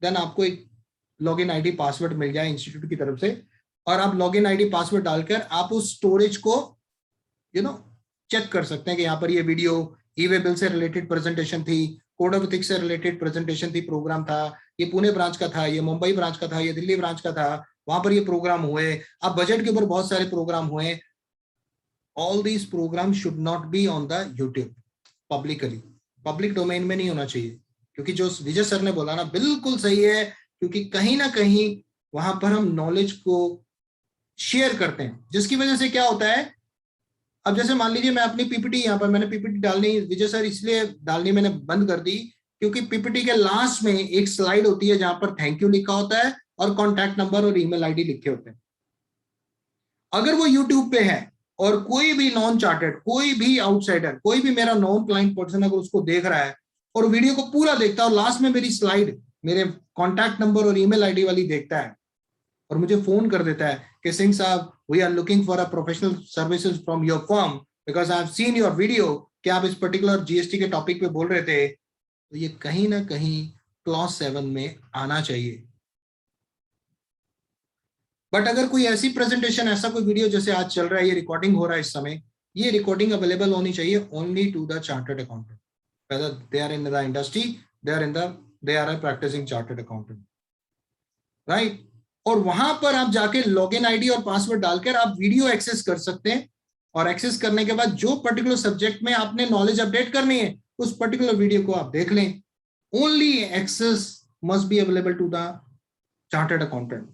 देन आपको एक लॉगिन आईडी पासवर्ड मिल जाए इंस्टीट्यूट की तरफ से, और आप लॉगिन आईडी पासवर्ड डालकर आप उस स्टोरेज को चेक कर सकते हैं कि यहाँ पर ये वीडियो ई-वे बिल से रिलेटेड प्रेजेंटेशन थी, कोड ऑफ एथिक्स से रिलेटेड प्रेजेंटेशन थी, प्रोग्राम था, ये पुणे ब्रांच का था, ये मुंबई ब्रांच का था, ये दिल्ली ब्रांच का था, वहां पर ये प्रोग्राम हुए, अब बजट के ऊपर बहुत सारे प्रोग्राम हुए। All these programme should not be on the YouTube publicly, public domain में नहीं होना चाहिए, क्योंकि जो विजय सर ने बोला ना बिल्कुल सही है, क्योंकि कहीं ना कहीं वहां पर हम नॉलेज को शेयर करते हैं, जिसकी वजह से क्या होता है, अब जैसे मान लीजिए मैं अपनी पीपीटी, यहाँ पर मैंने पीपीटी डालनी, विजय सर इसलिए डालनी मैंने बंद कर दी क्योंकि पीपीटी के लास्ट में एक स्लाइड होती है जहां पर थैंक यू लिखा होता है और कॉन्टैक्ट नंबर और ईमेल आईडी लिखे होते हैं। अगर वो यूट्यूब पे है और कोई भी नॉन चार्टर्ड, कोई भी आउटसाइडर, कोई भी मेरा नॉन क्लाइंट पर्सन अगर उसको देख रहा है और वीडियो को पूरा देखता है और लास्ट में मेरी स्लाइड मेरे कॉन्टैक्ट नंबर और ईमेल आईडी वाली देखता है और मुझे फोन कर देता है कि सिंह साहब, we are looking for a professional services from your firm because I have seen your video, कि आप इस पर्टिकुलर जीएसटी के टॉपिक पे बोल रहे थे, तो ये कहीं ना कहीं क्लॉज 7 में आना चाहिए। बट अगर कोई ऐसी प्रेजेंटेशन, ऐसा कोई वीडियो जैसे आज चल रहा है, ये रिकॉर्डिंग हो रहा है इस समय, ये रिकॉर्डिंग अवेलेबल होनी चाहिए only to the chartered accountant, whether they are in the industry, they are a practicing chartered accountant, right? और वहां पर आप जाके लॉगिन आईडी और पासवर्ड डालकर आप वीडियो एक्सेस कर सकते हैं, और एक्सेस करने के बाद जो पर्टिकुलर सब्जेक्ट में आपने नॉलेज अपडेट करनी है उस पर्टिकुलर वीडियो को आप देख लें। Only access must be available to the chartered accountant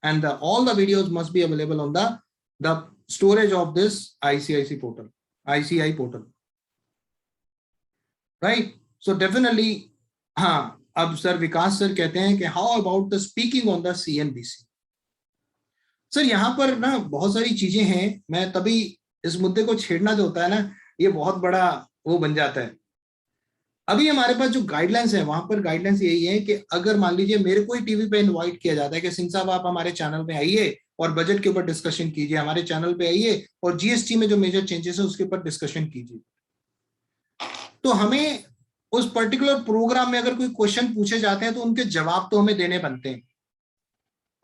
and all the videos must be available on the storage of this ICI portal, right? So definitely, हाँ, अब सर विकास sir कहते हैं कि how about the speaking on the CNBC। Sir यहाँ पर ना बहुत सारी चीजें हैं, मैं तभी इस मुद्दे को छेड़ना जो होता है ना, ये बहुत बड़ा वो बन जाता है। अभी हमारे पास जो गाइडलाइंस है, वहां पर गाइडलाइंस यही है कि अगर मान लीजिए मेरे को ही टीवी पे इनवाइट किया जाता है कि सिंह साहब आप हमारे चैनल पे आइए और बजट के ऊपर डिस्कशन कीजिए, हमारे चैनल पे आइए और जीएसटी में जो मेजर चेंजेस है उसके ऊपर डिस्कशन कीजिए, तो हमें उस पर्टिकुलर प्रोग्राम में अगर कोई क्वेश्चन पूछे जाते हैं तो उनके जवाब तो हमें देने बनते हैं।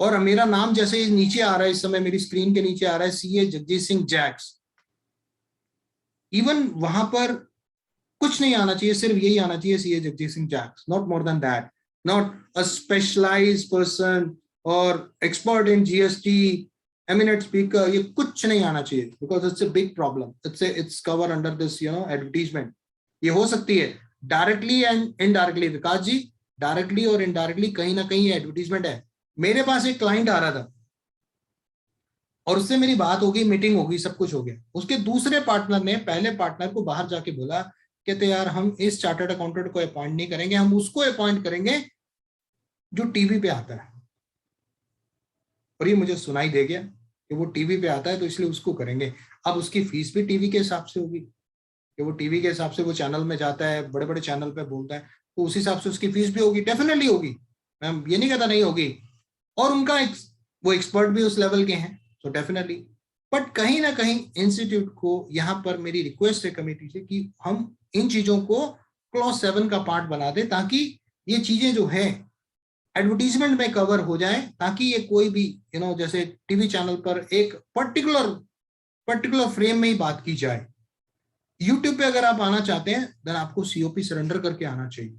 और मेरा नाम जैसे नीचे आ रहा है, इस समय मेरी स्क्रीन के नीचे आ रहा है सीए जगजीत सिंह जैक्स, इवन वहां पर कुछ नहीं आना चाहिए, सिर्फ यही आना चाहिए सीए जगजीत सिंह जैक्स, not more than that, not a specialized person और expert in GST, eminent speaker, ये कुछ नहीं आना चाहिए, because it's a big problem, it's cover under this advertisement. ये हो सकती है directly and indirectly, Vikas ji, directly और इनडायरेक्टली कहीं ना कहीं एडवर्टीजमेंट है। मेरे पास एक क्लाइंट आ रहा था और उससे मेरी बात हो गई, मीटिंग हो गई, सब कुछ हो गया, उसके दूसरे पार्टनर ने पहले पार्टनर को बाहर जाके बोला, कहते यार हम इस चार्टर्ड अकाउंटेंट को अपॉइंट नहीं करेंगे, हम उसको अपॉइंट करेंगे जो टीवी पे आता है। और ये मुझे सुनाई दे गया कि वो टीवी पे आता है तो इसलिए उसको करेंगे। अब उसकी फीस भी टीवी के हिसाब से होगी, कि वो टीवी के हिसाब से वो चैनल में जाता है, बड़े बड़े चैनल पे बोलता है, तो उस हिसाब से उसकी फीस भी होगी, डेफिनेटली होगी, मैं ये नहीं कहता नहीं होगी, और उनका वो एक्सपर्ट भी उस लेवल के हैं, तो डेफिनेटली। बट कहीं ना कहीं इंस्टीट्यूट को यहाँ पर मेरी रिक्वेस्ट है कमेटी से कि हम इन चीजों को क्लॉज 7 का पार्ट बना दे, ताकि ये चीजें जो है एडवर्टीजमेंट में कवर हो जाए, ताकि ये कोई भी जैसे टीवी चैनल पर एक पर्टिकुलर फ्रेम में ही बात की जाए। यूट्यूब पे अगर आप आना चाहते हैं देन आपको सीओपी सरेंडर करके आना चाहिए।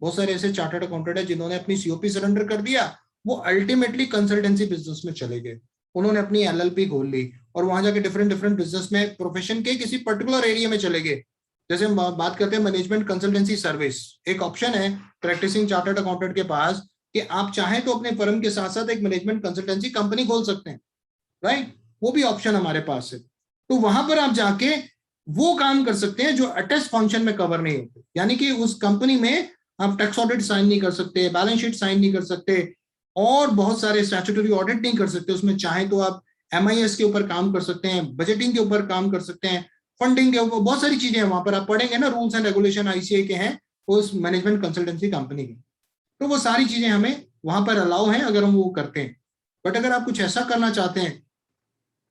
बहुत सारे ऐसे चार्टर्ड अकाउंटेंट है जिन्होंने अपनी सीओपी सरेंडर कर दिया, वो अल्टीमेटली कंसल्टेंसी बिजनेस में चले गए, उन्होंने अपनी एलएलपी खोल ली और वहां जाके डिफरेंट बिजनेस में प्रोफेशन के किसी पर्टिकुलर एरिया में चले गए। जैसे हम बात करते हैं मैनेजमेंट कंसल्टेंसी सर्विस, एक ऑप्शन है प्रैक्टिसिंग चार्टर्ड अकाउंटेंट के पास कि आप चाहें तो अपने फर्म के साथ साथ एक मैनेजमेंट कंसल्टेंसी कंपनी खोल सकते हैं, राइट? वो भी ऑप्शन हमारे पास है। तो वहां पर आप जाके वो काम कर सकते हैं जो अटैच फंक्शन में कवर नहीं होते, यानी कि उस कंपनी में आप टैक्स ऑडिट साइन नहीं कर सकते, बैलेंस शीट साइन नहीं कर सकते, और बहुत सारे स्टैट्यूटरी ऑडिट नहीं कर सकते। उसमें चाहे तो आप MIS के ऊपर काम कर सकते हैं, बजटिंग के ऊपर काम कर सकते हैं, फंडिंग के ऊपर, बहुत सारी चीजें हैं वहां पर। आप पढ़ेंगे ना, रूल्स एंड रेगुलेशन ICAI के हैं, उस मैनेजमेंट कंसल्टेंसी कंपनी के, तो वो सारी चीजें हमें वहां पर अलाउ हैं अगर हम वो करते हैं। बट अगर आप कुछ ऐसा करना चाहते हैं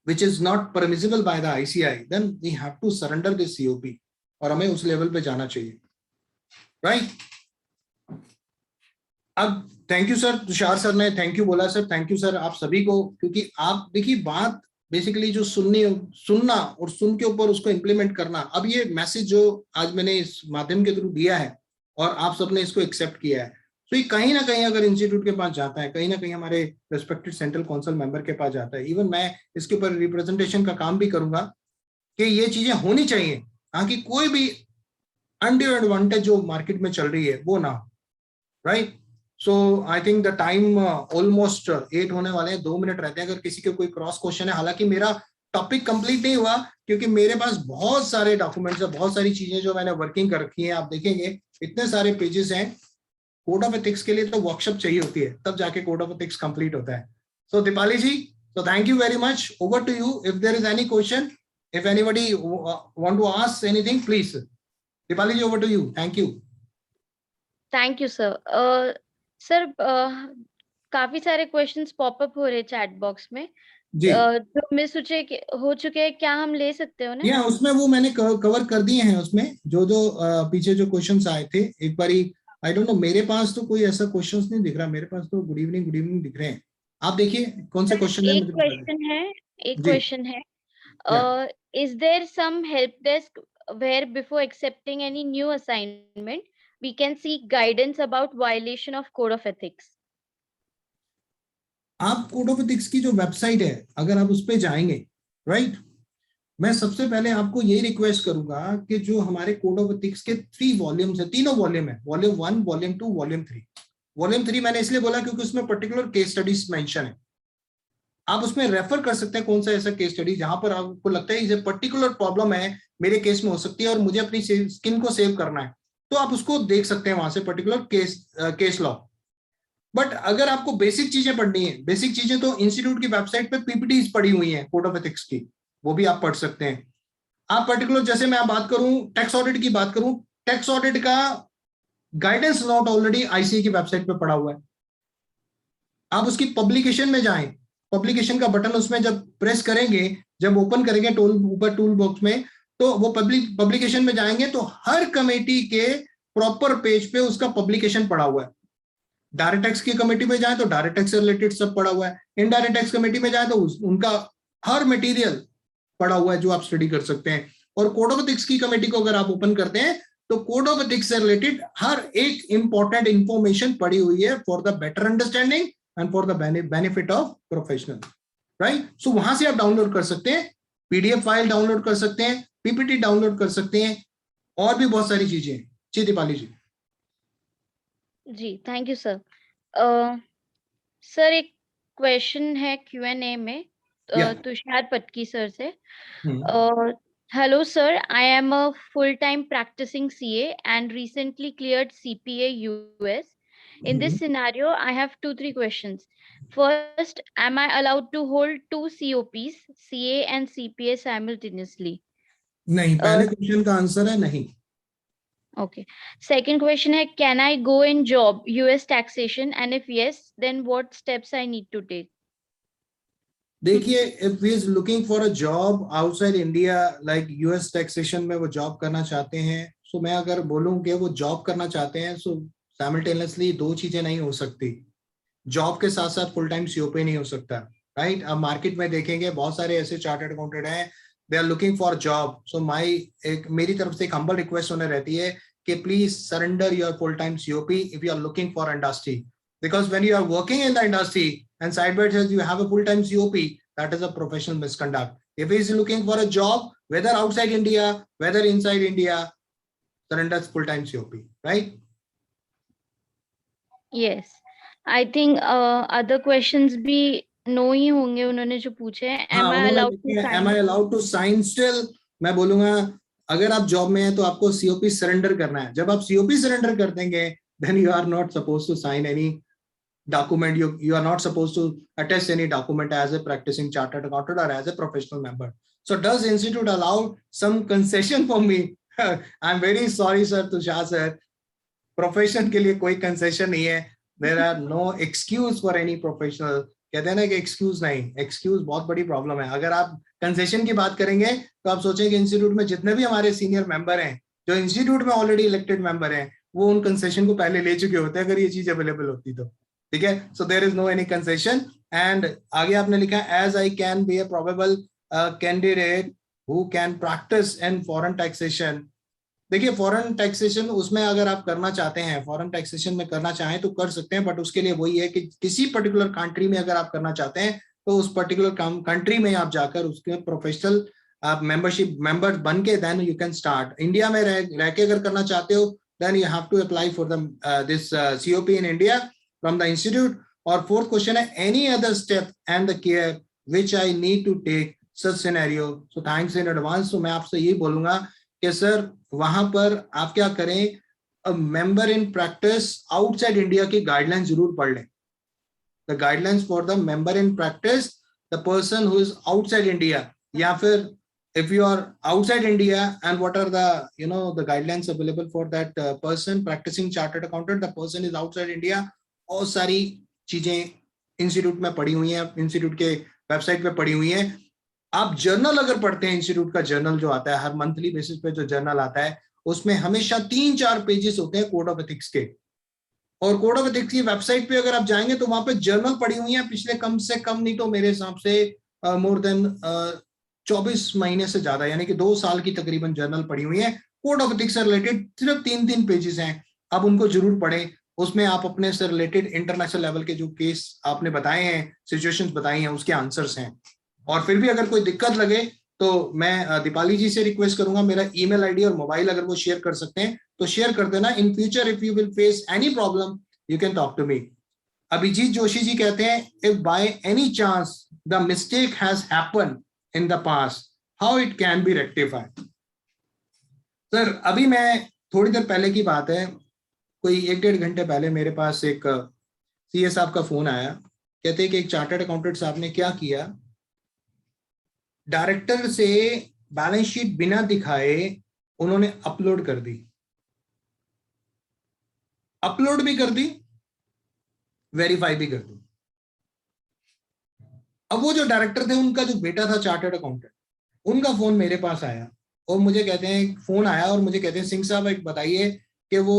which is not permissible by the ICAI, then we have to surrender this COP, और हमें उस लेवल पे जाना चाहिए, राइट। अब thank you sir, Tushar sir ने थैंक यू बोला सर, थैंक यू सर आप सभी को, क्योंकि आप देखिए बात बेसिकली जो सुनना और सुन के ऊपर उसको इम्प्लीमेंट करना। अब ये मैसेज जो आज मैंने इस माध्यम के थ्रू दिया है और आप सबने इसको एक्सेप्ट किया है, तो ये कहीं ना कहीं अगर इंस्टीट्यूट के पास जाता है, कहीं ना कहीं हमारे रेस्पेक्टेड सेंट्रल काउंसिल मेंबर के पास जाता है, इवन मैं इसके ऊपर रिप्रेजेंटेशन का काम भी करूंगा कि ये चीजें होनी चाहिए, ताकि कोई भी अनड्यू एडवांटेज जो मार्केट में चल रही है वो ना हो, right. So I think the time almost 8 होने वाले हैं, 2 मिनट रहते हैं। अगर किसी के कोई क्रॉस क्वेश्चन है, हालांकि मेरा टॉपिक कंप्लीट नहीं हुआ क्योंकि मेरे पास बहुत सारे डॉक्यूमेंट्स है, बहुत सारी चीजें जो मैंने वर्किंग कर रखी है। आप देखेंगे इतने सारे पेजेस हैं। कोड ऑफ एथिक्स के लिए तो वर्कशॉप चाहिए होती है, तब जाके कोड ऑफ एथिक्स कंप्लीट होता है। सो दीपाली जी, so thank you very much. Over to you. If there is any question, if anybody want to ask anything, please. Dipali ji, over to you. Thank you. Thank you sir. Sir काफी सारे questions popup हो रहे chat box में, जी जो miss हो चुके हैं, क्या हम ले सकते हैं उन्हें? या उसमें वो मैंने कवर कर दिए हैं। उसमें जो जो पीछे जो क्वेश्चंस आए थे, एक बार आई डोंट नो, मेरे पास तो कोई ऐसा क्वेश्चंस नहीं दिख रहा। मेरे पास तो गुड इवनिंग दिख रहे हैं। आप देखिए कौन से क्वेश्चन है, एक मुझे बता क्वेश्चन है, एक जी क्वेश्चन है, is there some help desk where before accepting any new assignment we can seek guidance about violation of code of ethics? आप कोड ऑफ एथिक्स की जो वेबसाइट है, अगर आप उस पर जाएंगे, राइट, मैं सबसे पहले आपको ये रिक्वेस्ट करूंगा कि जो हमारे कोड ऑफ एथिक्स के 3 वॉल्यूम्स है, तीनों वॉल्यूम है, वॉल्यूम 1, वॉल्यूम 2, वॉल्यूम 3। वॉल्यूम 3 मैंने इसलिए बोला क्योंकि उसमें पर्टिकुलर केस स्टडीज मेंशन है। आप उसमें रेफर कर सकते हैं कौन सा ऐसा केस स्टडी जहां पर आपको लगता है इसे पर्टिकुलर प्रॉब्लम है, मेरे केस में हो सकती है और मुझे अपनी स्किन को सेव करना है, तो आप उसको देख सकते हैं वहां से, पर्टिकुलर केस लॉ। बट अगर आपको बेसिक चीजें पढ़नी है, बेसिक चीजें तो इंस्टीट्यूट की वेबसाइट पे PPTs पड़ी हुई हैं कोड ऑफ एथिक्स की, वो भी आप पढ़ सकते हैं। आप पर्टिकुलर, जैसे मैं बात करूं टैक्स ऑडिट की बात करूं, टैक्स ऑडिट का गाइडेंस नोट ऑलरेडी ICAI की वेबसाइट पे पड़ा हुआ है। आप उसकी पब्लिकेशन में जाएं, पब्लिकेशन का बटन उसमें जब प्रेस करेंगे, जब ओपन करेंगे ऊपर टूल बॉक्स में, तो वो पब्लिकेशन में जाएंगे तो हर कमेटी के प्रॉपर पेज पे उसका पब्लिकेशन पड़ा हुआ है। डायरेक्ट टैक्स की कमेटी में जाए तो डायरेक्ट टैक्स से रिलेटेड सब पड़ा हुआ है, इनडायरेक्ट टैक्स कमेटी में जाए तो उनका हर मटेरियल पड़ा हुआ है जो आप स्टडी कर सकते हैं। और कोड ऑफ एथिक्स की कमेटी को अगर आप ओपन करते हैं तो कोड ऑफ एथिक्स से रिलेटेड हर एक इंपॉर्टेंट इंफॉर्मेशन पड़ी हुई है for the better understanding and for the benefit of professional, right. So वहां से आप डाउनलोड कर सकते हैं, PDF फाइल डाउनलोड कर सकते हैं, PPT डाउनलोड कर सकते हैं, और भी बहुत सारी चीजें। जी दीपाली जी। जी थैंक यू सर। सर एक क्वेश्चन है Q&A में तुषार पटकी सर से। Hello sir, I am a full-time practicing CA and recently cleared CPA US. In this scenario, I have 3 questions. First, am I allowed to hold 2 COPs, CA and CPA simultaneously? नहीं, पहले question का answer है नहीं। Okay. Second question है, can I go in job US taxation and if yes, then what steps I need to take? देखिए, if he is looking for a job outside India like US taxation में वो job करना चाहते हैं, सो मैं अगर बोलूं कि वो जॉब करना चाहते हैं, सो साइमल्टेनियसली 2 चीजें नहीं हो सकती। जॉब के साथ साथ फुल टाइम COP नहीं हो सकता, राइट। अब मार्केट में देखेंगे बहुत सारे ऐसे चार्टर्ड अकाउंटेंट हैं, they are looking for job. So मेरी तरफ से एक हम्बल रिक्वेस्ट होने रहती है कि please surrender your full time COP if you are looking for industry, because when you are working in the industry and side by side you have a full-time COP, that is a professional misconduct. If he is looking for a job, whether outside India, whether inside India, surrenders full-time COP, right? Yes, I think other questions भी no ही होंगे उन्होंने जो पूछे हैं। Am I allowed to sign? Am I allowed to sign still? मैं बोलूंगा अगर आप जॉब में हैं तो आपको COP सरेंडर करना है। जब आप COP सरेंडर कर देंगे, then you are not supposed to sign any document. You are not supposed to attest any document as a practicing chartered accountant or as a professional member. So does institute allow some concession for me? I'm very sorry, sir, Tushar sir. Profession के लिए कोई concession नहीं है. There are no excuse for any professional. कहते हैं ना कि excuse नहीं, excuse बहुत बड़ी problem है. अगर आप concession की बात करेंगे तो आप सोचें कि इंस्टीट्यूट में जितने भी हमारे सीनियर मेंबर हैं, जो इंस्टीट्यूट में ऑलरेडी इलेक्टेड मेंबर हैं, वो उन कंसेशन को पहले ले चुके होते हैं अगर ये चीज अवेलेबल होती तो. ठीक है, so there is no any concession. And आगे आपने लिखा as I can be a probable candidate who can practise in foreign taxation. देखिए फॉरेन टैक्सेशन उसमें अगर आप करना चाहते हैं, फॉरेन टैक्सेशन में करना चाहें तो कर सकते हैं, बट उसके लिए वही है कि किसी पर्टिकुलर कंट्री में अगर आप करना चाहते हैं तो उस पर्टिकुलर कंट्री में आप जाकर उसके प्रोफेशनल आप मेंबरशिप मेंबर बन के then you can start. India में रह के अगर करना चाहते हो then you have to apply for the this COP in India from the institute. और फोर्थ क्वेश्चन है any other step and the care which I need to take such scenario. So thanks in advance. तो मैं आपसे यही बोलूंगा कि sir वहां पर आप क्या करें, a member in practice outside India की गाइडलाइंस जरूर पढ़ लें. The guidelines for the member in practice, the person who is outside India, या फिर if you are outside India and what are the the guidelines available for that person practicing chartered accountant, the person is outside India. और सारी चीजें institute में पड़ी हुई हैं, institute के वेबसाइट पे पड़ी हुई हैं. आप जर्नल अगर पढ़ते हैं, इंस्टीट्यूट का जर्नल जो आता है हर मंथली बेसिस पे जो जर्नल आता है उसमें हमेशा 3-4 पेजेस होते हैं कोड ऑफ एथिक्स के. और कोड ऑफ एथिक्स की वेबसाइट पे अगर आप जाएंगे तो वहां पे जर्नल पड़ी हुई है पिछले कम से कम नहीं तो मेरे हिसाब से मोर देन 24 महीने से ज्यादा, यानी कि 2 साल की तकरीबन जर्नल पड़ी हुई है. कोड ऑफ एथिक्स से रिलेटेड सिर्फ 3-3 पेजेस हैं, आप उनको जरूर पढ़ें. उसमें आप अपने से रिलेटेड इंटरनेशनल लेवल के जो केस आपने बताए हैं, सिचुएशंस बताई हैं, उसके आंसर्स हैं. और फिर भी अगर कोई दिक्कत लगे तो मैं दीपाली जी से रिक्वेस्ट करूंगा मेरा ईमेल आईडी और मोबाइल अगर वो शेयर कर सकते हैं तो शेयर कर देना. In future if you will face any problem you can talk to me. Abhijit Joshi ji कहते हैं if by any chance the mistake has happened in the past, how it can be rectified. Sir अभी मैं थोड़ी देर पहले की बात है, कोई 1-1.5 घंटे पहले मेरे पास एक CA साहब का फोन आया. कहते हैं कि एक चार्टर्ड अकाउंटेंट साहब ने क्या किया, डायरेक्टर से बैलेंस शीट बिना दिखाए उन्होंने अपलोड कर दी. अपलोड भी कर दी, वेरीफाई भी कर दी. अब वो जो डायरेक्टर थे उनका जो बेटा था चार्टर्ड अकाउंटेंट, उनका फोन मेरे पास आया और मुझे कहते हैं फोन आया और मुझे कहते हैं सिंह साहब एक बताइए कि वो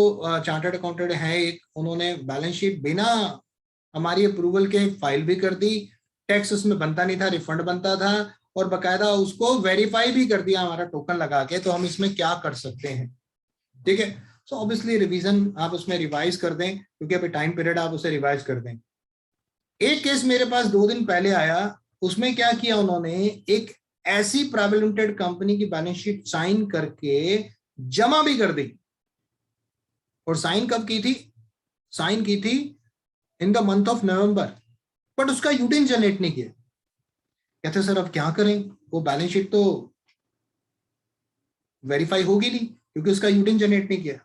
चार्टर्ड अकाउंटेंट है एक, उन्होंने बैलेंस शीट बिना हमारी अप्रूवल के फाइल भी कर दी, टैक्स उसमें बनता नहीं था, रिफंड बनता था, और बकायदा उसको वेरीफाई भी कर दिया हमारा टोकन लगा के, तो हम इसमें क्या कर सकते हैं. ठीक है, सो ऑब्वियसली रिवीजन आप उसमें रिवाइज कर दें क्योंकि अभी टाइम पीरियड आप उसे रिवाइज कर दें. एक केस मेरे पास 2 दिन पहले आया, उसमें क्या किया उन्होंने, एक ऐसी प्राइवेट लिमिटेड कंपनी की बैलेंस शीट साइन करके जमा भी कर दी. और साइन कब की थी, साइन की थी in the month of November, but उसका यूटिन जनरेट नहीं किया. कहते सर अब क्या करें, वो बैलेंस शीट तो वेरीफाई होगी नहीं क्योंकि उसका यूटिन जनरेट नहीं किया.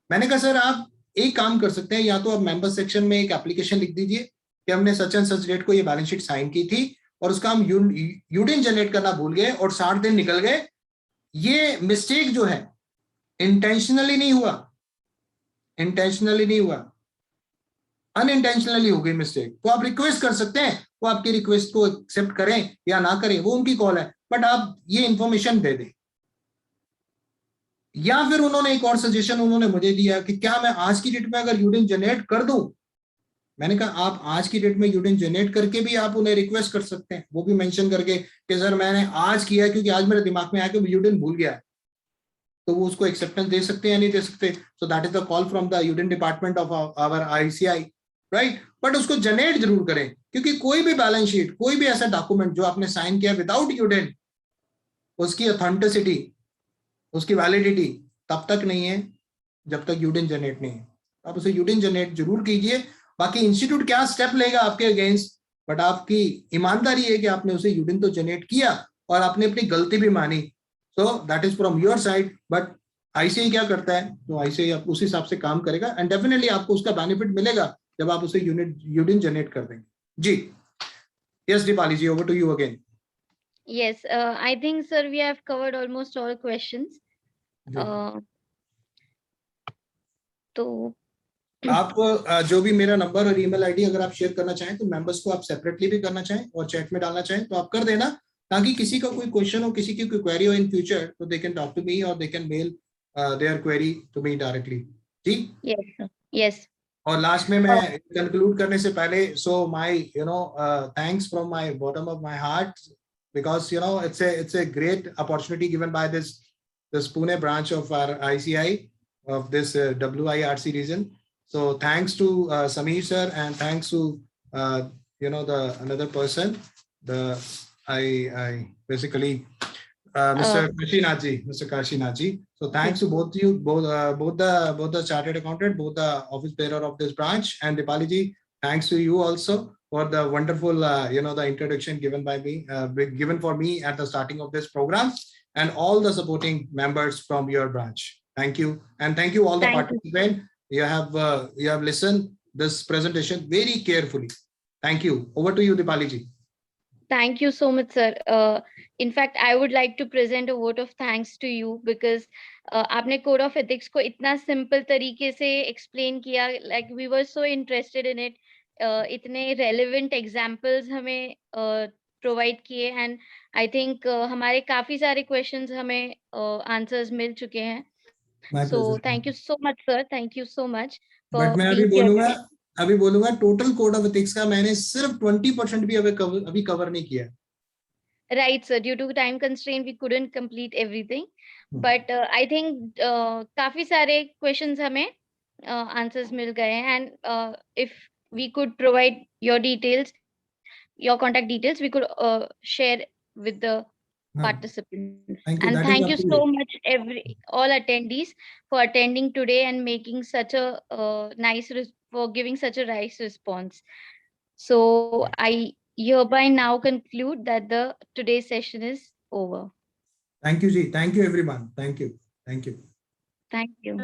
मैंने कहा सर आप एक काम कर सकते हैं, या तो आप मेंबर सेक्शन में एक एप्लीकेशन लिख दीजिए कि हमने सच एंड सच डेट को ये बैलेंस शीट साइन की थी और उसका हम यूटिन जनरेट करना भूल गए और 60 दिन निकल गए. ये मिस्टेक जो है इंटेंशनली नहीं हुआ, इंटेंशनली नहीं हुआ, अनइंटेंशनली हो गई मिस्टेक. तो आप रिक्वेस्ट कर सकते हैं, वो आपकी रिक्वेस्ट को एक्सेप्ट करें या ना करें वो उनकी कॉल है, बट आप ये इंफॉर्मेशन दे दें. या फिर उन्होंने एक और सजेशन उन्होंने मुझे दिया कि क्या मैं आज की डेट में अगर यूटिन जनरेट कर दूं. मैंने कहा आप आज की डेट में यूटिन जनरेट करके भी आप उन्हें रिक्वेस्ट कर सकते हैं, वो भी मेंशन करके कि सर मैंने आज किया क्योंकि आज मेरे दिमाग में आया कि यूटिन भूल गया, तो वो उसको एक्सेप्टेंस दे सकते हैं या नहीं दे सकते. So that is the call from the UDIN department of our ICI, right. But उसको जनरेट जरूर करें क्योंकि कोई भी बैलेंस शीट, कोई भी ऐसा डॉक्यूमेंट जो आपने साइन किया विदाउट यूटिन, उसकी ऑथेंटिसिटी, उसकी वैलिडिटी तब तक नहीं है जब तक यूटिन जनरेट नहीं है. आप उसे यूटिन जनरेट जरूर कीजिए. बाकी इंस्टीट्यूट क्या स्टेप लेगा आपके अगेंस्ट, बट आपकी ईमानदारी है कि आपने उसे यूटिन तो जनरेट किया और आपने अपनी गलती भी मानी. सो that is from your side, but ICI क्या करता है, तो आईसीआई आप उस हिसाब से काम करेगा एंड डेफिनेटली आपको उसका बेनिफिट मिलेगा जब आप उसे यूनिट जनरेट कर देंगे। जी, yes Deepali ji, over to you again. Yes, I think, sir, we have covered almost all questions. तो आप जो भी मेरा नंबर और ईमेल आईडी अगर आप शेयर करना चाहें तो मेंबर्स को आप सेपरेटली भी करना चाहें और चैट में डालना चाहें तो आप कर देना, ताकि किसी का कोई क्वेश्चन हो, किसी की कोई क्वेरी हो इन फ्यूचर, तो they can talk to me और they can mail their query to me directly. जी, yes, sir. Yes. और लास्ट में मैं कंक्लूड करने से पहले, so my thanks from my bottom of my heart, because it's a great opportunity given by this Pune branch of our ICI of this WIRC region. So thanks to Sameer sir, and thanks to the another person, the I basically Mr. Kashinaji. So thanks to both you, both the chartered accountant, both the office bearer of this branch, and Dipali ji, thanks to you also for the wonderful the introduction given by me, given for me at the starting of this program, and all the supporting members from your branch. Thank you, and thank you all the participants. You have listened this presentation very carefully. Thank you. Over to you, Dipali ji. Thank you so much, sir. In fact, I would like to present a vote of thanks to you because आपने code of ethics को इतना simple तरीके से explain किया, like we were so interested in it. इतने relevant examples हमें provide किए, and I think हमारे काफी सारे questions हमें answers मिल चुके हैं. So thank you so much, sir. Thank you so much for But मैं अभी बोलूंगा टोटल कोड ऑफ एथिक्स का मैंने सिर्फ 20% भी अभी कवर नहीं किया। Right, sir. Due to time constraint, we couldn't complete everything. But I think काफी सारे questions हमें answers मिल गए हैं, and if we could provide your details, your contact details, we could share with the participants. Thank you. And That thank you is up to so you. much all attendees for attending today and making such a for giving such a nice response. So I hereby now conclude that the today's session is over. Thank you, Ji. Thank you, everyone. Thank you. Thank you. Thank you.